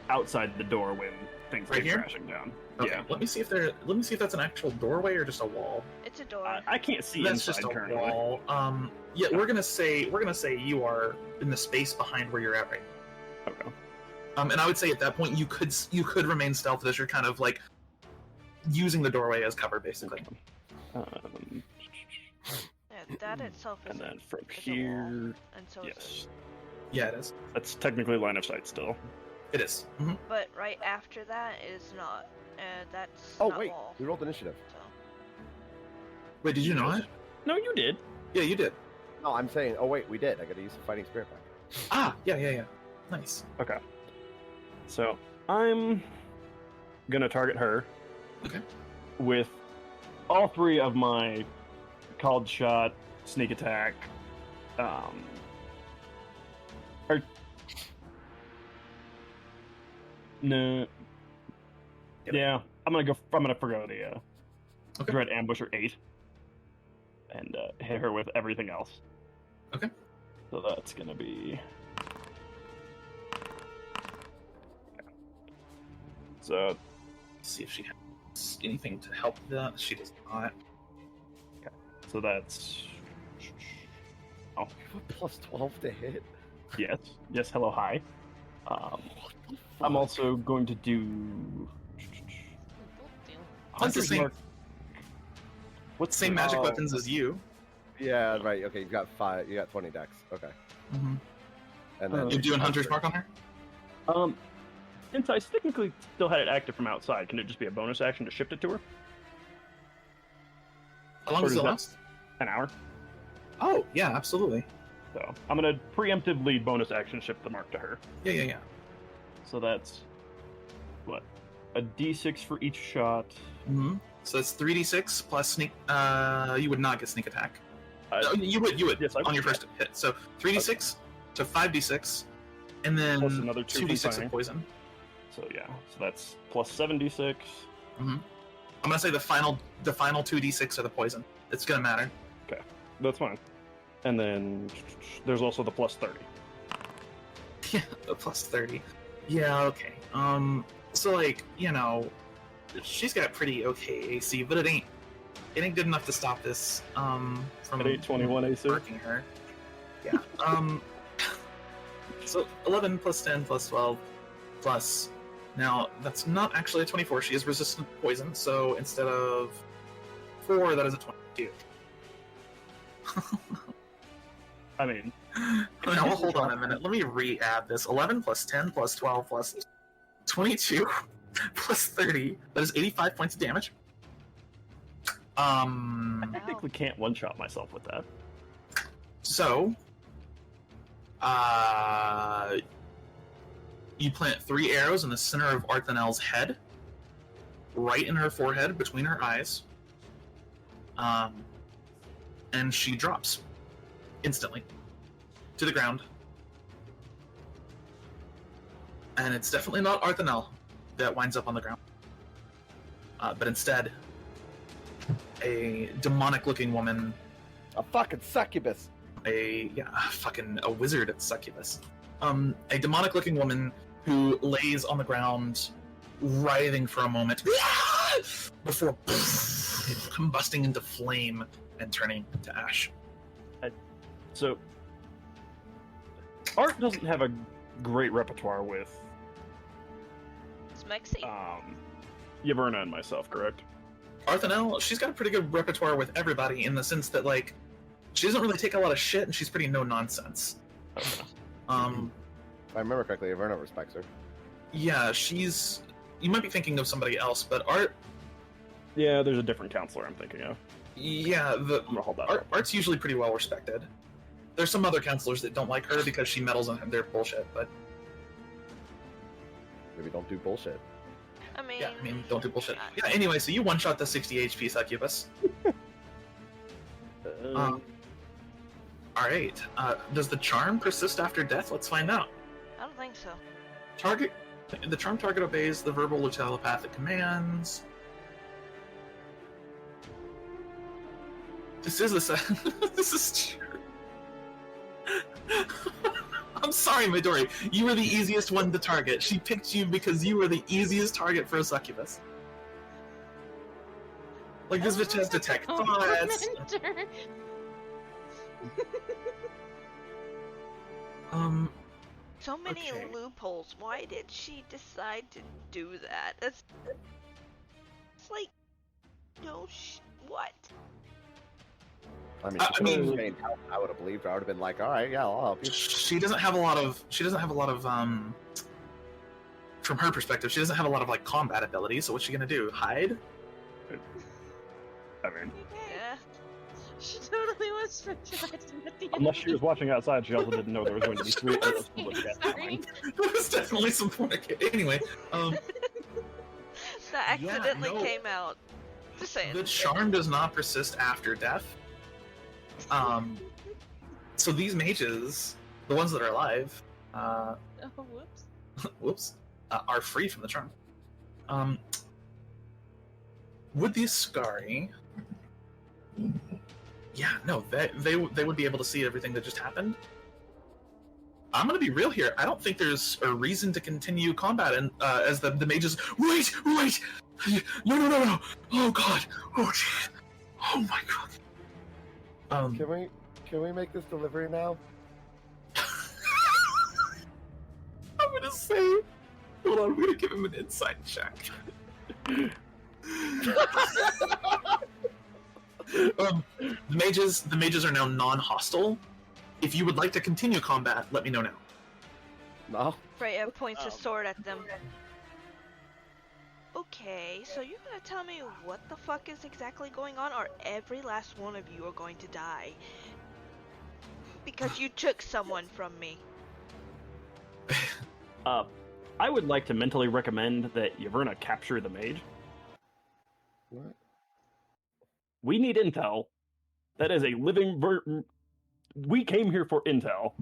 C: outside the door when things
F: Right
C: came
F: here?
C: crashing down.
F: Okay.
C: Yeah.
F: Let me see if that's an actual doorway or just a wall.
A: It's a door.
C: I can't see
F: That's
C: inside
F: just a
C: currently.
F: wall. Yeah, we're gonna say you are in the space behind where you're at right now.
C: Okay.
F: And I would say at that point you could remain stealth as you're kind of like using the doorway as cover, basically.
A: Yeah, that itself is
C: And then from
A: is a wall,
C: here,
A: and so is
C: yes,
F: Yeah, it is.
C: that's technically line of sight still.
F: It is. Mhm.
A: But right after that is not. That's
D: Oh
A: not
D: wait,
A: wall.
D: we rolled initiative.
A: So.
F: Wait, did you not?
C: No, you did.
F: Yeah, you did.
D: No, I'm saying. Oh wait, we did. I got to use the fighting spirit back.
F: Ah, yeah. Nice.
C: Okay. So I'm gonna target her.
F: Okay.
C: With all three of my called shot, sneak attack, no.
F: Yep.
C: Yeah, I'm gonna forgo the
F: Okay.
C: dread ambusher 8 and hit her with everything else.
F: Okay.
C: So that's gonna be. So
F: Let's see if she has anything to help that. She does not.
C: So that's
D: You have a plus 12 to hit.
C: yes. Hello, hi. I'm also going to do.
E: We both do.
F: That's the
C: Hunter's
F: same.
C: Mark. What's
F: Same
C: the-
F: magic
D: Oh.
F: weapons as you.
D: Yeah, right. Okay, you got 5. You got 20 decks. Okay,
F: Mm-hmm.
D: and then
F: You're doing Hunter's Mark on her?
C: Since I technically still had it active from outside, can it just be a bonus action to shift it to her?
F: How long
C: Or
F: does
C: does
F: it
C: that-
F: last?
C: An hour.
F: Oh, yeah, absolutely.
C: So I'm gonna preemptively bonus action shift the mark to her.
F: Yeah.
C: So that's what, a D6 for each shot.
F: Mm-hmm. So that's 3d6 plus sneak. You would not get sneak attack. No,
C: Uh,
F: you would.
C: Yes, I
F: on
C: would,
F: your first hit. So 3d6 to 5d6, and then
C: Plus another 2
F: 2d6
C: from
F: of poison.
C: So yeah, so that's plus 7d6.
F: I'm gonna say the final 2d6 are the poison. It's gonna matter.
C: That's fine. And then there's also the plus 30.
F: Yeah, the plus 30. Yeah, okay. So like, you know, she's got pretty okay AC, but it ain't good enough to stop this from
C: At 821 AC.
F: marking her. Yeah. So 11 plus 10 plus 12 plus. Now that's not actually a 24. She is resistant to poison, so instead of 4, that is a 22.
C: I mean,
F: Now hold on a minute. Let me re-add this. 11 plus 10 plus 12 plus 22 plus 30. That is 85 points of damage.
C: I technically can't one-shot myself with that.
F: So, you plant 3 arrows in the center of Arthanel's head, right in her forehead, between her eyes, and she drops instantly to the ground. And it's definitely not Arthanel that winds up on the ground, but instead a demonic-looking woman,
D: A fucking succubus.
F: a wizard at succubus. A demonic-looking woman who lays on the ground, writhing for a moment, before combusting into flame and turning to ash.
C: So, Art doesn't have a great repertoire with
A: Smexy.
C: Yaverna and myself, correct?
F: Arthanel, she's got a pretty good repertoire with everybody in the sense that, like, she doesn't really take a lot of shit and she's pretty no-nonsense.
C: Okay.
D: If I remember correctly, Averna respects her.
F: Yeah, she's... You might be thinking of somebody else, but Art...
C: Yeah, there's a different counselor I'm thinking of.
F: Yeah,
C: I'm gonna hold that up.
F: Art's usually pretty well respected. There's some other counselors that don't like her because she meddles in their bullshit, but...
D: Maybe don't do bullshit.
F: Don't do bullshit. Yeah, anyway, so you one-shot the 60 HP succubus. Alright, does the charm persist after death? Let's find out.
A: I don't think so.
F: The charm target obeys the verbal or telepathic commands. This is this is true. I'm sorry, Midori. You were the easiest one to target. She picked you because you were the easiest target for a succubus. Like, this bitch has detect thoughts.
A: So many
F: Okay.
A: loopholes. Why did she decide to do that? It's like, what?
D: I mean,
F: I
D: if
F: mean-
D: it was Jane, I would have believed her. I would have been like, all right, yeah, I'll help you.
F: She doesn't have a lot of from her perspective, she doesn't have a lot of like combat abilities, so what's she gonna do? Hide?
C: I mean,
A: Yeah.
E: She totally was specialized at the end.
C: unless she was watching outside, she also didn't know there was going to be 3 arrows full of gas
E: Sorry.
C: flying.
F: There was definitely some fornication. Anyway,
A: That accidentally
F: no.
A: came out. Just saying.
F: the charm does not persist after death. So these mages, the ones that are alive,
E: Oh, whoops.
F: whoops, are free from the charm. Would the Ascari? Yeah, no, they would be able to see everything that just happened. I'm gonna be real here. I don't think there's a reason to continue combat, and as the mages. Wait! No! Oh god! Oh shit! Oh my god!
D: Can we make this delivery now?
F: I'm gonna say. Hold on, I'm gonna give him an insight check. The mages are now non-hostile. If you would like to continue combat, let me know now.
D: No.
A: Freya points a sword at them. Okay, so you're gonna tell me what the fuck is exactly going on, or every last one of you are going to die? Because you took someone from me.
C: I would like to mentally recommend that Yaverna capture the mage.
D: What?
C: We need intel. That is a living we came here for intel.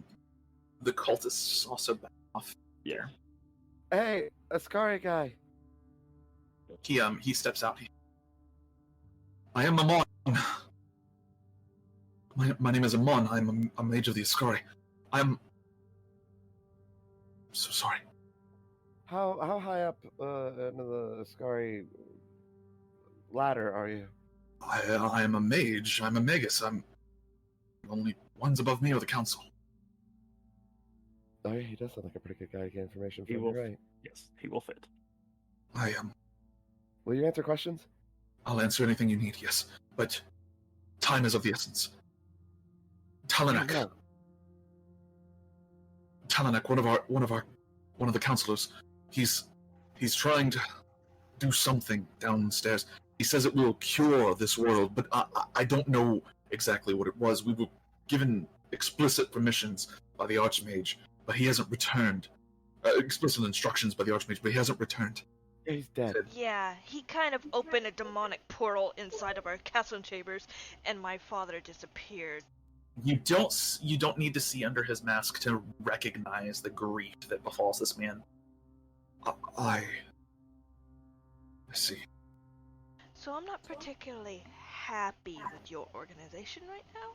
F: The cultists also back off.
C: Yeah.
D: Hey, Ascari guy.
F: He steps out. I am Amon. My name is Amon. I'm a mage of the Ascari. I'm so sorry.
D: How high up into the Ascari ladder are you?
F: I am a mage. I'm a magus. I'm only ones above me are the council.
D: Oh yeah, he does sound like a pretty good guy to get information
C: He
D: from.
C: will.
D: You're right.
C: Yes, he will fit.
F: I am.
D: Will you answer questions?
F: I'll answer anything you need. Yes, but time is of the essence. Taliynak.
D: No.
F: Taliynak, one of the counselors. He's trying to do something downstairs. He says it will cure this world, but I don't know exactly what it was. We were given explicit permissions by the Archmage, but he hasn't returned. Explicit instructions by the Archmage, but he hasn't returned.
D: Yeah, he's dead.
A: Yeah, he kind of opened a demonic portal inside of our castle chambers, and my father disappeared.
F: You don't need to see under his mask to recognize the grief that befalls this man. I see.
A: So I'm not particularly happy with your organization right now.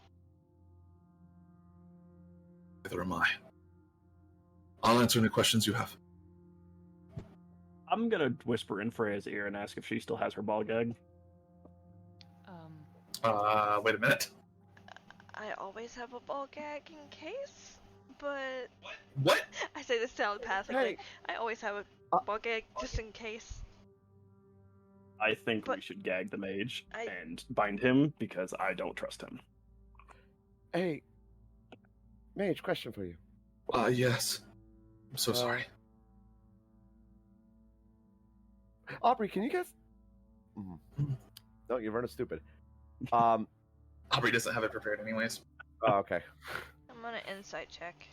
F: Neither am I. I'll answer any questions you have.
C: I'm gonna whisper in Freya's ear and ask if she still has her ball gag.
F: Wait a minute.
A: I always have a ball gag in case, but...
F: What?
A: I say this telepathically.
D: Hey.
A: I always have a ball gag just in case.
C: I think we
A: But
C: should gag the mage
A: I-
C: and bind him because I don't trust him.
D: Hey, Mage, question for you.
F: Yes. I'm so sorry.
D: Aubrey, can you guess? No, you're running stupid.
F: Aubrey doesn't have it prepared anyways.
D: Oh, okay.
A: I'm gonna insight check.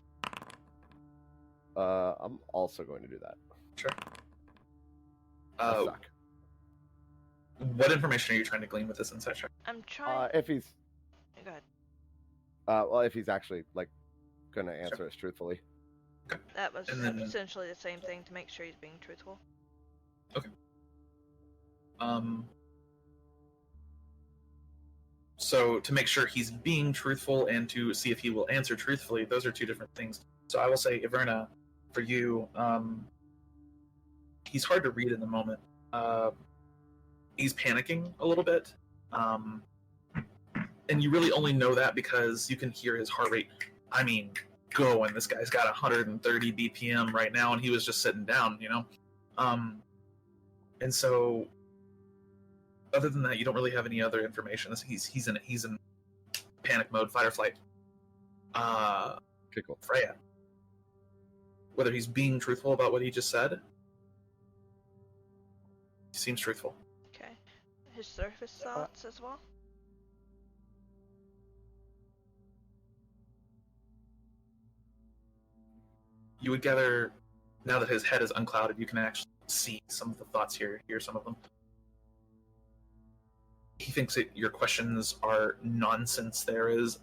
D: I'm also going to do that.
F: Sure.
D: I suck.
F: What information are you trying to glean with this insight check?
A: I'm trying...
D: If he's,
A: Go ahead.
D: well, if he's actually like gonna answer us truthfully.
A: That was
F: And then-
A: essentially the same thing to make sure he's being truthful.
F: So to make sure he's being truthful and to see if he will answer truthfully, those are two different things. So I will say, Iverna, for you, he's hard to read in the moment. He's panicking a little bit. And you really only know that because you can hear his heart rate. I mean, going. This guy's got 130 BPM right now, and he was just sitting down, you know? And so, other than that, you don't really have any other information. He's in panic mode, fight or flight.
D: Okay, cool.
F: Freya. Whether he's being truthful about what he just said, he seems truthful.
A: Okay. His surface thoughts as well?
F: You would gather, now that his head is unclouded, you can actually see some of the thoughts here, hear some of them. He thinks that your questions are nonsense. There is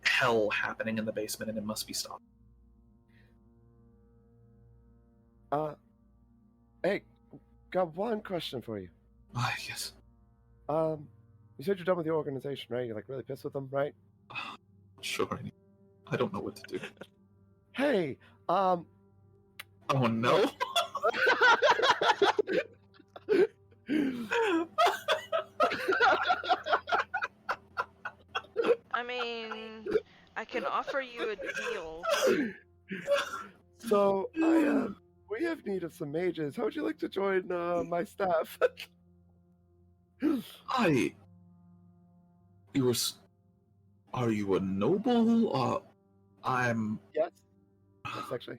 F: hell happening in the basement and it must be stopped.
D: Hey, got one question for you.
F: Yes.
D: You said you're done with the organization, right? You're like really pissed with them, right?
F: Sure. I don't know what to do.
D: Hey,
F: Oh no.
A: I mean, I can offer you a deal.
D: So we have need of some mages. How would you like to join my staff?
F: Are you a noble? I'm.
D: Yes. Yes, actually.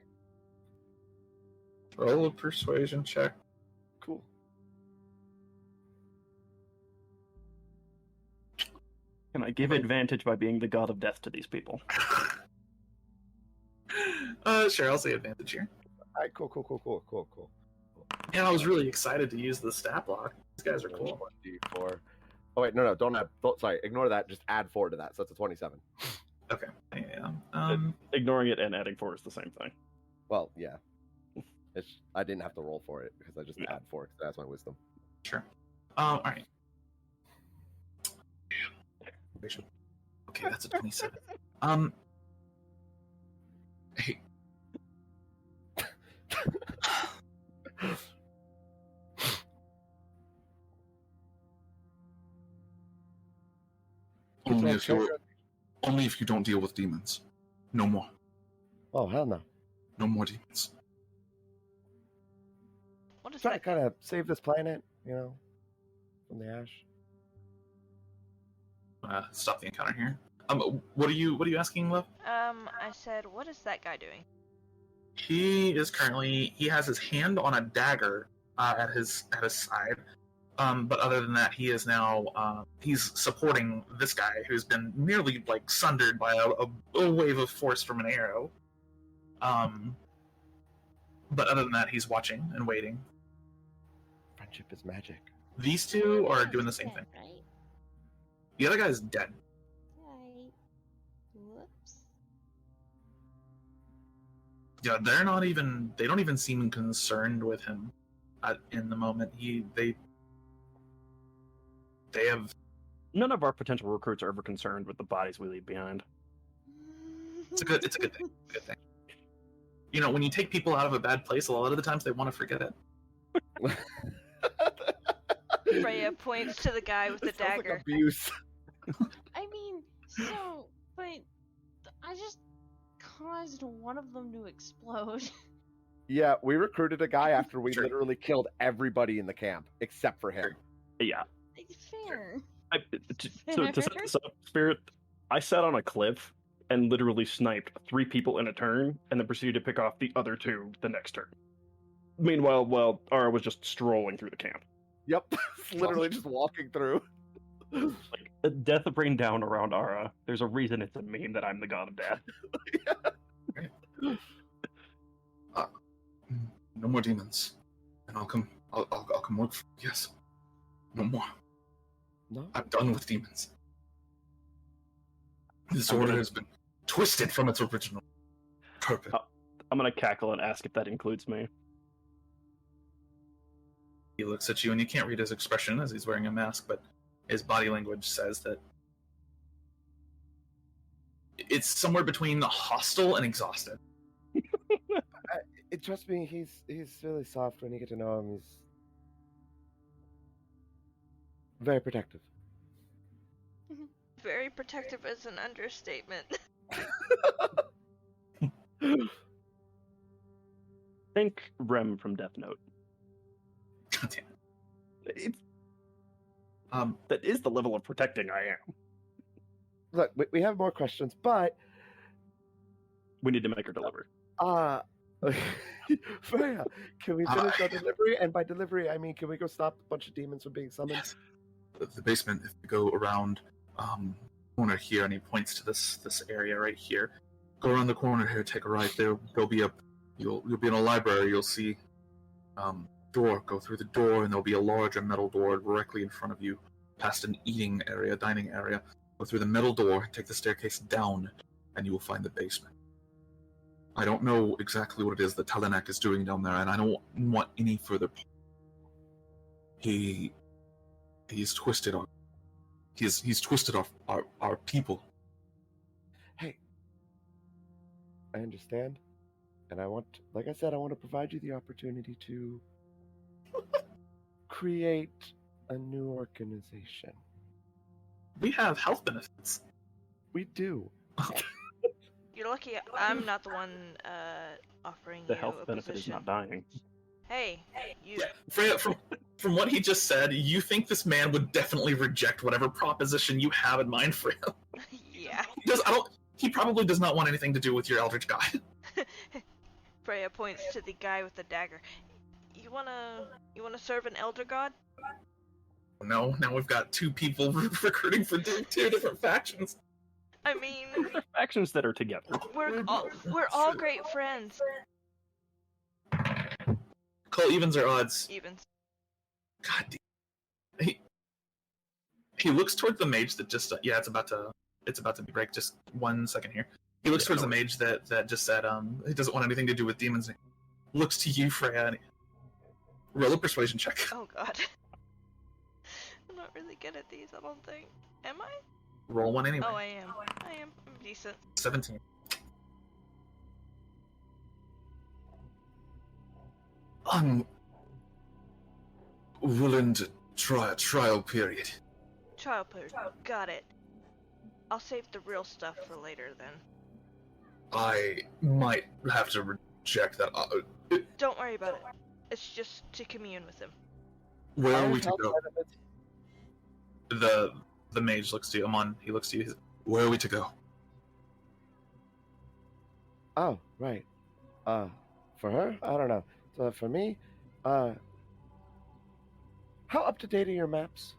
F: Roll a persuasion check.
D: Cool.
C: Can I give advantage by being the god of death to these people?
F: Sure, I'll say advantage here.
D: All right, cool.
F: Yeah, I was really excited to use the stat block. These guys are cool.
D: 24. Oh wait, no, don't add. Sorry, ignore that. Just add 4 to that. So that's a 27.
F: Okay. Yeah.
C: Ignoring it and adding 4 is the same thing.
D: Well, yeah. I didn't have to roll for it because I just add 4 because that's my wisdom.
F: Sure. All right. Okay, that's a 27. Hey. Only if you don't deal with demons. No more.
D: Oh, hell no.
F: No more demons.
A: What is
D: Try to
A: that?
D: kind of save this planet, from the ash.
F: Stop the encounter here. What are you asking, Love?
A: I said, what is that guy doing?
F: He has his hand on a dagger at his side. But other than that, he is now he's supporting this guy who's been nearly like sundered by a wave of force from an arrow. But other than that, he's watching and waiting.
D: Friendship is magic.
F: These two are doing the same thing.
E: Right?
F: The other guy's dead.
E: Right. Whoops.
F: Yeah, they don't even seem concerned with him in the moment. They have.
C: None of our potential recruits are ever concerned with the bodies we leave behind.
F: It's a good thing. Good thing. When you take people out of a bad place, a lot of the times they want to forget it.
A: Freya points to the guy with the
D: This sounds
A: dagger.
D: like abuse.
E: I mean, but I just caused one of them to explode.
D: Yeah, we recruited a guy after we
F: Sure.
D: literally killed everybody in the camp except for him.
C: Yeah.
E: It's fair.
C: To set this up, Spirit, I sat on a cliff and literally sniped 3 people in a turn, and then proceeded to pick off the other 2 the next turn. Meanwhile, Ara was just strolling through the camp.
D: Yep, literally just walking through.
C: Like, death rained down around Ara. There's a reason it's a meme that I'm the god of death.
F: No more demons, and I'll come work for you. Yes. No more.
D: No.
F: I'm done with demons. This order has been twisted from its original purpose.
C: I'm gonna cackle and ask if that includes me.
F: He looks at you, and you can't read his expression as he's wearing a mask, but his body language says that it's somewhere between hostile and exhausted.
D: Trust me, he's really soft when you get to know him. He's very protective.
A: Very protective is an understatement.
C: Think Rem from Death Note.
F: God damn it.
C: That is the level of protecting I am.
D: Look, we have more questions, but
C: We need to make her deliver.
D: Freya, can we finish our delivery? And by delivery, I mean, can we go stop a bunch of demons from being summoned?
F: Yes. The basement, if you go around corner here, and he points to this area right here. Go around the corner here, take a right. There'll be you'll be in a library. You'll see door. Go through the door, and there'll be a larger metal door directly in front of you, past an eating area, dining area. Go through the metal door, take the staircase down, and you will find the basement. I don't know exactly what it is that Taliynak is doing down there, and I don't want any further. He's twisted our. He's twisted our people.
D: Hey, I understand, and I want, like I said, I want to provide you the opportunity to create a new organization.
F: We have health benefits.
D: We do.
A: You're lucky I'm not the one offering
C: The
A: you
C: health
A: a
C: benefit
A: position.
C: is not dying.
A: Hey, you.
F: Freya, from what he just said, you think this man would definitely reject whatever proposition you have in mind for him.
A: Yeah.
F: He probably does not want anything to do with your Eldritch God.
A: Freya points to the guy with the dagger. You wanna serve an elder god?
F: No, now we've got 2 people recruiting for 2 different factions.
A: I mean,
C: They're factions that are together.
A: we're all great friends.
F: Call evens or odds.
A: Evens.
F: God damn. He looks toward the mage that just it's about to be break. Just 1 second here. He looks towards the mage that just said he doesn't want anything to do with demons. Looks to you, Freya. And roll a persuasion check.
A: Oh god. I'm not really good at these, I don't think. Am I?
F: Roll one anyway.
A: Oh, I am. I'm decent.
F: 17. Willing to try a trial period.
A: Trial period. Got it. I'll save the real stuff for later then.
F: I might have to reject that.
A: Don't worry about it. It's just to commune with him.
F: Where are we to go? The mage looks to you. Amon, he looks to you. Where are we to go?
D: Oh, right. For her? I don't know. So for me, how up to date are your maps?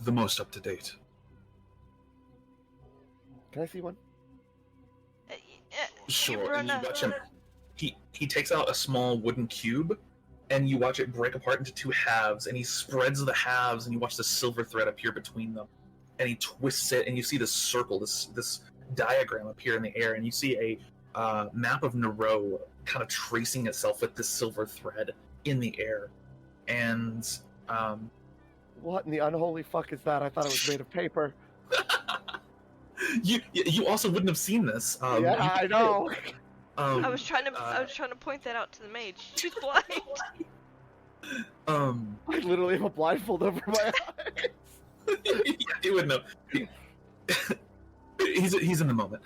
F: The most up to date.
D: Can I see one?
F: Sure. And you watch him. He takes out a small wooden cube, and you watch it break apart into two halves, and he spreads the halves, and you watch the silver thread appear between them, and he twists it, and you see this circle, this diagram appear in the air, and you see a map of Nureau kind of tracing itself with this silver thread in the air, and
D: what in the unholy fuck is that? I thought it was made of paper.
F: You also wouldn't have seen this.
D: Yeah, I know.
A: I was trying to point that out to the mage. She's blind.
D: I literally have a blindfold over my eyes.
F: Yeah, he would know. He's in the moment.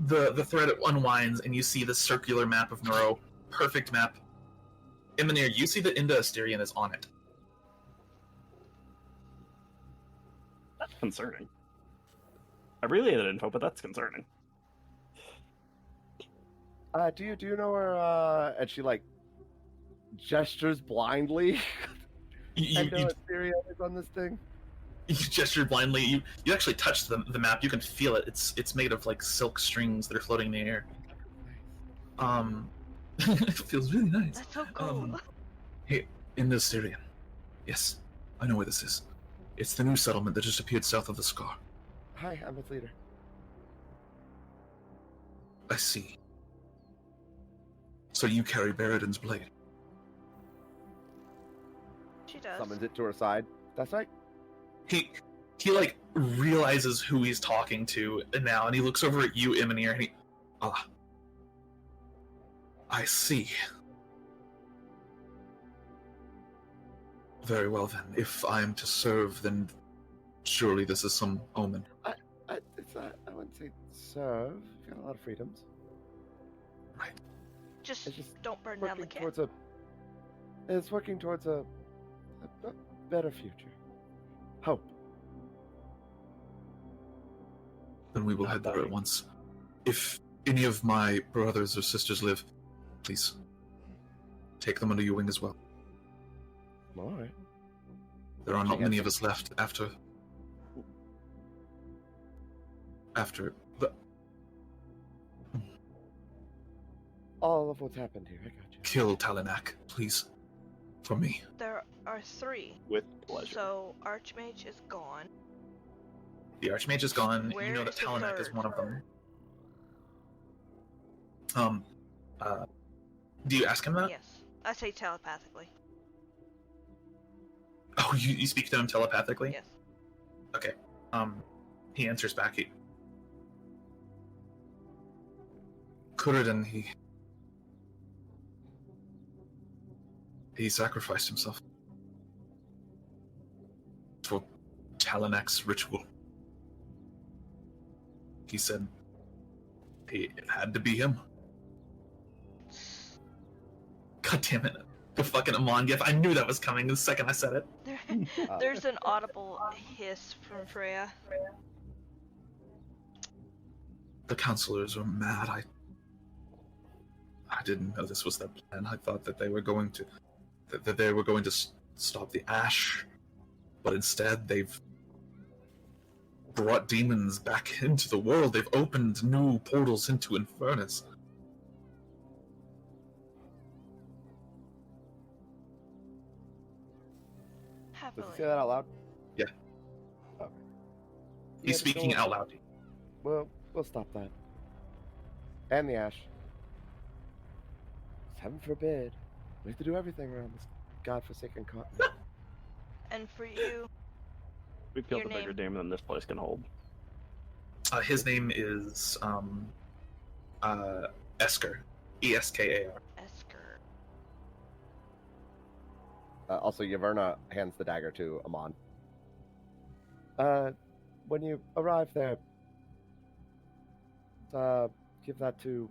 F: The thread unwinds, and you see the circular map of Nureau. Perfect map. Emonir, you see that Inda Asterion is on it.
C: That's concerning. I really had info, but that's concerning.
D: Do you know where? And she like gestures blindly.
F: You
D: Asterion is on this thing.
F: You gesture blindly. You actually touch the map. You can feel it. It's made of like silk strings that are floating in the air. It feels really nice.
A: That's so cool.
F: Hey, Inda Asterion. Yes, I know where this is. It's the new settlement that just appeared south of the Scar.
D: Hi, I'm its leader.
F: I see. So you carry Baradin's blade.
A: She does.
D: Summons it to her side. That's right.
F: He like realizes who he's talking to now, and he looks over at you, Emonir, and I see. Very well then. If I am to serve, then surely this is some omen.
D: I wouldn't say serve. You've got a lot of freedoms.
F: Right.
A: Just
D: It's just
A: don't burn down the camp.
D: It's working towards a better future. Hope.
F: Then we will head there at once. If any of my brothers or sisters live, please take them under your wing as well.
D: All right.
F: There are not many of us left after the
D: all of what's happened here. I got you.
F: kill Taliynak, please, for me.
A: There are 3.
C: With pleasure.
A: So Archmage is gone.
F: The Archmage is gone.
A: Where
F: You know that
A: is the
F: Taliynak is
A: third?
F: one of them. Do you ask him that?
A: Yes, I say telepathically.
F: Oh, you speak to him telepathically?
A: Yes.
F: Okay. He answers back. Kuradin, he sacrificed himself for Taliynnak's ritual. He said it had to be him. God damn it. The fucking Amon gif. I knew that was coming the second I said it.
A: There's an audible hiss from Freya.
F: The counselors were mad. I didn't know this was their plan. I thought that they were going to stop the ash, but instead they've brought demons back into the world. They've opened new portals into Infernus.
D: Does he say that out loud?
F: Yeah.
D: Okay.
F: He's speaking out loud.
D: We'll stop that. And the ash. Heaven forbid. We have to do everything around this godforsaken continent.
A: And for you,
C: We killed
A: Your
C: a bigger
A: name.
C: demon than this place can hold.
F: His name is Esker. Eskar.
A: Esker.
D: Also, Yaverna hands the dagger to Amon. When you arrive there, give that to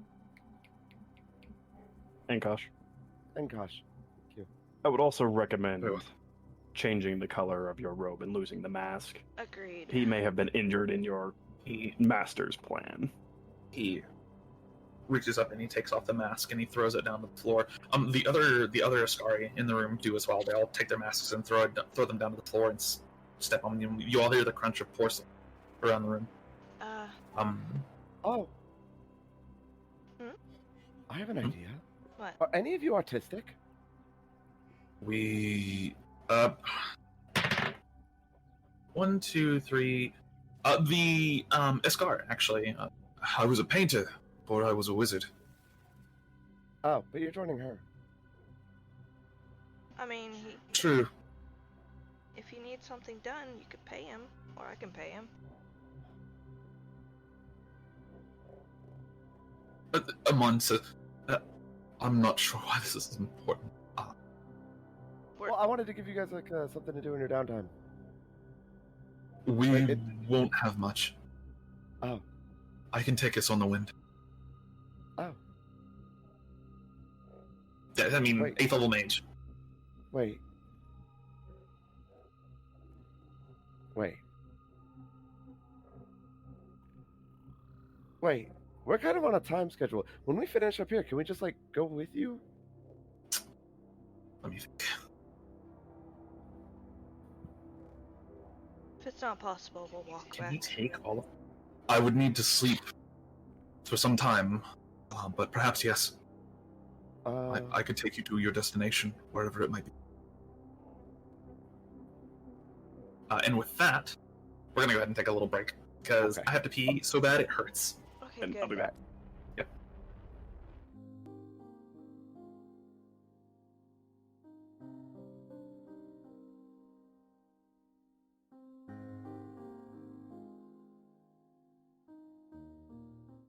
C: Enkosh.
D: Enkosh.
C: I would also recommend
F: Very well.
C: changing the color of your robe and losing the mask.
A: Agreed.
C: He may have been injured in your master's plan.
F: He reaches up and he takes off the mask and he throws it down to the floor. The other Ascari in the room do as well. They all take their masks and throw them down to the floor and step on them. You all hear the crunch of porcelain around the room.
D: Oh.
A: Hmm?
D: I have an idea.
A: What?
D: Are any of you artistic?
F: We 1, 2, 3. The Ascari actually. I was a painter, or I was a wizard.
D: Oh, but you're joining her.
A: I mean,
F: True.
A: if he needs something done, you could pay him, or I can pay him.
F: Amon said, I'm not sure why this is important.
A: We're-
D: Well, I wanted to give you guys like something to do in your downtime.
F: We
D: Wait,
F: won't have much.
D: Oh.
F: I can take us on the wind.
D: Oh.
F: Yeah, I mean,
D: Wait.
F: 8th level mage.
D: Wait. We're kind of on a time schedule. When we finish up here, can we just like go with you?
F: Let me think.
A: If it's not possible, we'll walk
F: Can
A: back.
F: you take all of... I would need to sleep for some time, but perhaps yes. I could take you to your destination, wherever it might be. And with that, we're gonna go ahead and take a little break, because
D: Okay.
F: I have to pee so bad it hurts.
A: Okay,
C: And
A: good.
C: I'll be back.
F: Yep.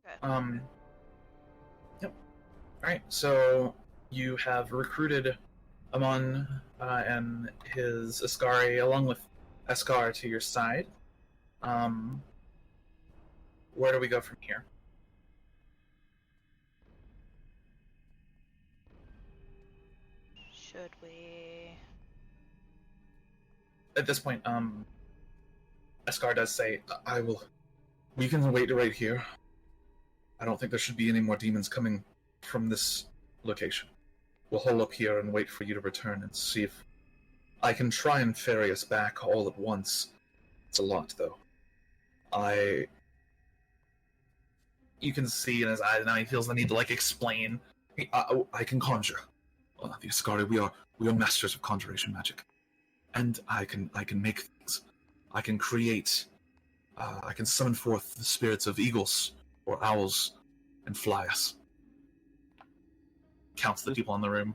A: Okay.
F: Yep. Alright, so you have recruited Amon and his Ascari, along with Ascar, to your side. Where do we go from here?
A: Should we?
F: At this point, Ascar does say, I will... We can wait right here. I don't think there should be any more demons coming from this location. We'll hold up here and wait for you to return and see if I can try and ferry us back all at once. It's a lot, though. You can see in his eyes now he feels the need to, like, explain. I can conjure. The Ascari, we are masters of conjuration magic. And I can make things. I can create... I can summon forth the spirits of eagles or owls and fly us. Counts the people in the room.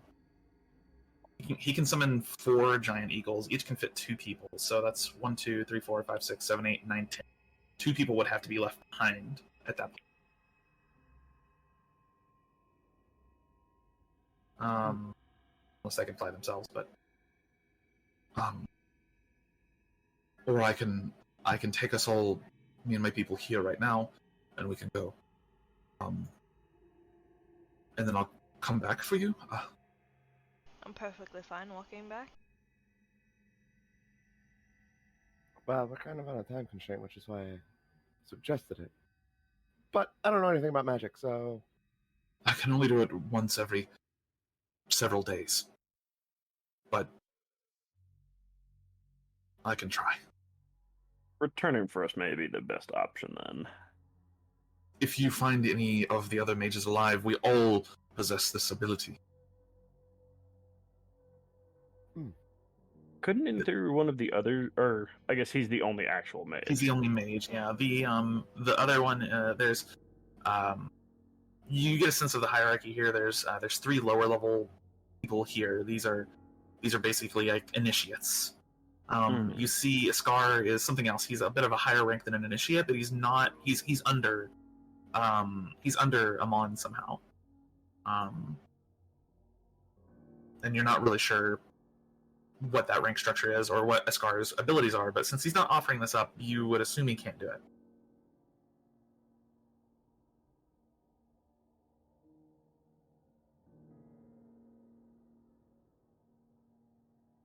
F: He can summon 4 giant eagles. Each can fit 2 people. So that's 1, 2, 3, 4, 5, 6, 7, 8, 9, 10. 2 people would have to be left behind at that point. Unless they can fly themselves, but or I can take us all, me and my people here right now, and we can go. And then I'll come back for you.
A: I'm perfectly fine walking back.
D: Well, we're kind of on a time constraint, which is why I suggested it. But I don't know anything about magic, so...
F: I can only do it once every several days. But I can try.
C: Returning for us may be the best option then.
F: If you find any of the other mages alive, we all possess this ability.
C: Couldn't enter one of the other, or I guess he's the only actual mage.
F: He's the only mage, yeah. The other one, there's you get a sense of the hierarchy here. There's 3 lower level people here. These are basically like initiates. You see Ascari is something else. He's a bit of a higher rank than an initiate, but he's not. He's under Amon somehow. And you're not really sure what that rank structure is or what Ascari's abilities are. But since he's not offering this up, you would assume he can't do it.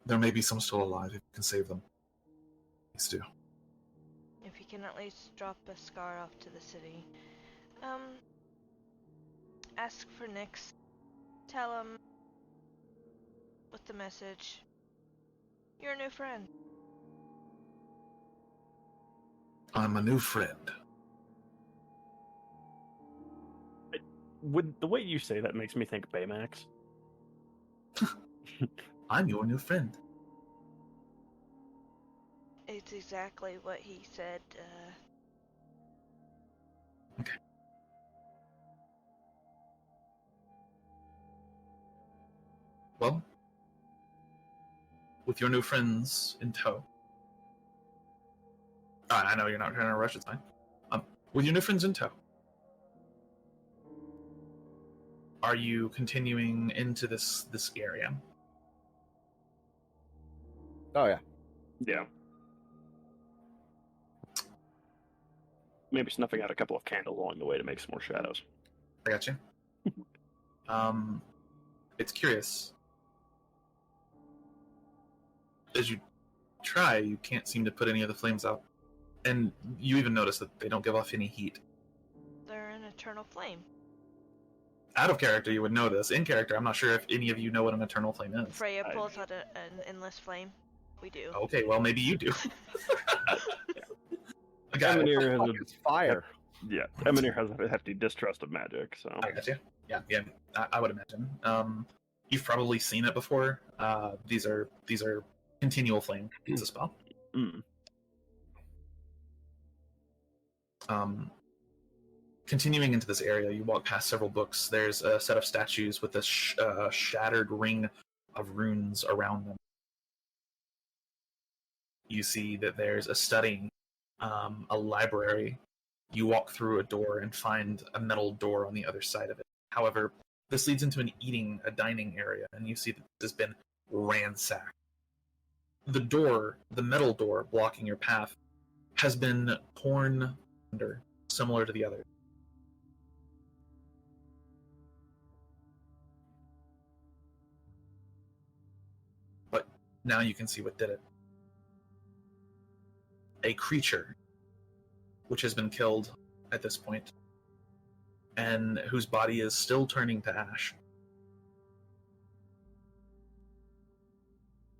F: There may be some still alive if you can save them. Please do.
A: If you can at least drop a scar off to the city. Ask for Nyx. Tell him with the message, you're a new friend.
F: I'm a new friend.
C: Would the way you say that makes me think Baymax?
F: I'm your new friend.
A: It's exactly what he said.
F: Okay. Well, with your new friends in tow. I know you're not trying to rush, it's fine. With your new friends in tow, are you continuing into this area?
D: Oh yeah.
C: Yeah. Maybe snuffing out a couple of candles along the way to make some more shadows.
F: I got you. It's curious. As you try, you can't seem to put any of the flames out. And you even notice that they don't give off any heat.
A: They're an eternal flame.
F: Out of character, you would know this. In character, I'm not sure if any of you know what an eternal flame is.
A: Freya pulls out an endless flame. We do.
F: Okay, well, maybe you do.
C: Emonir has
D: It's fire.
C: Yeah, Emonir has a hefty distrust of magic, so...
F: I got you. Yeah, I would imagine. You've probably seen it before. These are continual flame. It's a spell. Continuing into this area, you walk past several books. There's a set of statues with a shattered ring of runes around them. You see that there's a study, a library. You walk through a door and find a metal door on the other side of it. However, this leads into a dining area, and you see that this has been ransacked. The metal door blocking your path, has been torn under, similar to the others. But now you can see what did it. A creature, which has been killed at this point, and whose body is still turning to ash.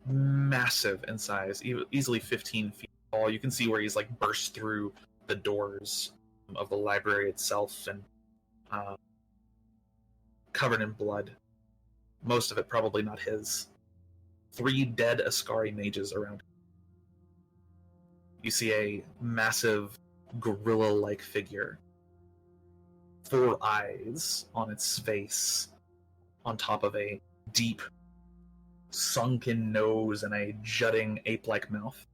F: Massive in size, easily 15 feet tall. You can see where he's like burst through the doors of the library itself and covered in blood. Most of it probably not his. 3 dead Ascari mages around him. You see a massive gorilla-like figure. 4 eyes on its face, on top of a deep, sunken nose and a jutting ape-like mouth.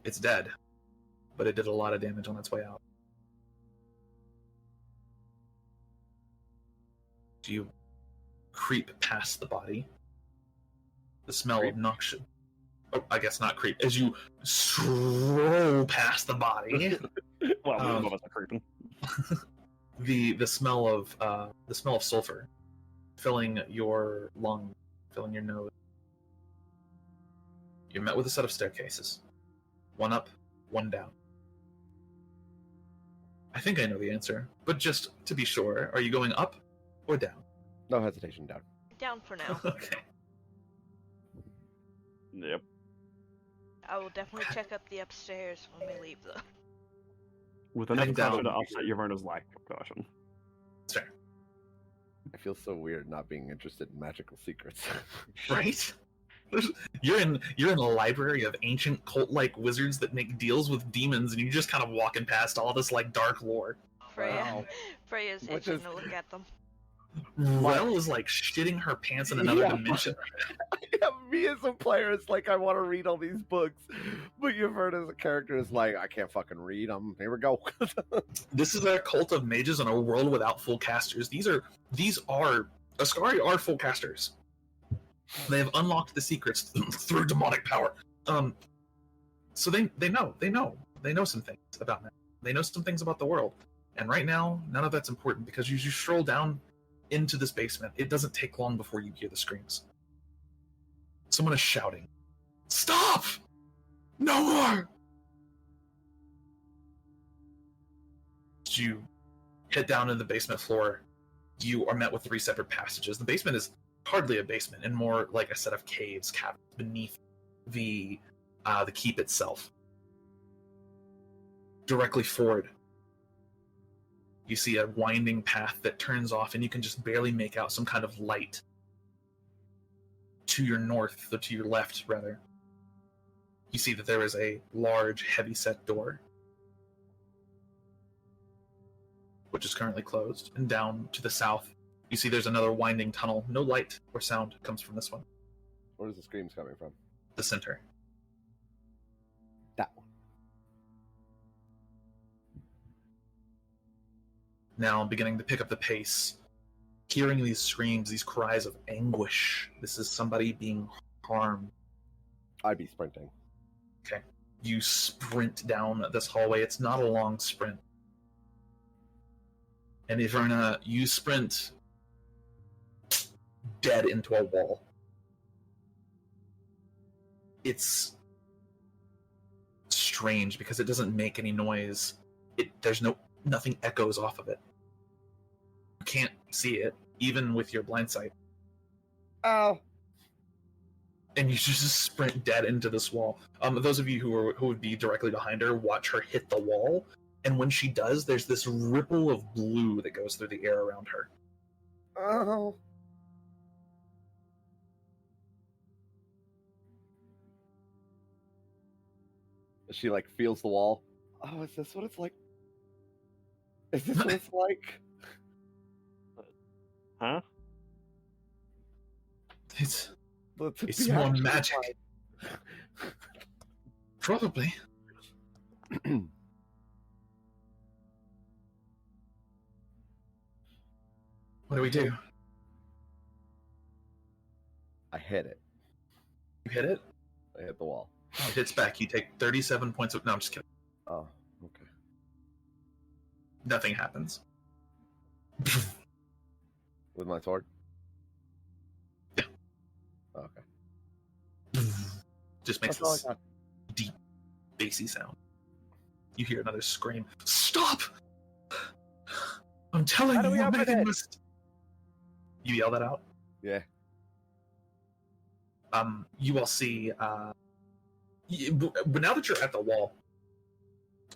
F: It's dead, but it did a lot of damage on its way out. Do you creep past the body? The smell of noxious... Oh, I guess not creep. As you stroll past the body...
C: Well, none of us are creeping.
F: the smell of sulfur filling your lung, filling your nose. You're met with a set of staircases. 1 up, 1 down. I think I know the answer, but just to be sure, are you going up or down?
D: No hesitation, down.
A: Down for now.
F: Okay.
C: Yep.
A: I will definitely check up the upstairs when we leave, though.
C: With enough
F: Heading
C: caution to
F: down.
C: offset Yaverna's lack of caution.
F: That's fair.
D: I feel so weird not being interested in magical secrets.
F: Right? You're in a library of ancient cult-like wizards that make deals with demons, and you're just kind of walking past all this like dark lore.
A: Freya,
D: Wow.
A: Freya's
D: Which
A: itching
D: is-
A: to look at them.
F: Wail is like shitting her pants in another dimension.
D: Yeah, me as a player is like, I want to read all these books, but Yverne as a character is like, I can't fucking read them. Here we go.
F: This is a cult of mages in a world without full casters. These are Ascari are full casters. They have unlocked the secrets through demonic power. So they know some things about that. They know some things about the world. And right now, none of that's important because as you stroll down into this basement, it doesn't take long before you hear the screams. Someone is shouting, "Stop! No more!" As you hit down into the basement floor, you are met with 3 separate passages. The basement is hardly a basement and more like a set of caves, caverns beneath the keep itself. Directly forward, you see a winding path that turns off, and you can just barely make out some kind of light to your north, or to your left, rather. You see that there is a large, heavy-set door, which is currently closed, and down to the south, you see there's another winding tunnel. No light or sound comes from this one.
D: Where's the screams coming from?
F: The center.
D: That one.
F: Now beginning to pick up the pace, hearing these screams, these cries of anguish. This is somebody being harmed.
D: I'd be sprinting.
F: Okay. You sprint down this hallway. It's not a long sprint. And Yverne, you sprint dead into a wall. It's strange because it doesn't make any noise. Nothing echoes off of it. You can't see it, even with your blind sight.
D: Oh.
F: And you just sprint dead into this wall. Those of you who would be directly behind her, watch her hit the wall, and when she does, there's this ripple of blue that goes through the air around her.
D: Oh. She like feels the wall. Oh, is this what it's like? Is this what it's like?
C: Huh?
F: It's
D: It's
F: more magic. Probably. What do we do?
D: I hit it.
F: You hit it?
D: I hit the wall.
F: It hits back. You take 37 points of... No, I'm just kidding.
D: Oh, okay.
F: Nothing happens.
D: With my sword?
F: Yeah.
D: Oh, okay.
F: Just makes
D: That's all I
F: this
D: got.
F: deep, bassy sound. You hear another scream. Stop! I'm telling
D: How do
F: you,
D: we open
F: Megan
D: it?
F: must... You yell that out?
D: Yeah.
F: You all see... But now that you're at the wall,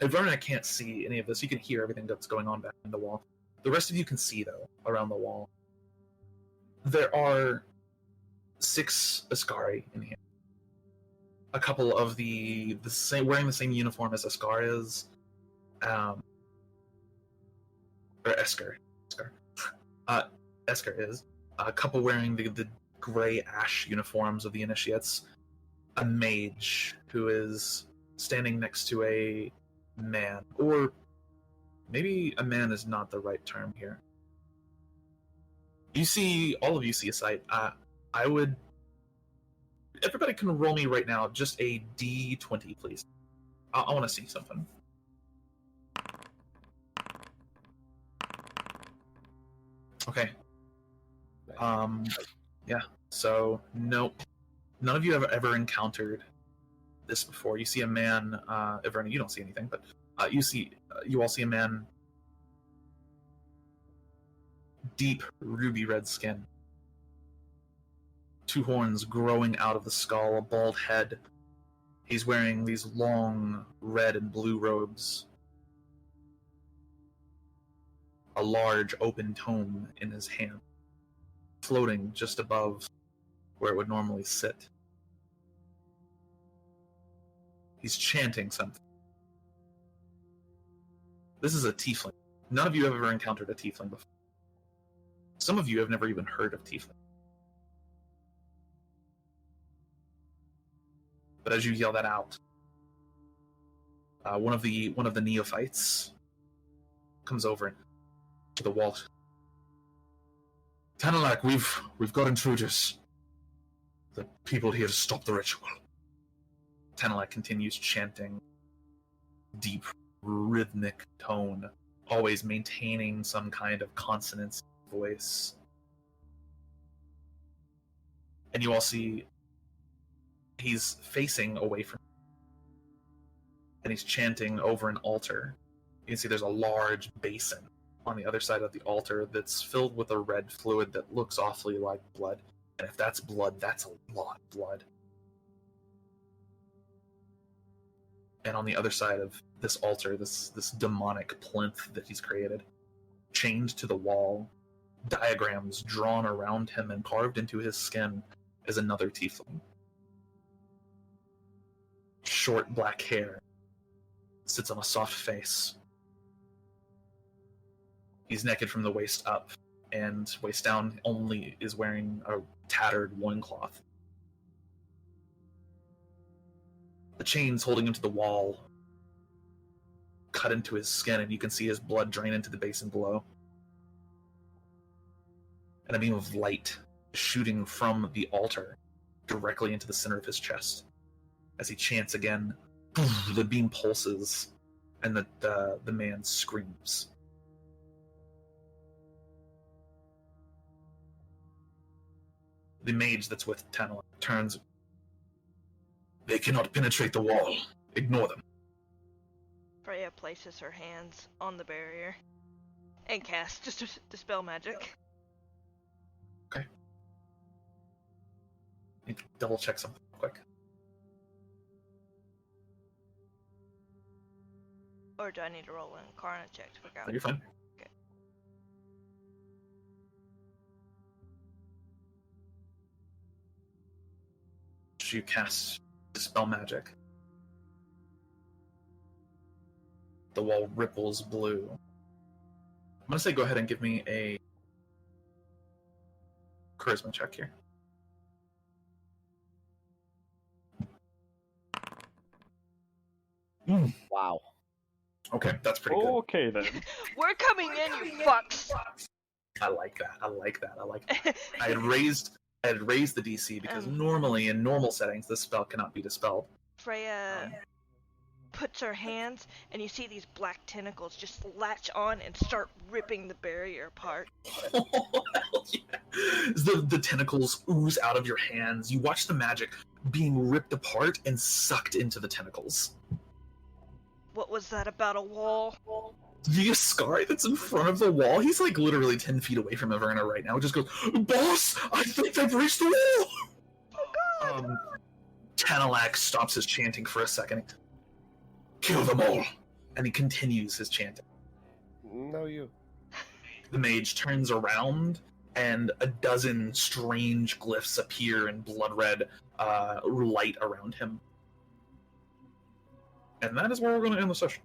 F: Yverne can't see any of this. You can hear everything that's going on back in the wall. The rest of you can see, though, around the wall. There are 6 Ascari in here. A couple of the same, wearing the same uniform as Ascari is, or Esker. Esker is. A couple wearing the gray ash uniforms of the initiates. A mage who is standing next to a man, or maybe a man is not the right term here. All of you see a sight. Everybody can roll me right now just a D20, please. I want to see something. Okay. Yeah. So, nope. None of you have ever encountered this before. You see a man, Yverne, you don't see anything, but you all see a man, deep ruby red skin, 2 horns growing out of the skull, a bald head. He's wearing these long red and blue robes, a large open tome in his hand, floating just above where it would normally sit. He's chanting something. This is a tiefling. None of you have ever encountered a tiefling before. Some of you have never even heard of tiefling. But as you yell that out, one of the neophytes comes over to the wall. Tanaruk, we've got intruders. The people here to stop the ritual. Tanaruk continues chanting, deep, rhythmic tone, always maintaining some kind of consonance voice. And you all see he's facing away from you, and he's chanting over an altar. You can see there's a large basin on the other side of the altar that's filled with a red fluid that looks awfully like blood. And if that's blood, that's a lot of blood. And on the other side of this altar, this demonic plinth that he's created, chained to the wall, diagrams drawn around him and carved into his skin, is another tiefling. Short black hair, sits on a soft face. He's naked from the waist up, and waist down only is wearing a tattered loincloth. The chains holding him to the wall cut into his skin, and you can see his blood drain into the basin below. And a beam of light shooting from the altar directly into the center of his chest. As he chants again, the beam pulses, and the man screams. The mage that's with Tanaruk turns. They cannot penetrate the wall. Ignore them.
A: Freya places her hands on the barrier and casts just dispel magic.
F: Okay. Need to double check something real quick.
A: Or do I need to roll an Incarna check to figure out?
F: No, you're fine.
A: Okay.
F: You cast dispel magic. The wall ripples blue. I'm gonna say go ahead and give me a charisma check here.
D: Wow.
F: Okay, that's pretty good.
C: Okay then.
A: We're coming in, you fucks!
F: I like that. I had raised the DC because normally in normal settings this spell cannot be dispelled.
A: Freya puts her hands, and you see these black tentacles just latch on and start ripping the barrier apart.
F: Oh, hell yeah. The tentacles ooze out of your hands. You watch the magic being ripped apart and sucked into the tentacles.
A: What was that about a wall?
F: The Ascari that's in front of the wall, he's like literally 10 feet away from Averna right now. Just goes, "Boss, I think they've reached the wall!"
A: Oh god!
F: Tanaruk stops his chanting for a second. "Kill them all!" And he continues his chanting.
D: No, you.
F: The mage turns around, and a dozen strange glyphs appear in blood red light around him. And that is where we're going to end the session.